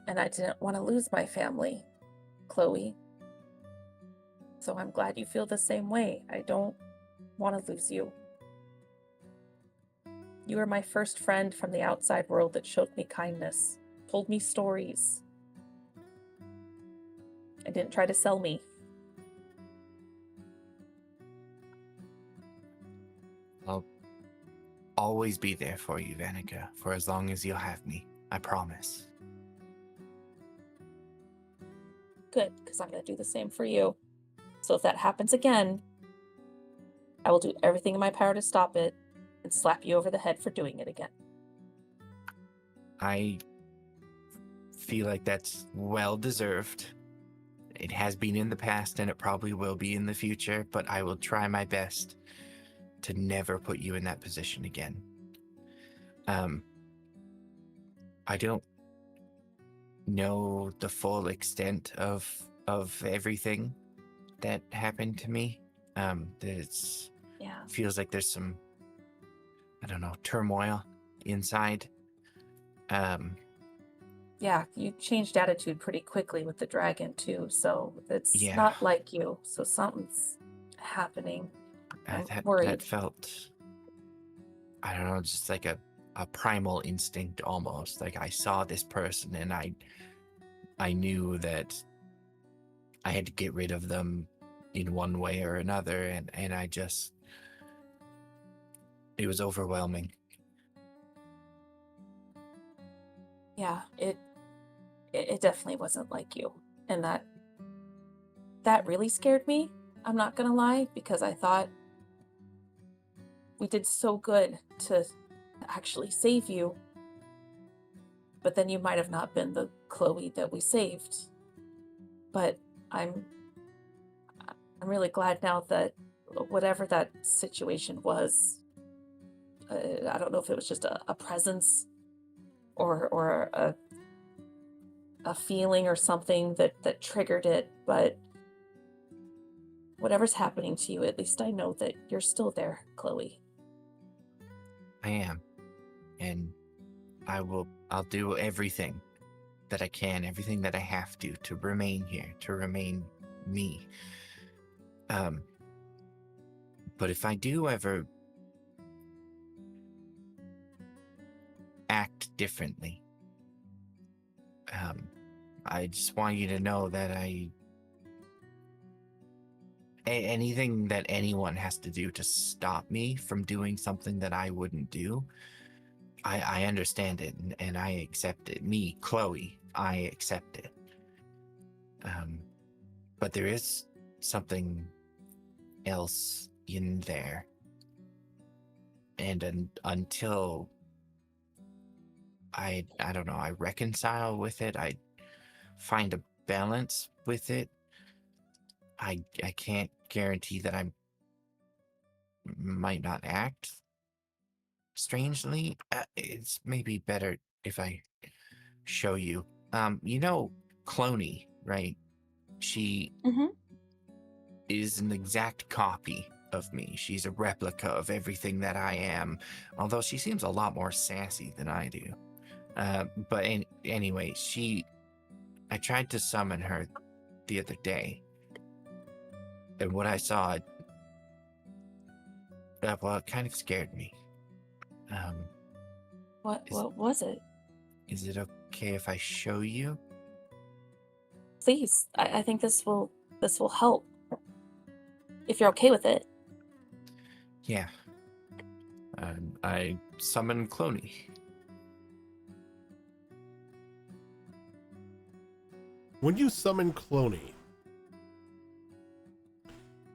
And I didn't want to lose my family, Chloe. So I'm glad you feel the same way. I don't want to lose you. You were my first friend from the outside world that showed me kindness, told me stories. I didn't try to sell me. I'll always be there for you, Vanica, for as long as you'll have me. I promise. Good, because I'm going to do the same for you. So if that happens again, I will do everything in my power to stop it and slap you over the head for doing it again. I feel like that's well deserved. It has been in the past and it probably will be in the future, but I will try my best to never put you in that position again. I don't know the full extent of everything that happened to me. It's feels like there's some, I don't know, turmoil inside. Yeah, you changed attitude pretty quickly with the dragon too, so it's Yeah. not like you. So something's happening. I'm worried. That felt, I don't know, just like a primal instinct almost. Like I saw this person and I knew that I had to get rid of them in one way or another, and I just, it was overwhelming. Yeah, it definitely wasn't like you. And that really scared me. I'm not gonna lie, because I thought we did so good to actually save you. But then you might have not been the Chloe that we saved. But I'm really glad now that whatever that situation was, I don't know if it was just a presence or a feeling or something that triggered it, but whatever's happening to you, at least I know that you're still there, Chloe. I am. And I'll do everything that I can, everything that I have to remain here, to remain me. But if I do ever act differently, I just want you to know that anything that anyone has to do to stop me from doing something that I wouldn't do, I understand it and I accept it. Me, Chloe, I accept it. But there is something else in there. And until I don't know, I reconcile with it, I find a balance with it, I can't guarantee that I might not act strangely. It's maybe better if I show you. You know Cloney, right? She is an exact copy of me. She's a replica of everything that I am, although she seems a lot more sassy than I do. Anyway, I tried to summon her the other day, and what I saw, well, it kind of scared me. What was it? Is it okay if I show you? Please, I think this will help. If you're okay with it. Yeah. I summon Cloney. When you summon Cloney,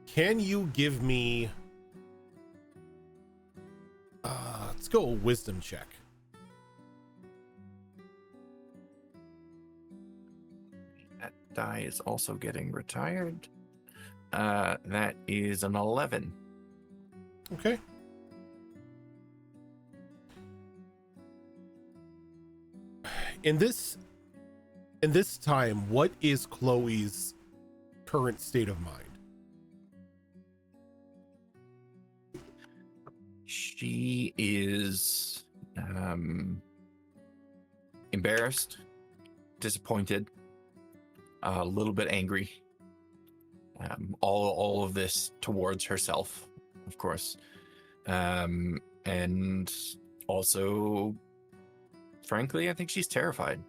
can you give me let's go a wisdom check. That die is also getting retired. That is an 11. Okay. In this time, what is Chloe's current state of mind? She is embarrassed, disappointed, a little bit angry. All of this towards herself, of course, and also, frankly, I think she's terrified.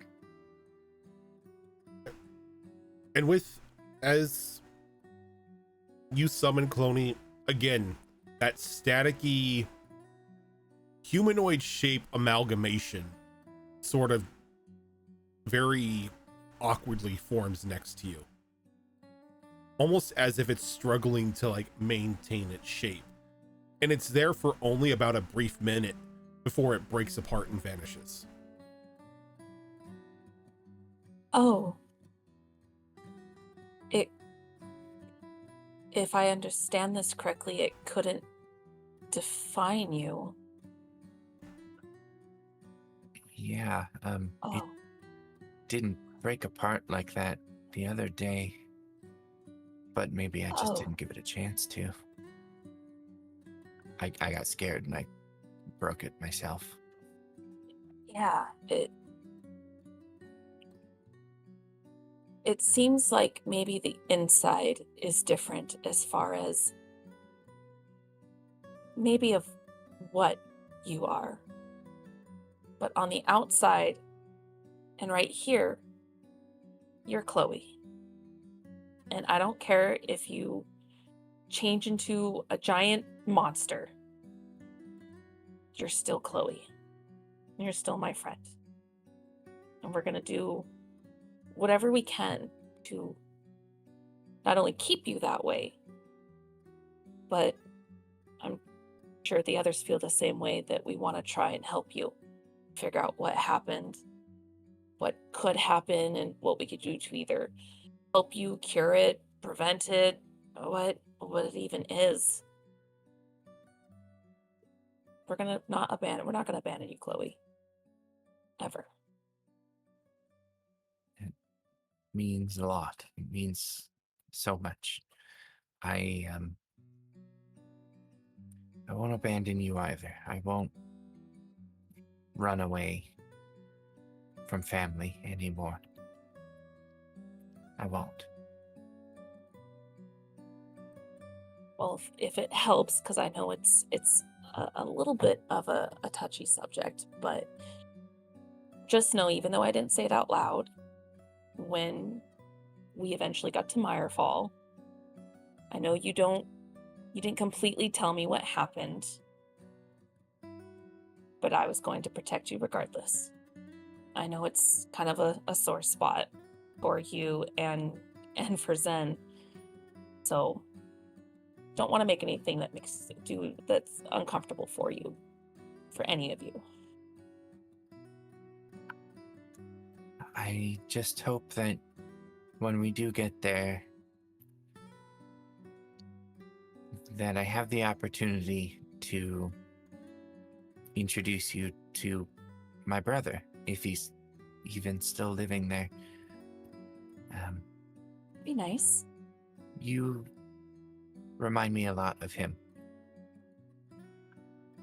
And as you summon Cloney, again, that staticky humanoid shape amalgamation sort of very awkwardly forms next to you. Almost as if it's struggling to like maintain its shape. And it's there for only about a brief minute before it breaks apart and vanishes. Oh. If I understand this correctly, it couldn't define you. Yeah, it Oh. didn't break apart like that the other day, but maybe I just didn't give it a chance to. I got scared and I broke it myself. Yeah, it seems like maybe the inside is different as far as maybe of what you are. But on the outside and right here, you're Chloe. And I don't care if you change into a giant monster. You're still Chloe. You're still my friend. And we're going to do whatever we can to not only keep you that way, but I'm sure the others feel the same way, that we want to try and help you figure out what happened, what could happen, and what we could do to either help you cure it, prevent it, what it even is. We're not going to abandon you, Chloe. Ever. It means a lot. It means so much. I won't abandon you either. I won't run away from family anymore. I won't. Well, if it helps, because I know it's a little bit of a touchy subject, but just know, even though I didn't say it out loud, when we eventually got to Meyerfall, I know you didn't completely tell me what happened, but I was going to protect you regardless. I know it's kind of a sore spot for you and for Zen, so don't want to make anything that's uncomfortable for you, for any of you. I just hope that when we do get there, that I have the opportunity to introduce you to my brother, if he's even still living there. Be nice. You remind me a lot of him.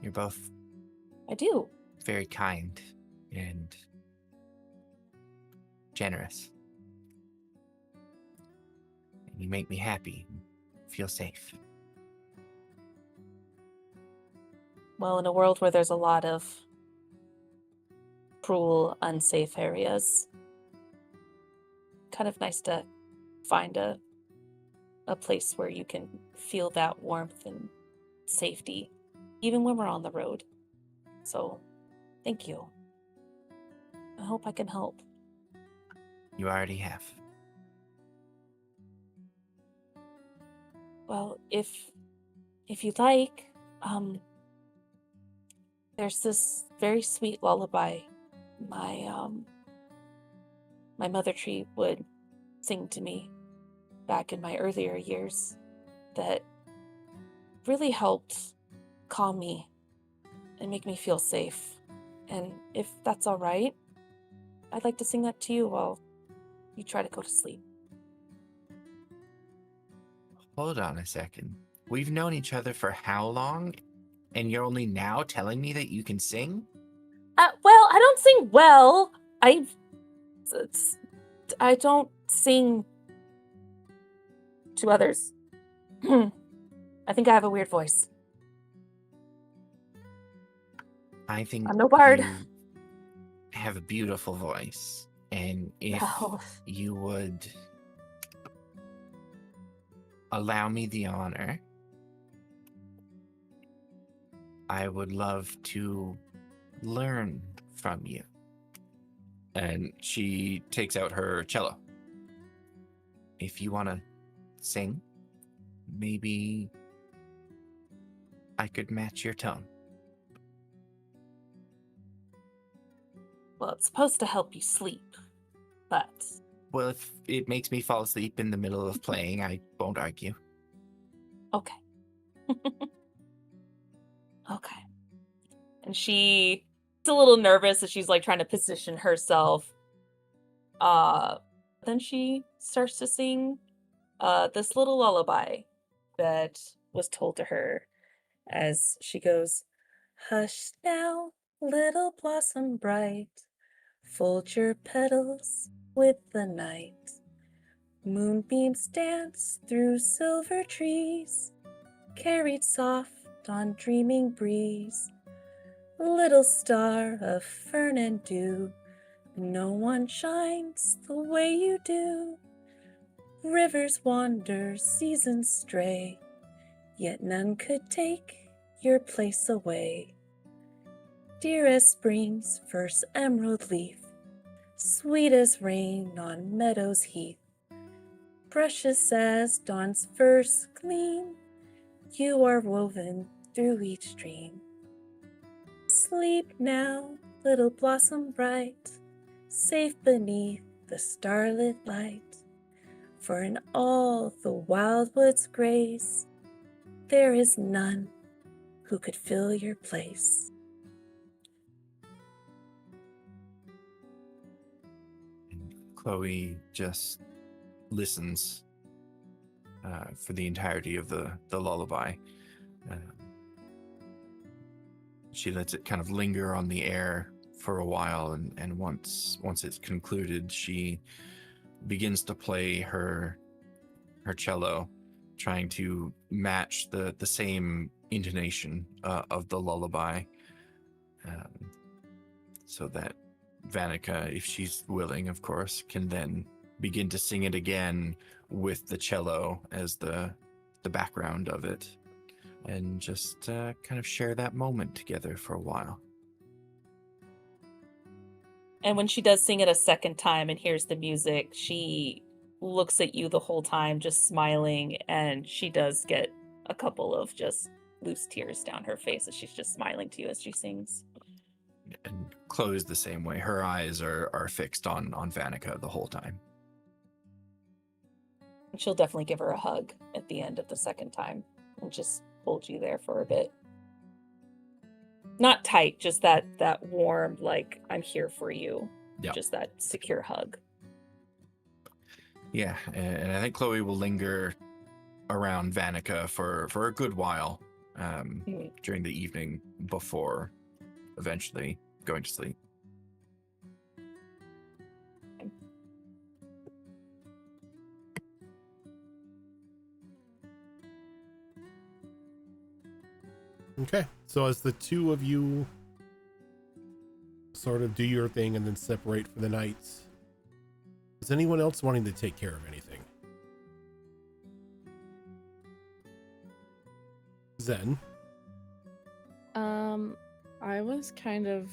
You're both I do. very kind and generous. And you make me happy, feel safe. Well, in a world where there's a lot of cruel, unsafe areas, kind of nice to find a place where you can feel that warmth and safety, even when we're on the road. So, thank you. I hope I can help. You already have. Well, if you'd like, there's this very sweet lullaby my mother tree would sing to me back in my earlier years that really helped calm me and make me feel safe. And if that's all right, I'd like to sing that to you while you try to go to sleep. Hold on a second. We've known each other for how long? And you're only now telling me that you can sing? Well, I don't sing well. I don't sing to others. I think I have a weird voice. I think I'm no bard. you have a beautiful voice. And if No. you would allow me the honor, I would love to learn from you. And she takes out her cello. If you want to sing, maybe I could match your tone. Well, it's supposed to help you sleep, but Well, if it makes me fall asleep in the middle of playing, I won't argue. okay. Okay. And she's a little nervous as she's like trying to position herself. Then she starts to sing this little lullaby that was told to her as she goes, "Hush now, little blossom bright, fold your petals with the night. Moonbeams dance through silver trees, carried soft on dreaming breeze. Little star of fern and dew, no one shines the way you do. Rivers wander, seasons stray, yet none could take your place away. Dear as spring's first emerald leaf, sweet as rain on meadows heath, precious as dawn's first gleam, you are woven through each dream. Sleep now, little blossom bright, safe beneath the starlit light. For in all the wildwood's grace, there is none who could fill your place." Chloe just listens for the entirety of the lullaby. She lets it kind of linger on the air for a while, and once it's concluded, she begins to play her cello, trying to match the same intonation of the lullaby, so that Vanica, if she's willing, of course, can then begin to sing it again with the cello as the background of it, and just kind of share that moment together for a while. And when she does sing it a second time and hears the music, she looks at you the whole time, just smiling, and she does get a couple of just loose tears down her face as she's just smiling to you as she sings. And Chloe's the same way. Her eyes are fixed on Vanica the whole time. And she'll definitely give her a hug at the end of the second time and just hold you there for a bit. Not tight, just that warm, like, I'm here for you. Yeah. Just that secure hug. Yeah, and I think Chloe will linger around Vanica for a good while during the evening before eventually going to sleep. Okay, so as the two of you sort of do your thing and then separate for the night, is anyone else wanting to take care of anything? Zen? I was kind of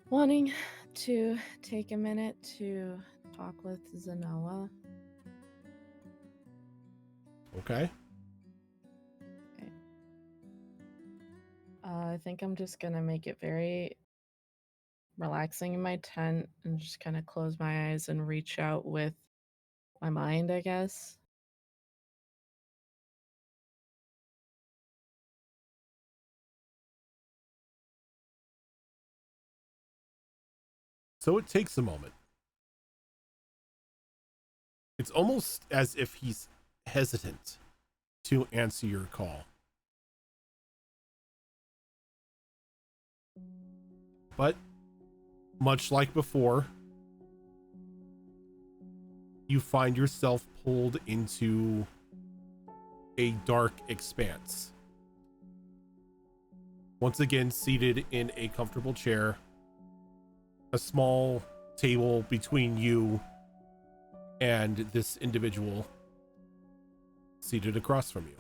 wanting to take a minute to talk with Zanoa. Okay. I think I'm just gonna make it very relaxing in my tent and just kind of close my eyes and reach out with my mind, I guess. So it takes a moment. It's almost as if he's hesitant to answer your call. But much like before, you find yourself pulled into a dark expanse. Once again, seated in a comfortable chair, a small table between you and this individual seated across from you.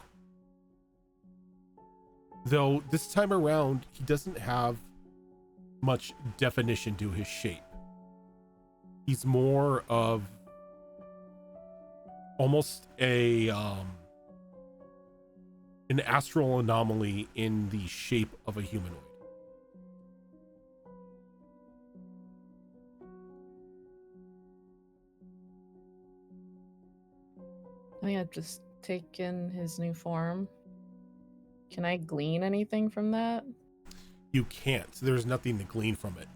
Though this time around, he doesn't have much definition to his shape. He's more of almost an astral anomaly in the shape of a humanoid. I think I've just taken his new form. Can I glean anything from that? You can't. There's nothing to glean from it.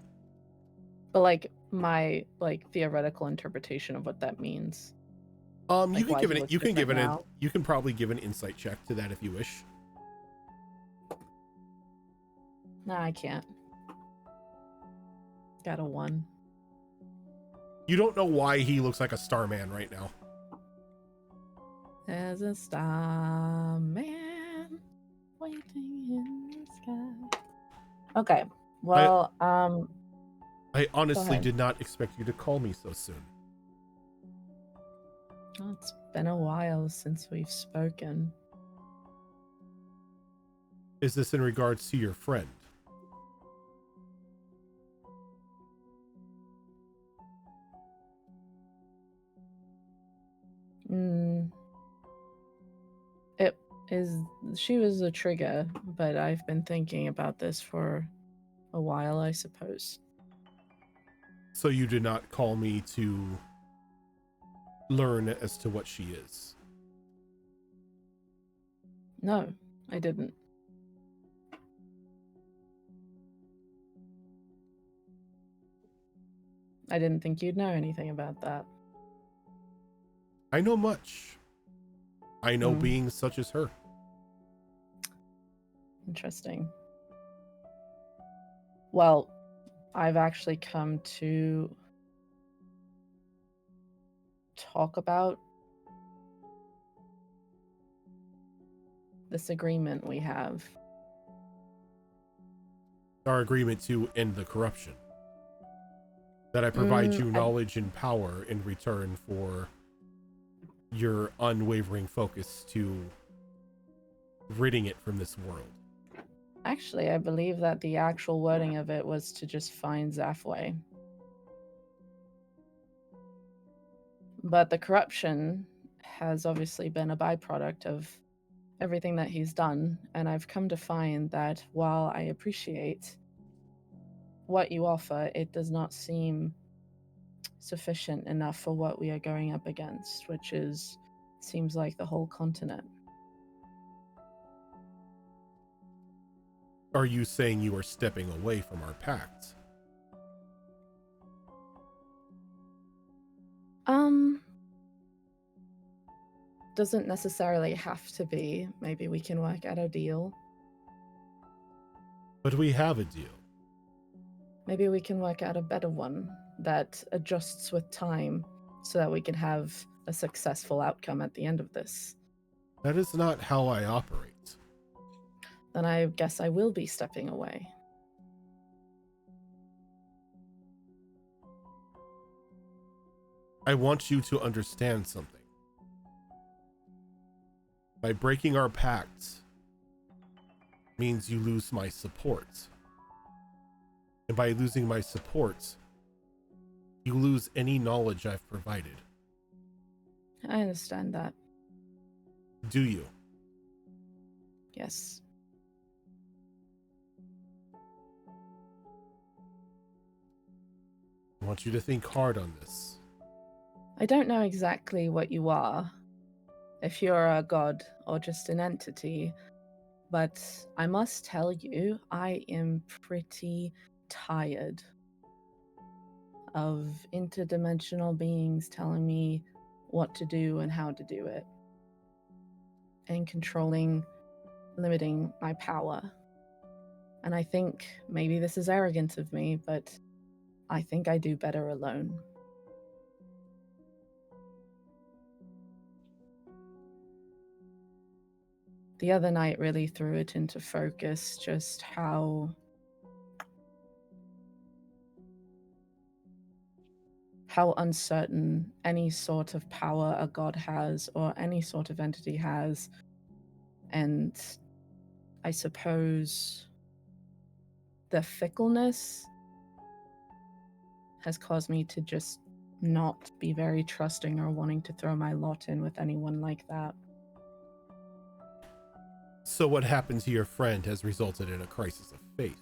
But like my theoretical interpretation of what that means. You Like, can why give he it. looks You can give it. different now? You can probably give an insight check to that if you wish. Nah, I can't. Got a 1. You don't know why he looks like a Starman right now. There's a starman waiting in the sky. Okay. Well, I honestly ahead. did not expect you to call me so soon. well, it's been a while since we've spoken. Is this in regards to your friend? She was a trigger, but I've been thinking about this for a while, I suppose. So you did not call me to learn as to what she is? No, I didn't. I didn't think you'd know anything about that. I know much. I know Hmm. beings such as her. Interesting. Well, I've actually come to talk about this agreement we have. Our agreement to end the corruption. That I provide you I- knowledge and power in return for your unwavering focus to ridding it from this world. Actually, I believe that the actual wording of it was to just find Zafway. But the corruption has obviously been a byproduct of everything that he's done, and I've come to find that while I appreciate what you offer, it does not seem sufficient enough for what we are going up against, which seems like the whole continent. Are you saying you are stepping away from our pact? Doesn't necessarily have to be. Maybe we can work out a deal. But we have a deal. Maybe we can work out a better one that adjusts with time so that we can have a successful outcome at the end of this. That is not how I operate. then I guess I will be stepping away. I want you to understand something. By breaking our pact means you lose my support. And by losing my support, you lose any knowledge I've provided. I understand that. Do you? Yes. I want you to think hard on this. I don't know exactly what you are, if you're a god or just an entity, but I must tell you, I am pretty tired of interdimensional beings telling me what to do and how to do it, and controlling, limiting my power. And I think maybe this is arrogant of me, but I think I do better alone. The other night really threw it into focus just how uncertain any sort of power a god has or any sort of entity has. And I suppose the fickleness has caused me to just not be very trusting or wanting to throw my lot in with anyone like that. So what happened to your friend has resulted in a crisis of faith.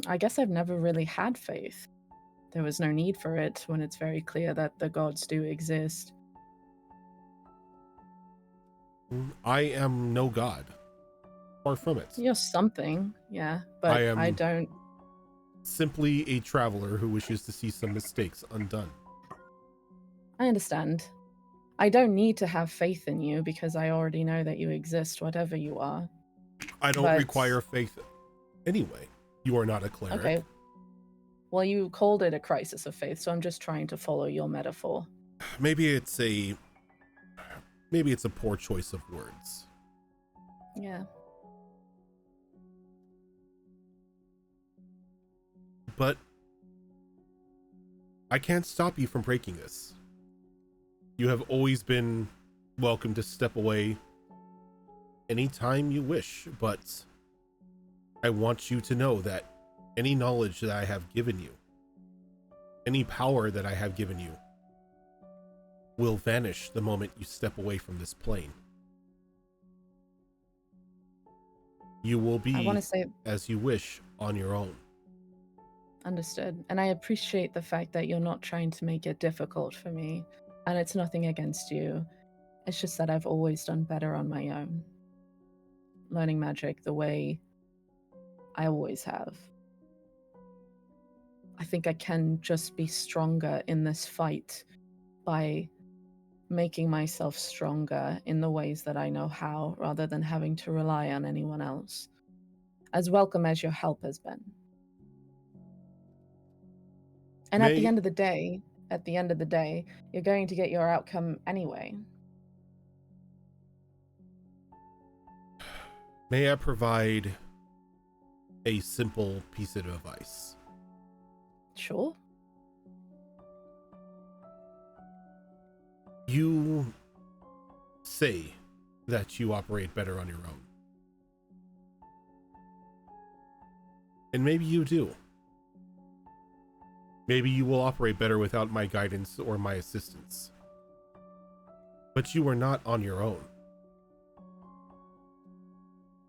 I guess I've never really had faith. There was no need for it when it's very clear that the gods do exist. I am no god. Far from it. You're something, yeah, but I don't... Simply a traveler who wishes to see some mistakes undone. I understand. I don't need to have faith in you because I already know that you exist, whatever you are. I don't require faith anyway. You are not a cleric. Okay. Well, you called it a crisis of faith, so I'm just trying to follow your metaphor. Maybe it's a poor choice of words. Yeah. But I can't stop you from breaking this. You have always been welcome to step away anytime you wish, but I want you to know that any knowledge that I have given you, any power that I have given you, will vanish the moment you step away from this plane. You will be, as you wish, on your own. Understood. And I appreciate the fact that you're not trying to make it difficult for me. And it's nothing against you. It's just that I've always done better on my own. Learning magic the way I always have. I think I can just be stronger in this fight by making myself stronger in the ways that I know how, rather than having to rely on anyone else. As welcome as your help has been. And at the end of the day, you're going to get your outcome anyway. May I provide a simple piece of advice? Sure. You say that you operate better on your own. And maybe you do. Maybe you will operate better without my guidance or my assistance. But you are not on your own.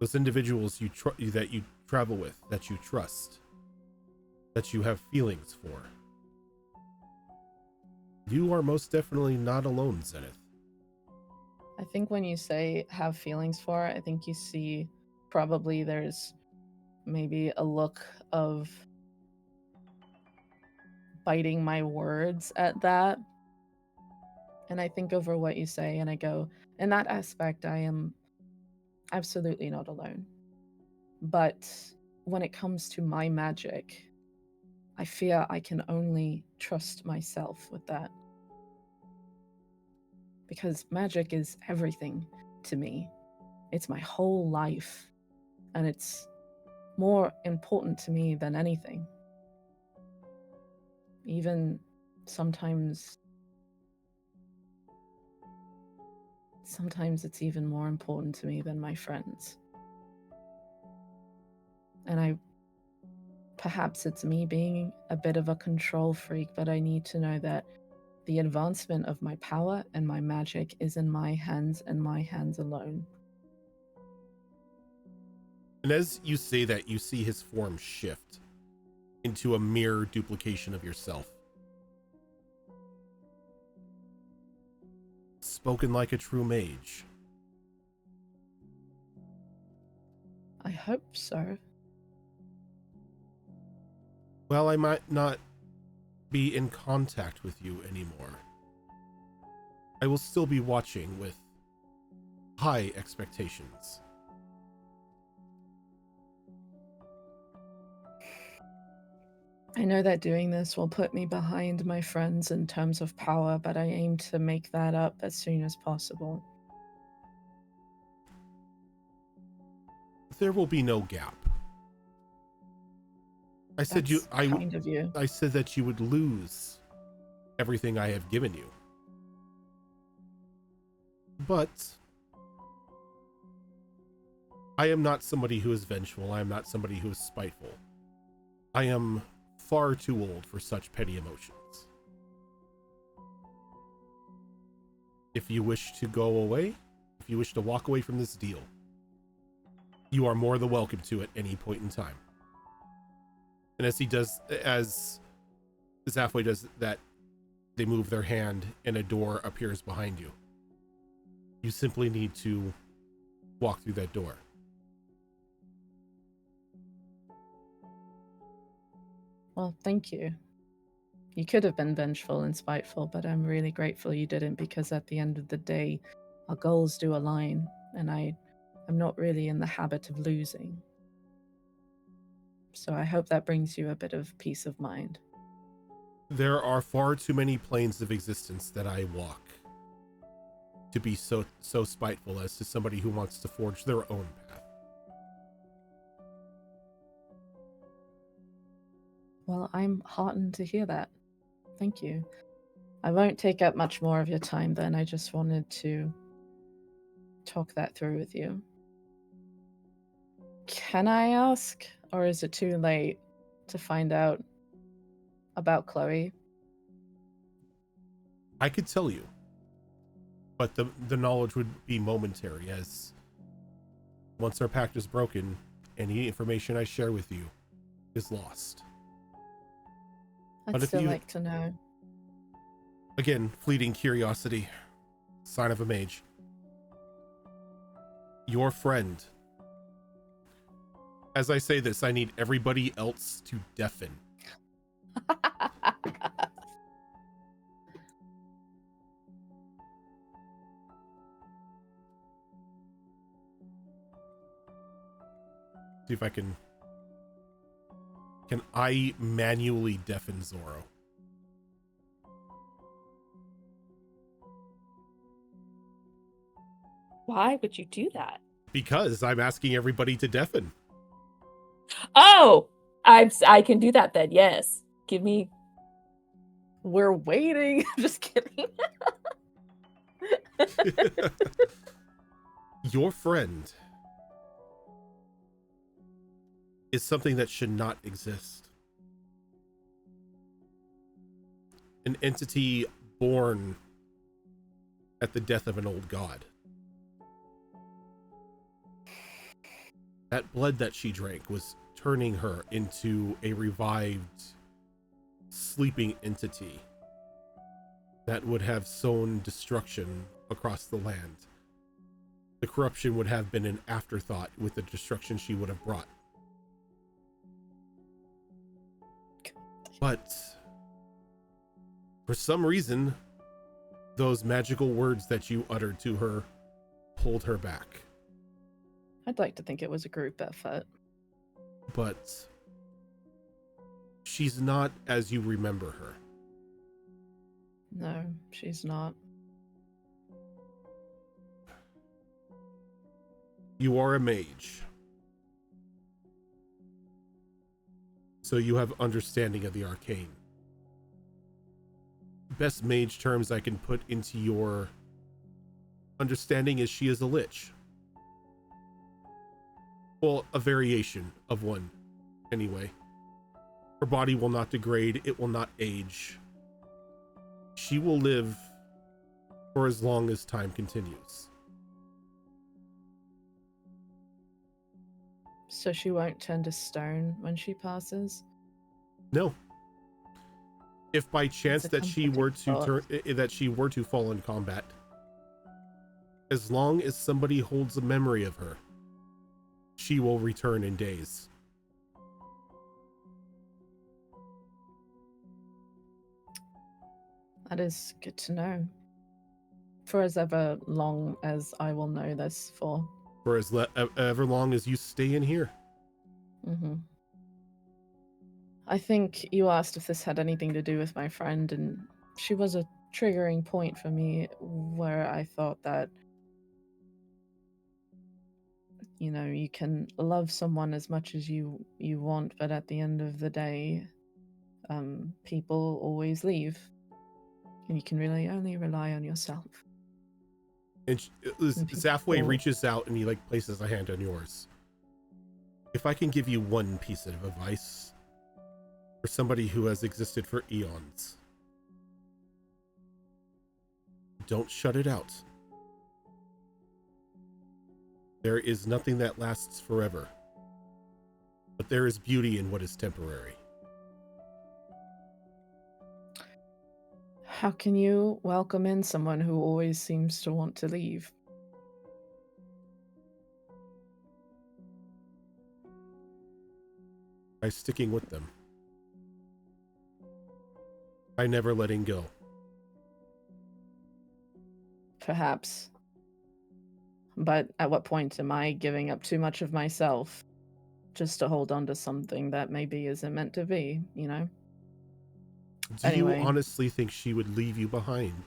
Those individuals that you travel with, that you trust, that you have feelings for, you are most definitely not alone, Zenith. I think when you say have feelings for, I think you see probably there's maybe a look of biting my words at that. And I think over what you say and I go, in that aspect, I am absolutely not alone. But when it comes to my magic, I fear I can only trust myself with that. Because magic is everything to me. It's my whole life. and it's more important to me than anything. Even sometimes it's even more important to me than my friends. And perhaps it's me being a bit of a control freak, but I need to know that the advancement of my power and my magic is in my hands and my hands alone. And as you say that, you see his form shift into a mirror duplication of yourself. Spoken like a true mage. I hope so. Well, I might not be in contact with you anymore. I will still be watching with high expectations. I know that doing this will put me behind my friends in terms of power, but I aim to make that up as soon as possible. There will be no gap. I said That's kind of you. I said that you would lose everything I have given you. But I am not somebody who is vengeful. I am not somebody who is spiteful. I am far too old for such petty emotions. If you wish to go away, if you wish to walk away from this deal, you are more than welcome to at any point in time. And as Zafway does that, they move their hand and a door appears behind you. You simply need to walk through that door. Well, thank you. You could have been vengeful and spiteful, but I'm really grateful you didn't, because at the end of the day, our goals do align, and I'm not really in the habit of losing. So I hope that brings you a bit of peace of mind. There are far too many planes of existence that I walk to be so spiteful as to somebody who wants to forge their own path. Well, I'm heartened to hear that. Thank you. I won't take up much more of your time then. I just wanted to talk that through with you. Can I ask, or is it too late to find out about Chloe? I could tell you, but the knowledge would be momentary, as once our pact is broken, any information I share with you is lost. I'd But if still you- like to know. Again, fleeting curiosity, sign of a mage. Your friend. As I say this, I need everybody else to deafen. See if I can I manually deafen Zoro? Why would you do that? Because I'm asking everybody to deafen. Oh, I can do that then. Yes, give me. We're waiting. Just kidding. Your friend is something that should not exist. An entity born at the death of an old god. That blood that she drank was turning her into a revived, sleeping entity that would have sown destruction across the land. The corruption would have been an afterthought with the destruction she would have brought. But for some reason, those magical words that you uttered to her pulled her back. I'd like to think it was a group effort. But she's not as you remember her. No, she's not. You are a mage. So you have understanding of the arcane. Best mage terms I can put into your understanding is she is a lich. Well, a variation of one, anyway. Her body will not degrade, it will not age. She will live for as long as time continues. So she won't turn to stone when she passes? No. If by chance a that she were to comforting that she were to fall in combat, as long as somebody holds a memory of her, she will return in days. That is good to know. For as ever long as I will know this for. For as ever long as you stay in here. Mm-hmm. I think you asked if this had anything to do with my friend, and she was a triggering point for me where I thought that, you know, you can love someone as much as you want, but at the end of the day, people always leave. And you can really only rely on yourself. And Zafway people- reaches out and he like places a hand on yours. If I can give you one piece of advice for somebody who has existed for eons, don't shut it out. There is nothing that lasts forever, but there is beauty in what is temporary. How can you welcome in someone who always seems to want to leave? By sticking with them. By never letting go. Perhaps. But at what point am I giving up too much of myself just to hold on to something that maybe isn't meant to be, you know? Do Anyway. you honestly think she would leave you behind?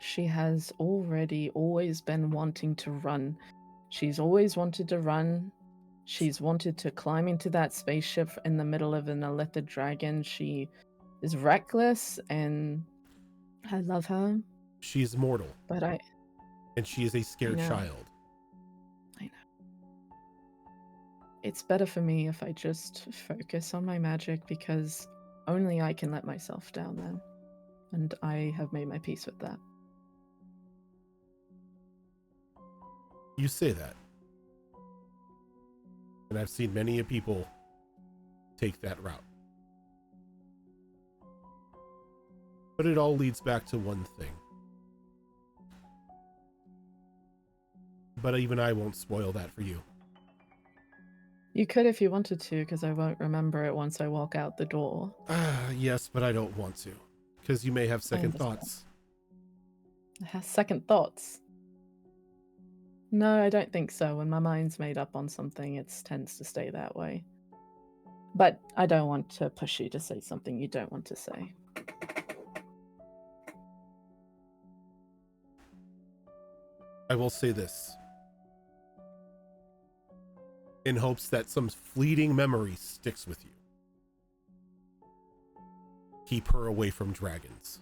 She has already always been wanting to run. She's always wanted to run. She's wanted to climb into that spaceship in the middle of an Elithid dragon. She is reckless, and I love her, She is mortal, but and she is a scared know. child. I know. It's better for me if I just focus on my magic, because only I can let myself down then. And I have made my peace with that. You say that. And I've seen many people take that route. But it all leads back to one thing. But even I won't spoil that for you. You could if you wanted to, because I won't remember it once I walk out the door. Yes, but I don't want to. Because you may have second understand. thoughts. I have second thoughts. No, I don't think so. When my mind's made up on something, it tends to stay that way. But I don't want to push you to say something you don't want to say. I will say this. In hopes that some fleeting memory sticks with you. Keep her away from dragons.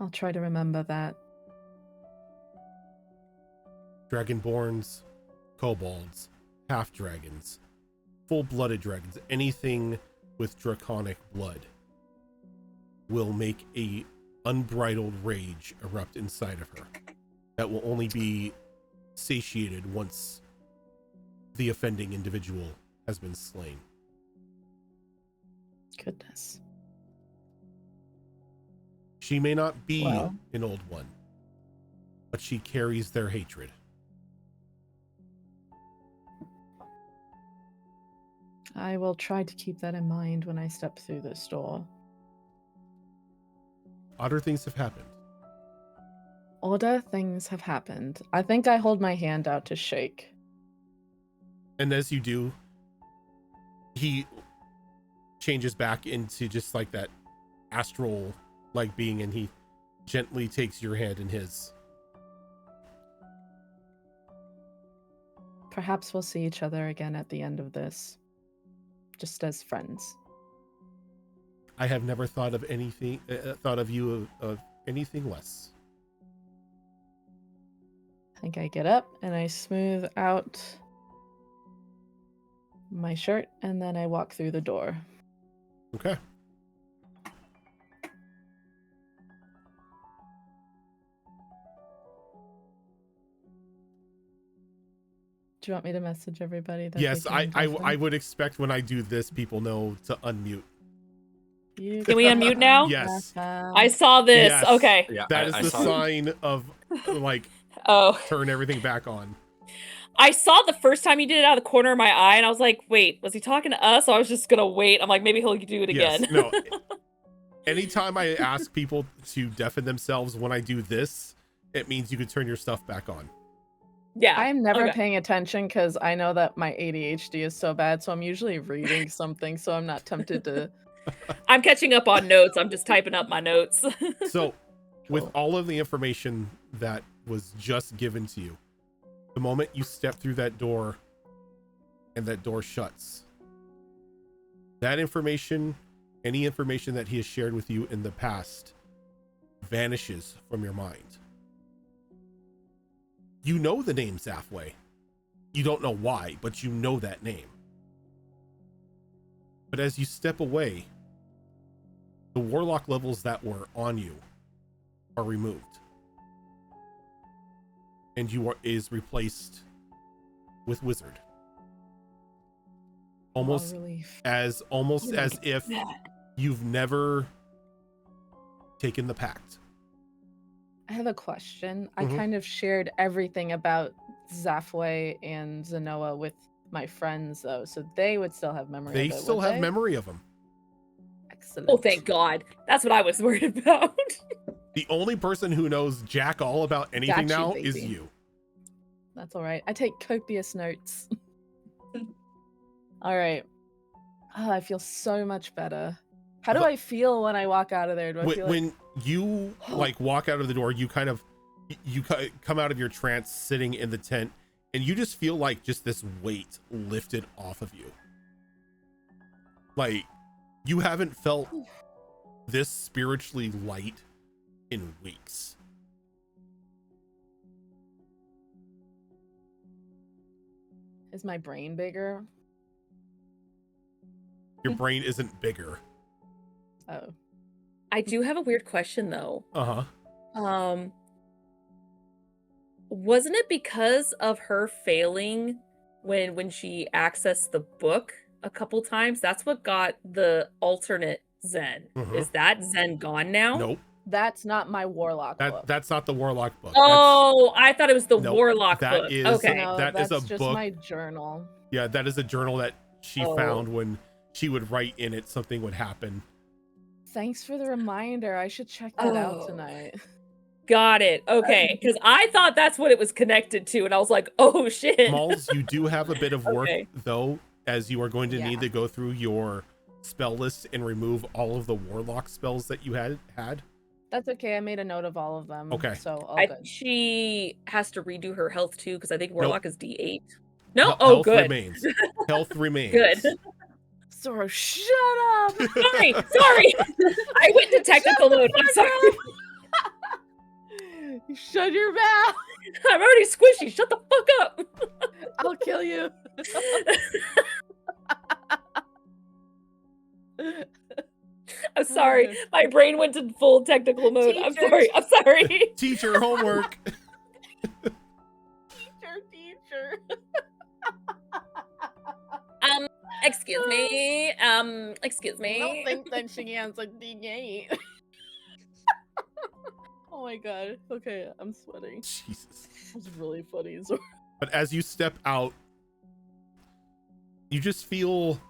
I'll try to remember that. Dragonborns, kobolds, half-dragons, full-blooded dragons, anything with draconic blood will make a unbridled rage erupt inside of her that will only be satiated once the offending individual has been slain. Goodness. She may not be Well. an old one, but she carries their hatred. I will try to keep that in mind when I step through this door. Odder things have happened. Odder things have happened. I think I hold my hand out to shake. And as you do, he changes back into just like that astral like being, and he gently takes your hand in his. perhaps we'll see each other again at the end of this. Just as friends. I have never thought of anything, thought of you of anything less. I think I get up and I smooth out my shirt and then I walk through the door. Okay. Do you want me to message everybody? That Yes, they can I join? would expect when I do this, people know to unmute. You Can we unmute now? Yes. I saw this. Yes. Okay. Yeah, That is I the saw it. sign of like Oh, turn everything back on. I saw the first time you did it out of the corner of my eye, and I was like, wait, was he talking to us? So I was just gonna wait. I'm like, maybe he'll do it Yes. again. No. Anytime I ask people to deafen themselves when I do this, it means you can turn your stuff back on. Yeah. I'm never okay. paying attention because I know that my ADHD is so bad, so I'm usually reading something, so I'm not tempted to. I'm catching up on notes. I'm just typing up my notes. So, with Cool. all of the information that was just given to you, the moment you step through that door and that door shuts, that information, any information that he has shared with you in the past, vanishes from your mind. You know the name Zafway. You don't know why, but you know that name. But as you step away, the warlock levels that were on you are removed. And you is replaced with wizard. Almost relief. as if you've never taken the pact. I have a question. Mhm. I kind of shared everything about Zafway and Zenoa with my friends, though, so they would still have memory They of it, still would have they? memory of him. Excellent. Oh, thank God. That's what I was worried about. The only person who knows jack all about anything Got you, now is baby. you. That's all right. I take copious notes. All right. Oh, I feel so much better. How do But- I feel when I walk out of there? Do I feel like When you like walk out of the door, you kind of come out of your trance sitting in the tent, and you just feel like just this weight lifted off of you. Like you haven't felt this spiritually light in weeks. is my brain bigger? Your brain isn't bigger. Oh. I do have a weird question, though. Uh-huh. Wasn't it because of her failing when she accessed the book a couple times? That's what got the alternate Zen. Mhm. Is that Zen gone now? Nope. That's not my warlock book. That's not the warlock book. Oh, I thought it was the Nope, warlock that book. is- Okay. No, that is that's a just book. my journal. Yeah, that is a journal that she Oh. found when she would write in it something would happen. Thanks for the reminder. I should check that out Oh. tonight. Got it. Okay. Because I thought that's what it was connected to. And I was like, oh, shit. Malls, you do have a bit of work Okay. though, as you are going to Yeah. need to go through your spell list and remove all of the warlock spells that you had. That's okay. I made a note of all of them. Okay. So all I good. think she has to redo her health too, because I think Warlock is D8. Hel- No? Oh, health good. remains. Health remains. Good. Zoro, shut up! Sorry. I went to technical mode. I'm sorry. You shut your mouth! I'm already squishy. Shut the fuck up. I'll kill you. I'm sorry. My brain went to full technical mode. I'm Teacher. sorry. I'm sorry. Teacher homework. Teacher. Excuse me. Excuse I me. don't think that she answered D8. Oh my god. Okay, I'm sweating. Jesus. That's really funny. Zoro. But as you step out, you just feel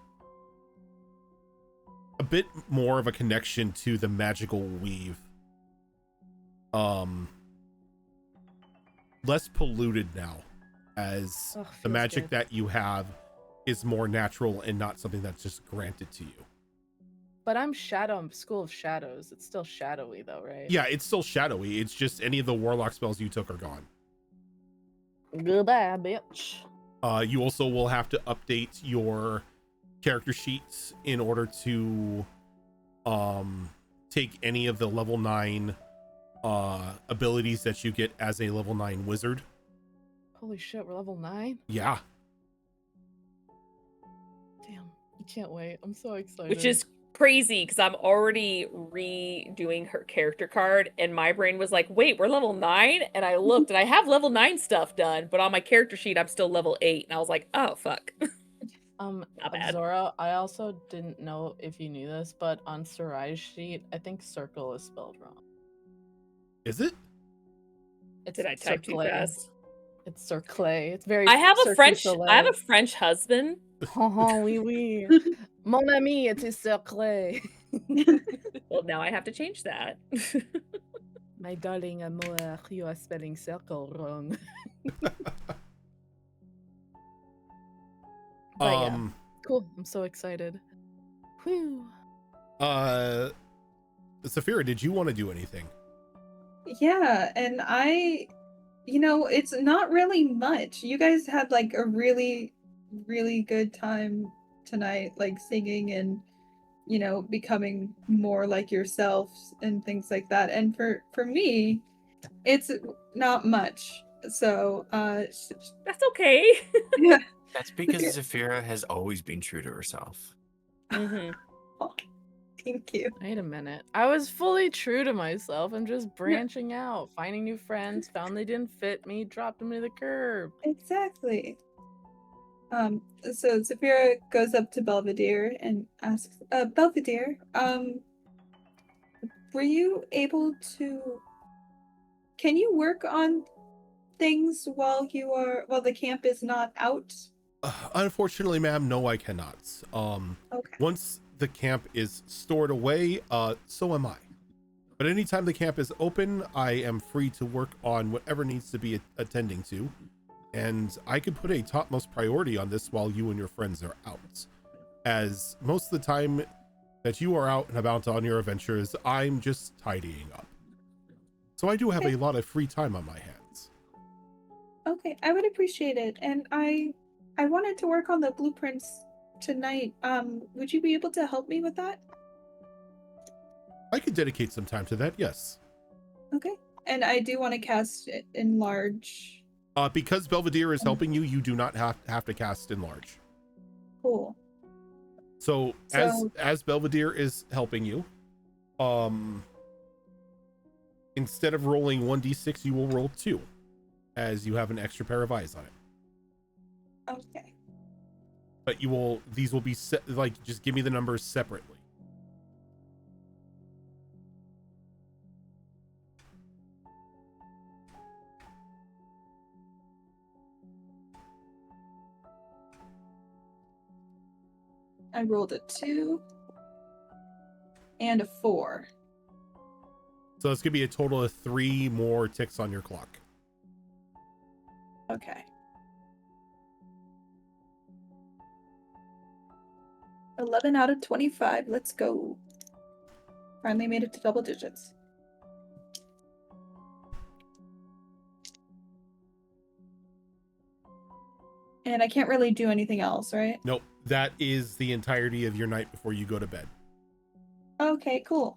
a bit more of a connection to the magical weave. Less polluted now, as Oh, the feels magic good. that you have is more natural and not something that's just granted to you. But I'm School of Shadows. It's still shadowy though, right? Yeah, it's still shadowy. It's just any of the warlock spells you took are gone. Goodbye, bitch. You also will have to update your character sheets in order to take any of the level 9 abilities that you get as a level 9 wizard. Holy shit, we're level 9? Yeah. Damn, I can't wait. I'm so excited. Which is crazy because I'm already redoing her character card, and my brain was like, wait, we're level 9? And I looked and I have level 9 stuff done, but on my character sheet I'm still level 8, and I was like, oh fuck. Not bad. Zora, I also didn't know if you knew this, but on Sarai's sheet, I think circle is spelled wrong. Is it? It's Did I type too fast? It's Circle. It's very. I have a Cirque French. du I have a Soleil. French husband. Oh, oui, oui. Mon ami, it is Circle. Well, now I have to change that. My darling amour, you are spelling circle wrong. But yeah, cool. I'm so excited. Whew. Saphira, did you want to do anything? Yeah, and it's not really much. You guys had like a really, really good time tonight, like singing and, becoming more like yourselves and things like that. And for me, it's not much. So, That's okay. yeah. That's because Zafira has always been true to herself. Mm-hmm. Oh, thank you. Wait a minute. I was fully true to myself. I'm just branching out, finding new friends, found they didn't fit me, dropped them to the curb. Exactly. So Zafira goes up to Belvedere and asks, Belvedere, were you able to... Can you work on things while the camp is not out? Unfortunately, ma'am, no, I cannot. Okay. Once the camp is stored away, so am I. But anytime the camp is open, I am free to work on whatever needs to be attending to. And I could put a topmost priority on this while you and your friends are out. As most of the time that you are out and about on your adventures, I'm just tidying up. So I do have a lot of free time on my hands. Okay, I would appreciate it. And I wanted to work on the blueprints tonight. Would you be able to help me with that? I could dedicate some time to that, yes. Okay. And I do want to cast Enlarge. Because Belvedere is helping you, you do not have to cast Enlarge. Cool. So as Belvedere is helping you, instead of rolling 1d6, you will roll 2, as you have an extra pair of eyes on it. Okay. But these will be set, like, just give me the numbers separately. I rolled a 2 and a 4. So it's gonna be a total of 3 more ticks on your clock. Okay. 11 out of 25. Let's go. Finally made it to double digits. And I can't really do anything else, right? Nope. That is the entirety of your night before you go to bed. Okay, cool.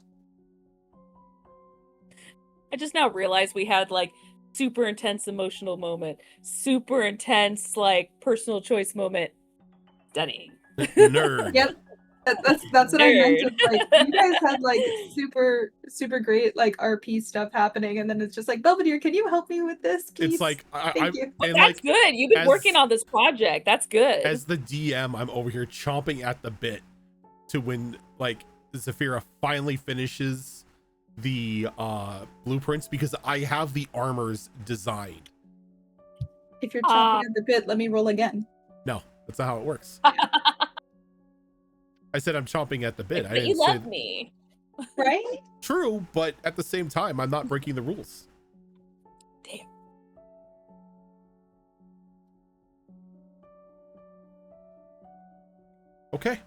I just now realized we had like super intense emotional moment, super intense like personal choice moment. Stunning. Nerd. Yep. That's what I meant. Of, like, you guys had like super great like RP stuff happening, and then it's just like, Belvedere, can you help me with this, Keith? It's like Thank you. Well, that's good. You've been working on this project. That's good. As the DM, I'm over here chomping at the bit to when like Zafira finally finishes the blueprints, because I have the armors designed. If you're chomping at the bit, let me roll again. No, that's not how it works. I said I'm chomping at the bit. But you love me. Right? True, but at the same time, I'm not breaking the rules. Damn. Okay.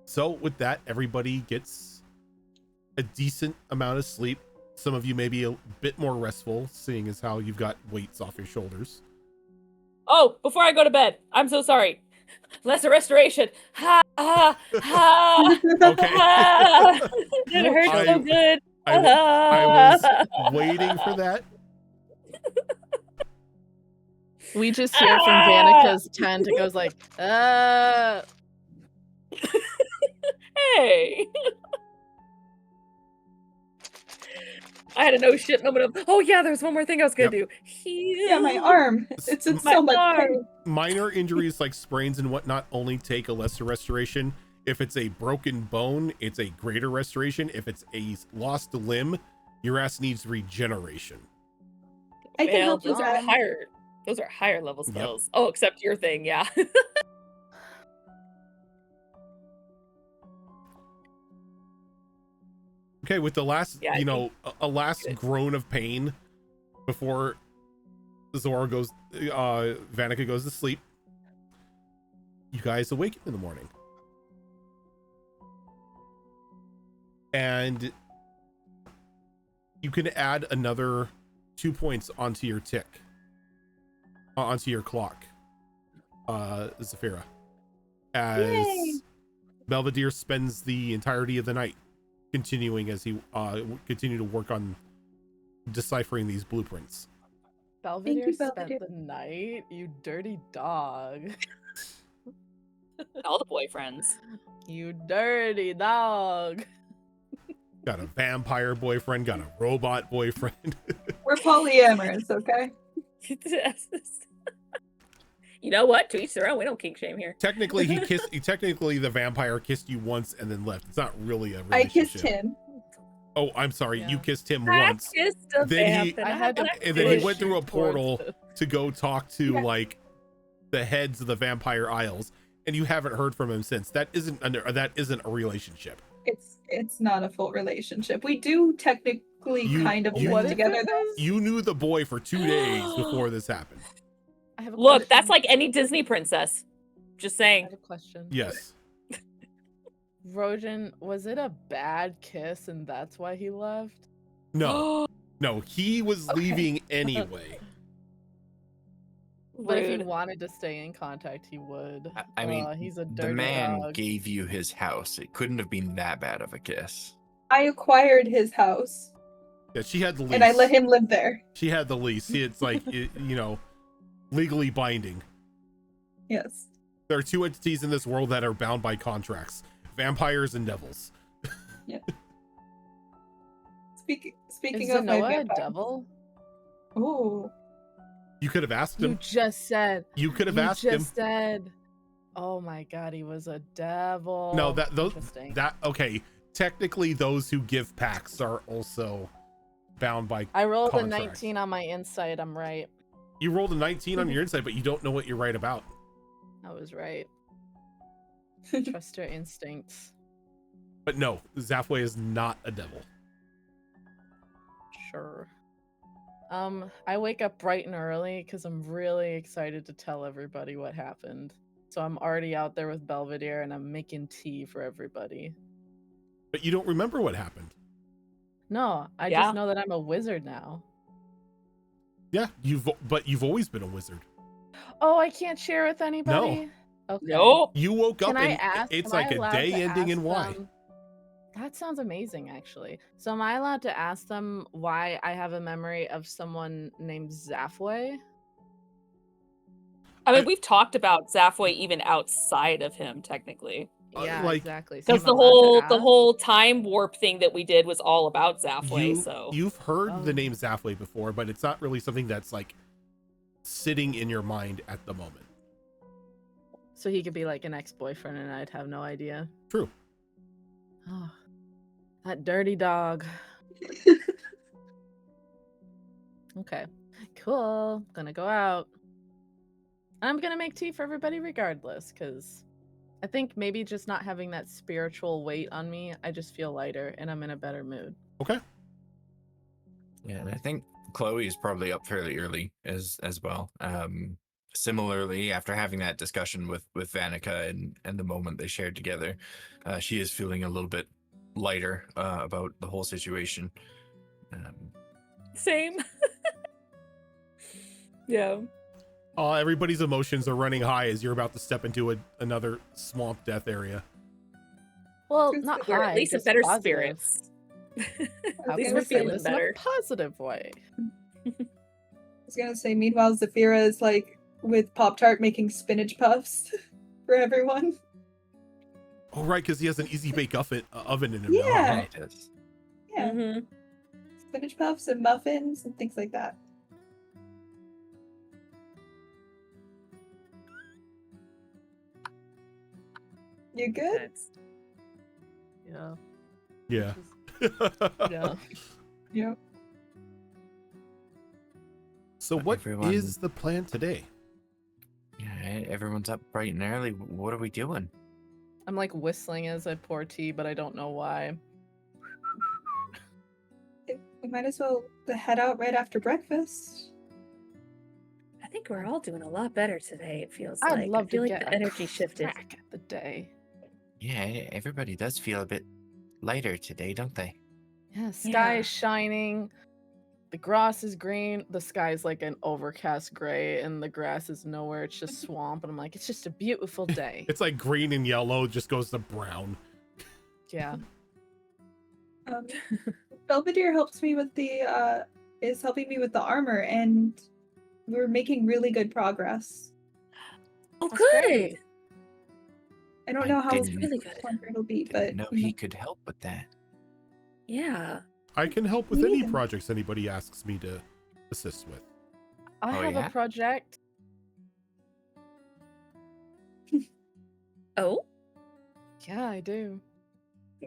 So with that, everybody gets a decent amount of sleep. Some of you may be a bit more restful, seeing as how you've got weights off your shoulders. Oh, before I go to bed, I'm so sorry. Lesser restoration. Ha ha ha. Okay. ha. It hurts so good. I was waiting for that. We just hear from Vanica's tent. It goes like, Hey. I had a no shit moment of, oh yeah, there's one more thing I was gonna do. Heal. Yeah, my arm. It's in My so much arm. pain. Minor injuries like sprains and whatnot only take a lesser restoration. If it's a broken bone, it's a greater restoration. If it's a lost limb, your ass needs regeneration. I can help those with are that. higher. Those are higher level spells. Oh, except your thing, yeah. Okay, with the last, Yeah, I think a last good. groan of pain before Zora goes, Vanica goes to sleep. You guys awaken in the morning. And you can add another 2 points onto your tick, onto your clock, Zafira, as Yay. Belvedere spends the entirety of the night continuing as he continue to work on deciphering these blueprints. Belvedere spent Belvedere. the night, you dirty dog. All the boyfriends. You dirty dog. Got a vampire boyfriend, got a robot boyfriend. We're polyamorous, okay? You know what? To each their own. We don't kink shame here. Technically, technically, the vampire kissed you once and then left. It's not really a relationship. I kissed him. Oh, I'm sorry. Yeah. You kissed him I once. kissed a Then he- vamp, I had to And then he push went through a you towards portal the- to go talk to Yeah. like the heads of the vampire isles, and you haven't heard from him since. That isn't a relationship. It's not a full relationship. We do technically kind of you- live together though. You knew the boy for 2 days before this happened. I have a Look, question. that's like any Disney princess. Just I saying. have a question. Yes. Rojan, was it a bad kiss and that's why he left? No. No. He was Okay. leaving anyway. But if he Rude. wanted to stay in contact, he would. I mean, He's a the dirty man dog. gave you his house. It couldn't have been that bad of a kiss. I acquired his house Yeah, she had the lease. and I let him live there. She had the lease. It's like legally binding. Yes. There are 2 entities in this world that are bound by contracts: vampires and devils. Speaking Is of my Zenoa a vampire. devil? Ooh. You could have asked You him. just said. You could have You asked just him. said. Oh my god, he was a devil. No, those Interesting. okay. Technically, those who give pacts are also bound by. I rolled contract. a 19 on my insight. I'm right. You rolled a 19 on your insight, but you don't know what you're right about. I was right. Trust your instincts. But no, Zafway is not a devil. Sure. I wake up bright and early because I'm really excited to tell everybody what happened. So I'm already out there with Belvedere and I'm making tea for everybody. But you don't remember what happened. No, I Yeah. just know that I'm a wizard now. Yeah, you've always been a wizard. Oh, I can't share with anybody? Okay. Nope. You woke up Can I and ask? it's am I like a allowed day to ending in ask Y. them- That sounds amazing, actually. So am I allowed to ask them why I have a memory of someone named Zafway? I mean, we've talked about Zafway even outside of him, technically. Yeah, like- exactly. So Because I'm the allowed to whole ask? whole time warp thing that we did was all about Zafway. So You've heard the Oh. name Zafway before, but it's not really something that's like sitting in your mind at the moment. So he could be like an ex-boyfriend and I'd have no idea. True. Oh, that dirty dog. Okay, cool. Gonna go out. I'm gonna make tea for everybody regardless, because I think maybe just not having that spiritual weight on me, I just feel lighter and I'm in a better mood. Okay. Yeah, and I think Chloe is probably up fairly early as well. Similarly, after having that discussion with Vanica and the moment they shared together, she is feeling a little bit lighter about the whole situation. same. Yeah. Everybody's emotions are running high as you're about to step into another swamp death area. Well, Just not that we're high, At least in just better positive. spirits. How At least can we're we say feeling this in better. a positive way? I was gonna say, meanwhile, Zafira is like with Pop-Tart making spinach puffs for everyone. Oh, right, because he has an easy bake oven in him now. Yeah. Huh? It is. Yeah, Mm-hmm. spinach puffs and muffins and things like that. You good? Yeah. Yeah. Yeah. Yeah. So But what is everyone- the plan today? Yeah, everyone's up bright and early. What are we doing? I'm like whistling as I pour tea, but I don't know why. We might as well head out right after breakfast. I think we're all doing a lot better today, it feels I'd like. love I feel to like get the energy shifted. crack at the day. Yeah, everybody does feel a bit lighter today, don't they? Yeah, sky Yeah. is shining. The grass is green. The sky is like an overcast gray, and the grass is nowhere. It's just swamp. And I'm like, it's just a beautiful day. It's like green and yellow, just goes to brown. Yeah. Belvedere helps me with the is helping me with the armor, and we're making really good progress. Oh, That's good. great. I don't I know how That's didn't- really good. longer it'll be, Didn't but know you know. he could help with that. Yeah. I can help with any Yeah. projects anybody asks me to assist with. I Oh, have yeah? a project. Oh? Yeah, I do.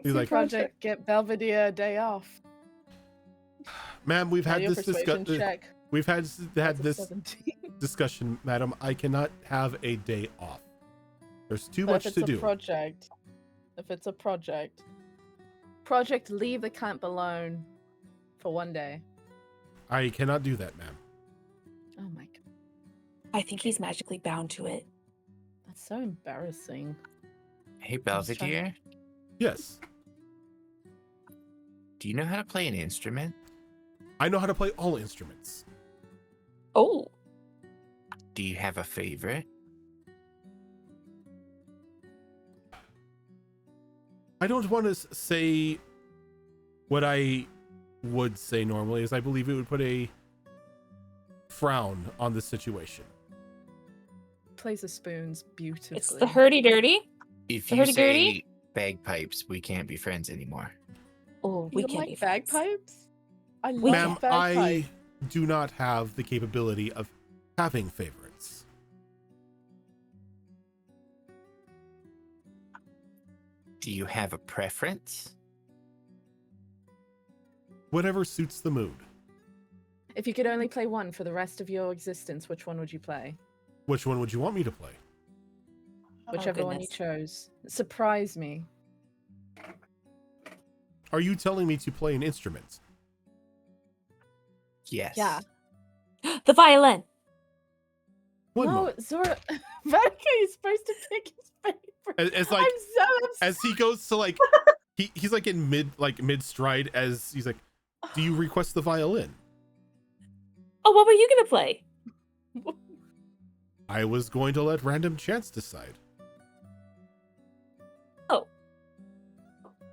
He's like, Project get Belvedere a day off. ma'am, we've had Audio this persuasion discussion. check. We've had That's a this 17. discussion, madam. I cannot have a day off. There's too But much if to it's a do. project, leave the camp alone for one day. I cannot do that, ma'am. Oh my god, I think he's magically bound to it. that's so embarrassing. Hey, just trying- Belvedere, Yes, do you know how to play an instrument? I know how to play all instruments. Oh. Do you have a favorite? I don't want to say what I would say normally, as I believe it would put a frown on the situation. Plays the spoons beautifully. It's the hurdy-dirty. If The you hurdy-gurdy? say bagpipes, we can't be friends anymore. Oh, You we don't can't like be friends. bagpipes? I We love Ma'am, bagpipes. I do not have the capability of having favorites. Do you have a preference? Whatever suits the mood. If you could only play one for the rest of your existence, which one would you play? Which one would you want me to play? Whichever one you goodness. chose. Surprise me. Are you telling me to play an instrument? Yes. Yeah. The violin. One no, moment. Zora. Vodka is supposed to pick his favorite. As like I'm so upset. as he goes to like he's like in mid stride as he's like, do you request the violin? Oh, what were you gonna play? I was going to let random chance decide.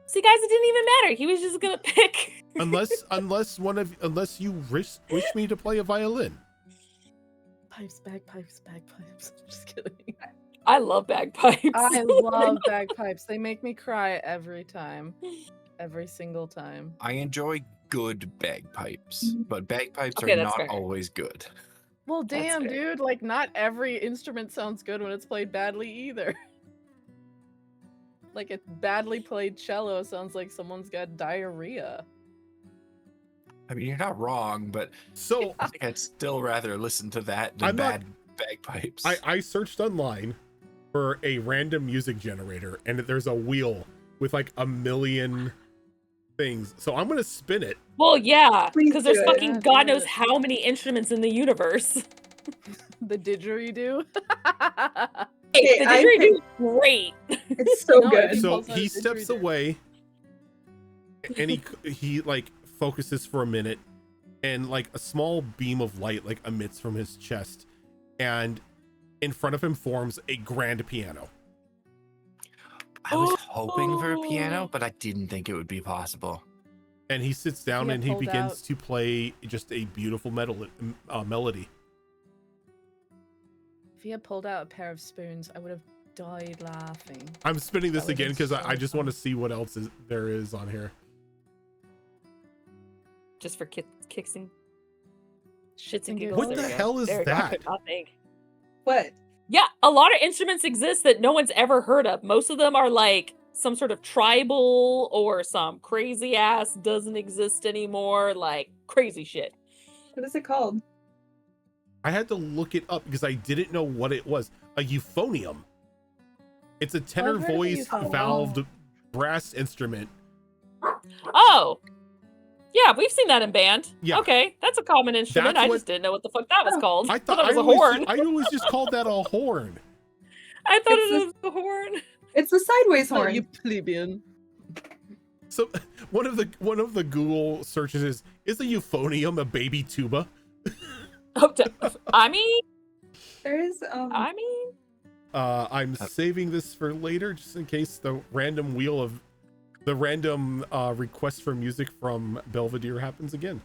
See, guys, it didn't even matter. He was just gonna pick. unless you wish me to play a violin. Bagpipes. Just kidding. I love bagpipes. I love bagpipes. They make me cry every time. Every single time. I enjoy good bagpipes, but bagpipes Okay, are that's not fair. always good. Well, That's damn, fair. dude. Like, not every instrument sounds good when it's played badly either. Like, a badly played cello sounds like someone's got diarrhea. I mean, you're not wrong, but So I think I'd still rather listen to that than I'm not- bad bagpipes. I searched online for a random music generator, and there's a wheel with like a million things. So I'm gonna spin it. Well, yeah, Please because there's do it. fucking Yeah, God do knows it. how many instruments in the universe. The didgeridoo. Hey, the I didgeridoo think- is great. It's so No, good. So Also he steps didgeridoo. away, and he like focuses for a minute, and like a small beam of light like emits from his chest, and in front of him forms a grand piano. I was hoping for a piano, but I didn't think it would be possible. And he sits down Yeah, and he pulled begins out. to play just a beautiful melody. If he had pulled out a pair of spoons, I would have died laughing. I'm spinning this That would've again been because so I just want to fun. see what else there is on here. Just for kicks and shits and What giggles. What There the we go. hell is There we go. I that? could not think. What? Yeah, a lot of instruments exist that no one's ever heard of. Most of them are like some sort of tribal or some crazy ass doesn't exist anymore, like crazy shit. What is it called? I had to look it up because I didn't know what it was. A euphonium. It's a tenor heard of a voice euphonium. valved brass instrument. Oh. Yeah, we've seen that in band. Yeah. Okay, that's a common instrument. That's I what- just didn't know what the fuck that was Oh, called. I thought it was a always, horn. I always just called that a horn. I thought It's it was a horn. It's the sideways Oh, horn. you plebeian. So one of the Google searches is a euphonium a baby tuba? I mean, There is I'm saving this for later just in case the random request for music from Belvedere happens again.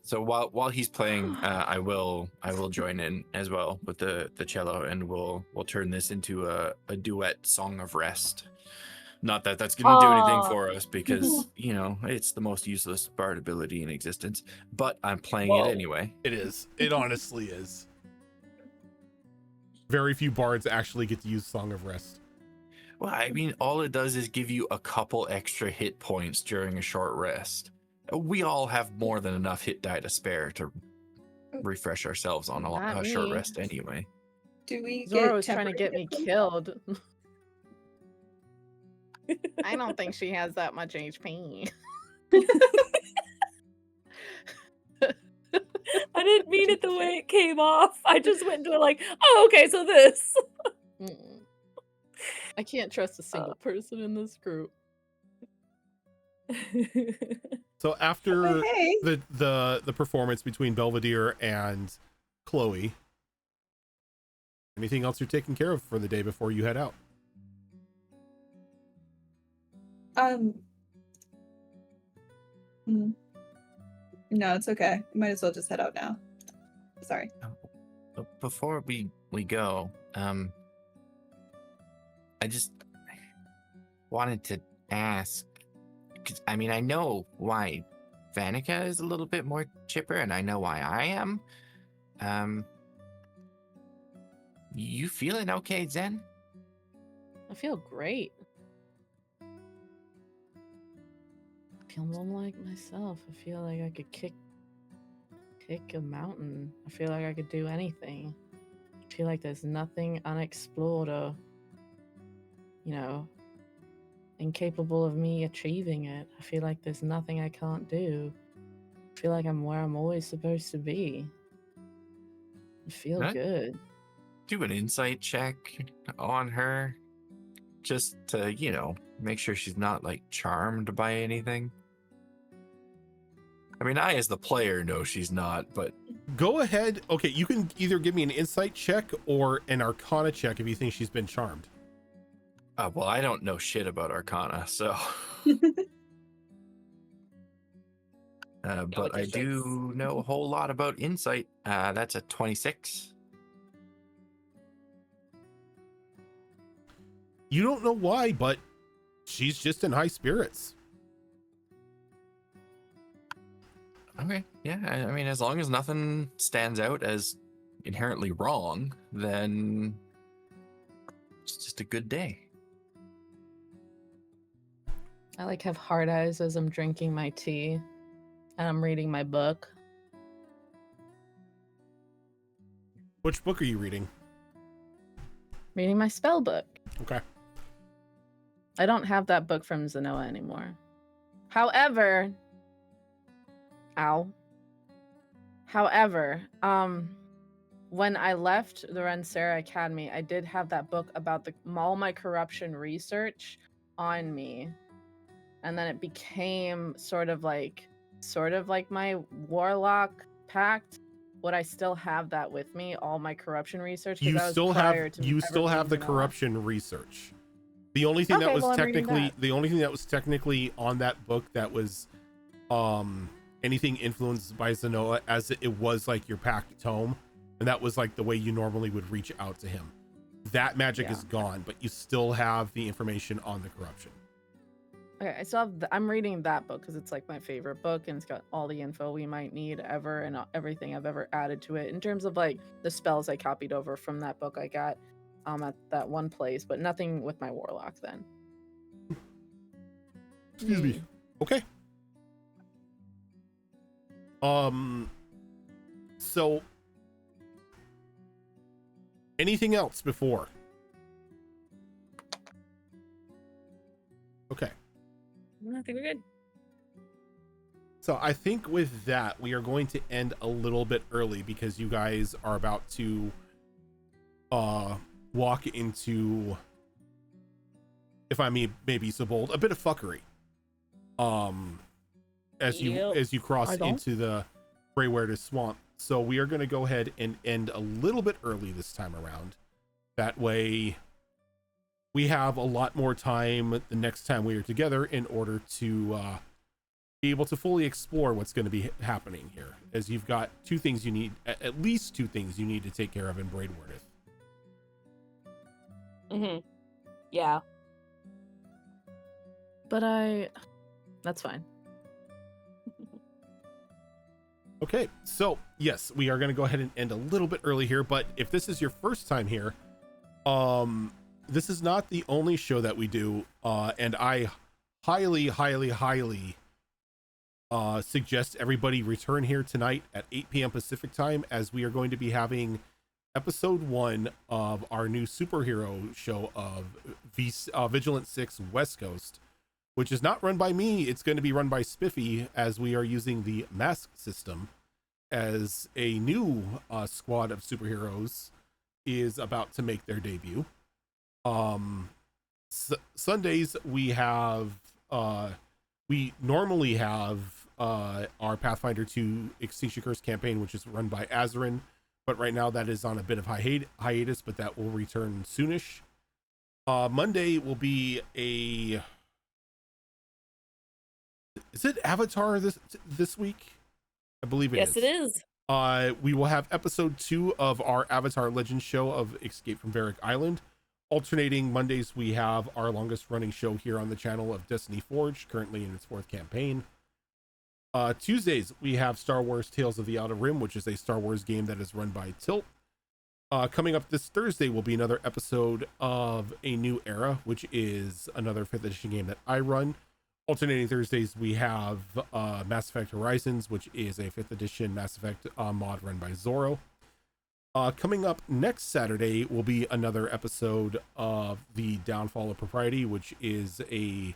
So while he's playing, I will join in as well with the cello, and we'll turn this into a duet song of rest. Not that that's going to do anything for us because it's the most useless bard ability in existence. But I'm playing it anyway. It is. It honestly is. Very few bards actually get to use Song of Rest. Well, I mean, all it does is give you a couple extra hit points during a short rest. We all have more than enough hit die to spare to refresh ourselves on Not a short me. rest anyway. do we Zora get was trying to get me temporary killed. I don't think she has that much HP. I didn't mean it the way it came off. I just went into it like, oh, okay, so this. Mm-mm. I can't trust a single person in this group. So after Hey, the performance between Belvedere and Chloe, anything else you're taking care of for the day before you head out? No, it's okay. You might as well just head out now. Sorry. Before we go, I just wanted to ask, 'cause, I mean, I know why Vanica is a little bit more chipper, and I know why I am. You feeling okay, Zen? I feel great. I feel more like myself. I feel like I could kick a mountain. I feel like I could do anything. I feel like there's nothing unexplored or, incapable of me achieving it. I feel like there's nothing I can't do. I feel like I'm where I'm always supposed to be. I feel Huh? good. Do an insight check on her, just to, make sure she's not, like, charmed by anything. I mean, I, as the player, know she's not, but Go ahead. Okay, you can either give me an insight check or an arcana check if you think she's been charmed. well, I don't know shit about Arcana, so. But I do know a whole lot about insight. That's a 26. You don't know why, but she's just in high spirits. Okay, yeah. I mean, as long as nothing stands out as inherently wrong, then it's just a good day. I have hard eyes as I'm drinking my tea and I'm reading my book. Which book are you reading? Reading my spell book. Okay. I don't have that book from Zenoa anymore. However, when I left the Rensera Academy, I did have that book about all my corruption research on me. And then it became sort of like my warlock pact would I still have that with me? All my corruption research? 'Cause You that was still prior have to you ever still have the being Vanilla. corruption research. The only thing that Okay, was well, I'm reading technically that. the only thing that was technically on that book that was anything influenced by Zenoa, as it was like your packed tome, and that was like the way you normally would reach out to him. That magic Yeah. is gone, but you still have the information on the corruption. Okay, I still have. I'm reading that book because it's like my favorite book, and it's got all the info we might need ever, and everything I've ever added to it in terms of like the spells I copied over from that book I got at that one place, but nothing with my warlock then. Excuse me. Okay. So anything else before? Okay. I think we're good. So I think with that, we are going to end a little bit early because you guys are about to walk into, if I may be so bold, a bit of fuckery. As you cross into the Greywater Swamp. So we are going to go ahead and end a little bit early this time around. That way we have a lot more time the next time we are together in order to be able to fully explore what's going to be happening here, as you've got two things you need, at least two things you need to take care of in Braidworth. Yeah. But that's fine. Okay, so yes, we are going to go ahead and end a little bit early here, but if this is your first time here, this is not the only show that we do, and I highly suggest everybody return here tonight at 8 p.m. Pacific time, as we are going to be having episode 1 of our new superhero show of Vigilant 6 West Coast, which is not run by me. It's going to be run by Spiffy, as we are using the mask system, as a new squad of superheroes is about to make their debut. Sundays we normally have our Pathfinder 2 Extinction Curse campaign, which is run by Azarin, but right now that is on a bit of hiatus, but that will return soonish. Monday will be is it Avatar this week? I believe it is. Yes, it is. We will have episode 2 of our Avatar Legends show of Escape from Varric Island. Alternating Mondays, we have our longest running show here on the channel of Destiny Forge, currently in its 4th campaign. Tuesdays, we have Star Wars Tales of the Outer Rim, which is a Star Wars game that is run by Tilt. Coming up this Thursday will be another episode of A New Era, which is another 5th edition game that I run. Alternating Thursdays, we have Mass Effect Horizons, which is a 5th edition Mass Effect mod run by Zorro. Coming up next Saturday will be another episode of The Downfall of Propriety, which is a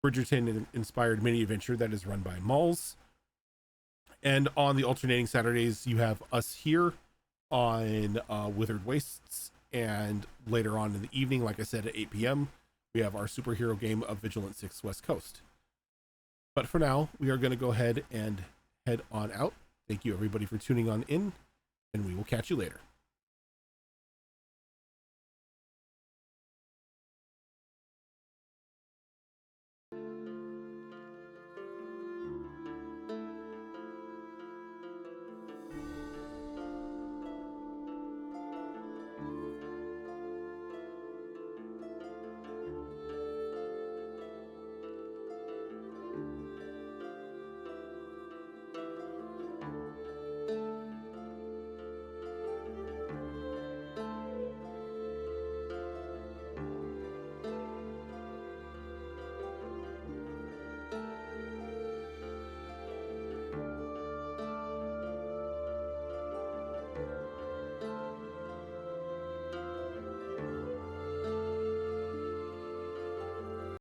Bridgerton-inspired mini-adventure that is run by Malls. And on the alternating Saturdays, you have us here on Withered Wastes, and later on in the evening, like I said, at 8 p.m., we have our superhero game of Vigilant 6 West Coast. But for now, we are going to go ahead and head on out. Thank you, everybody, for tuning on in, and we will catch you later.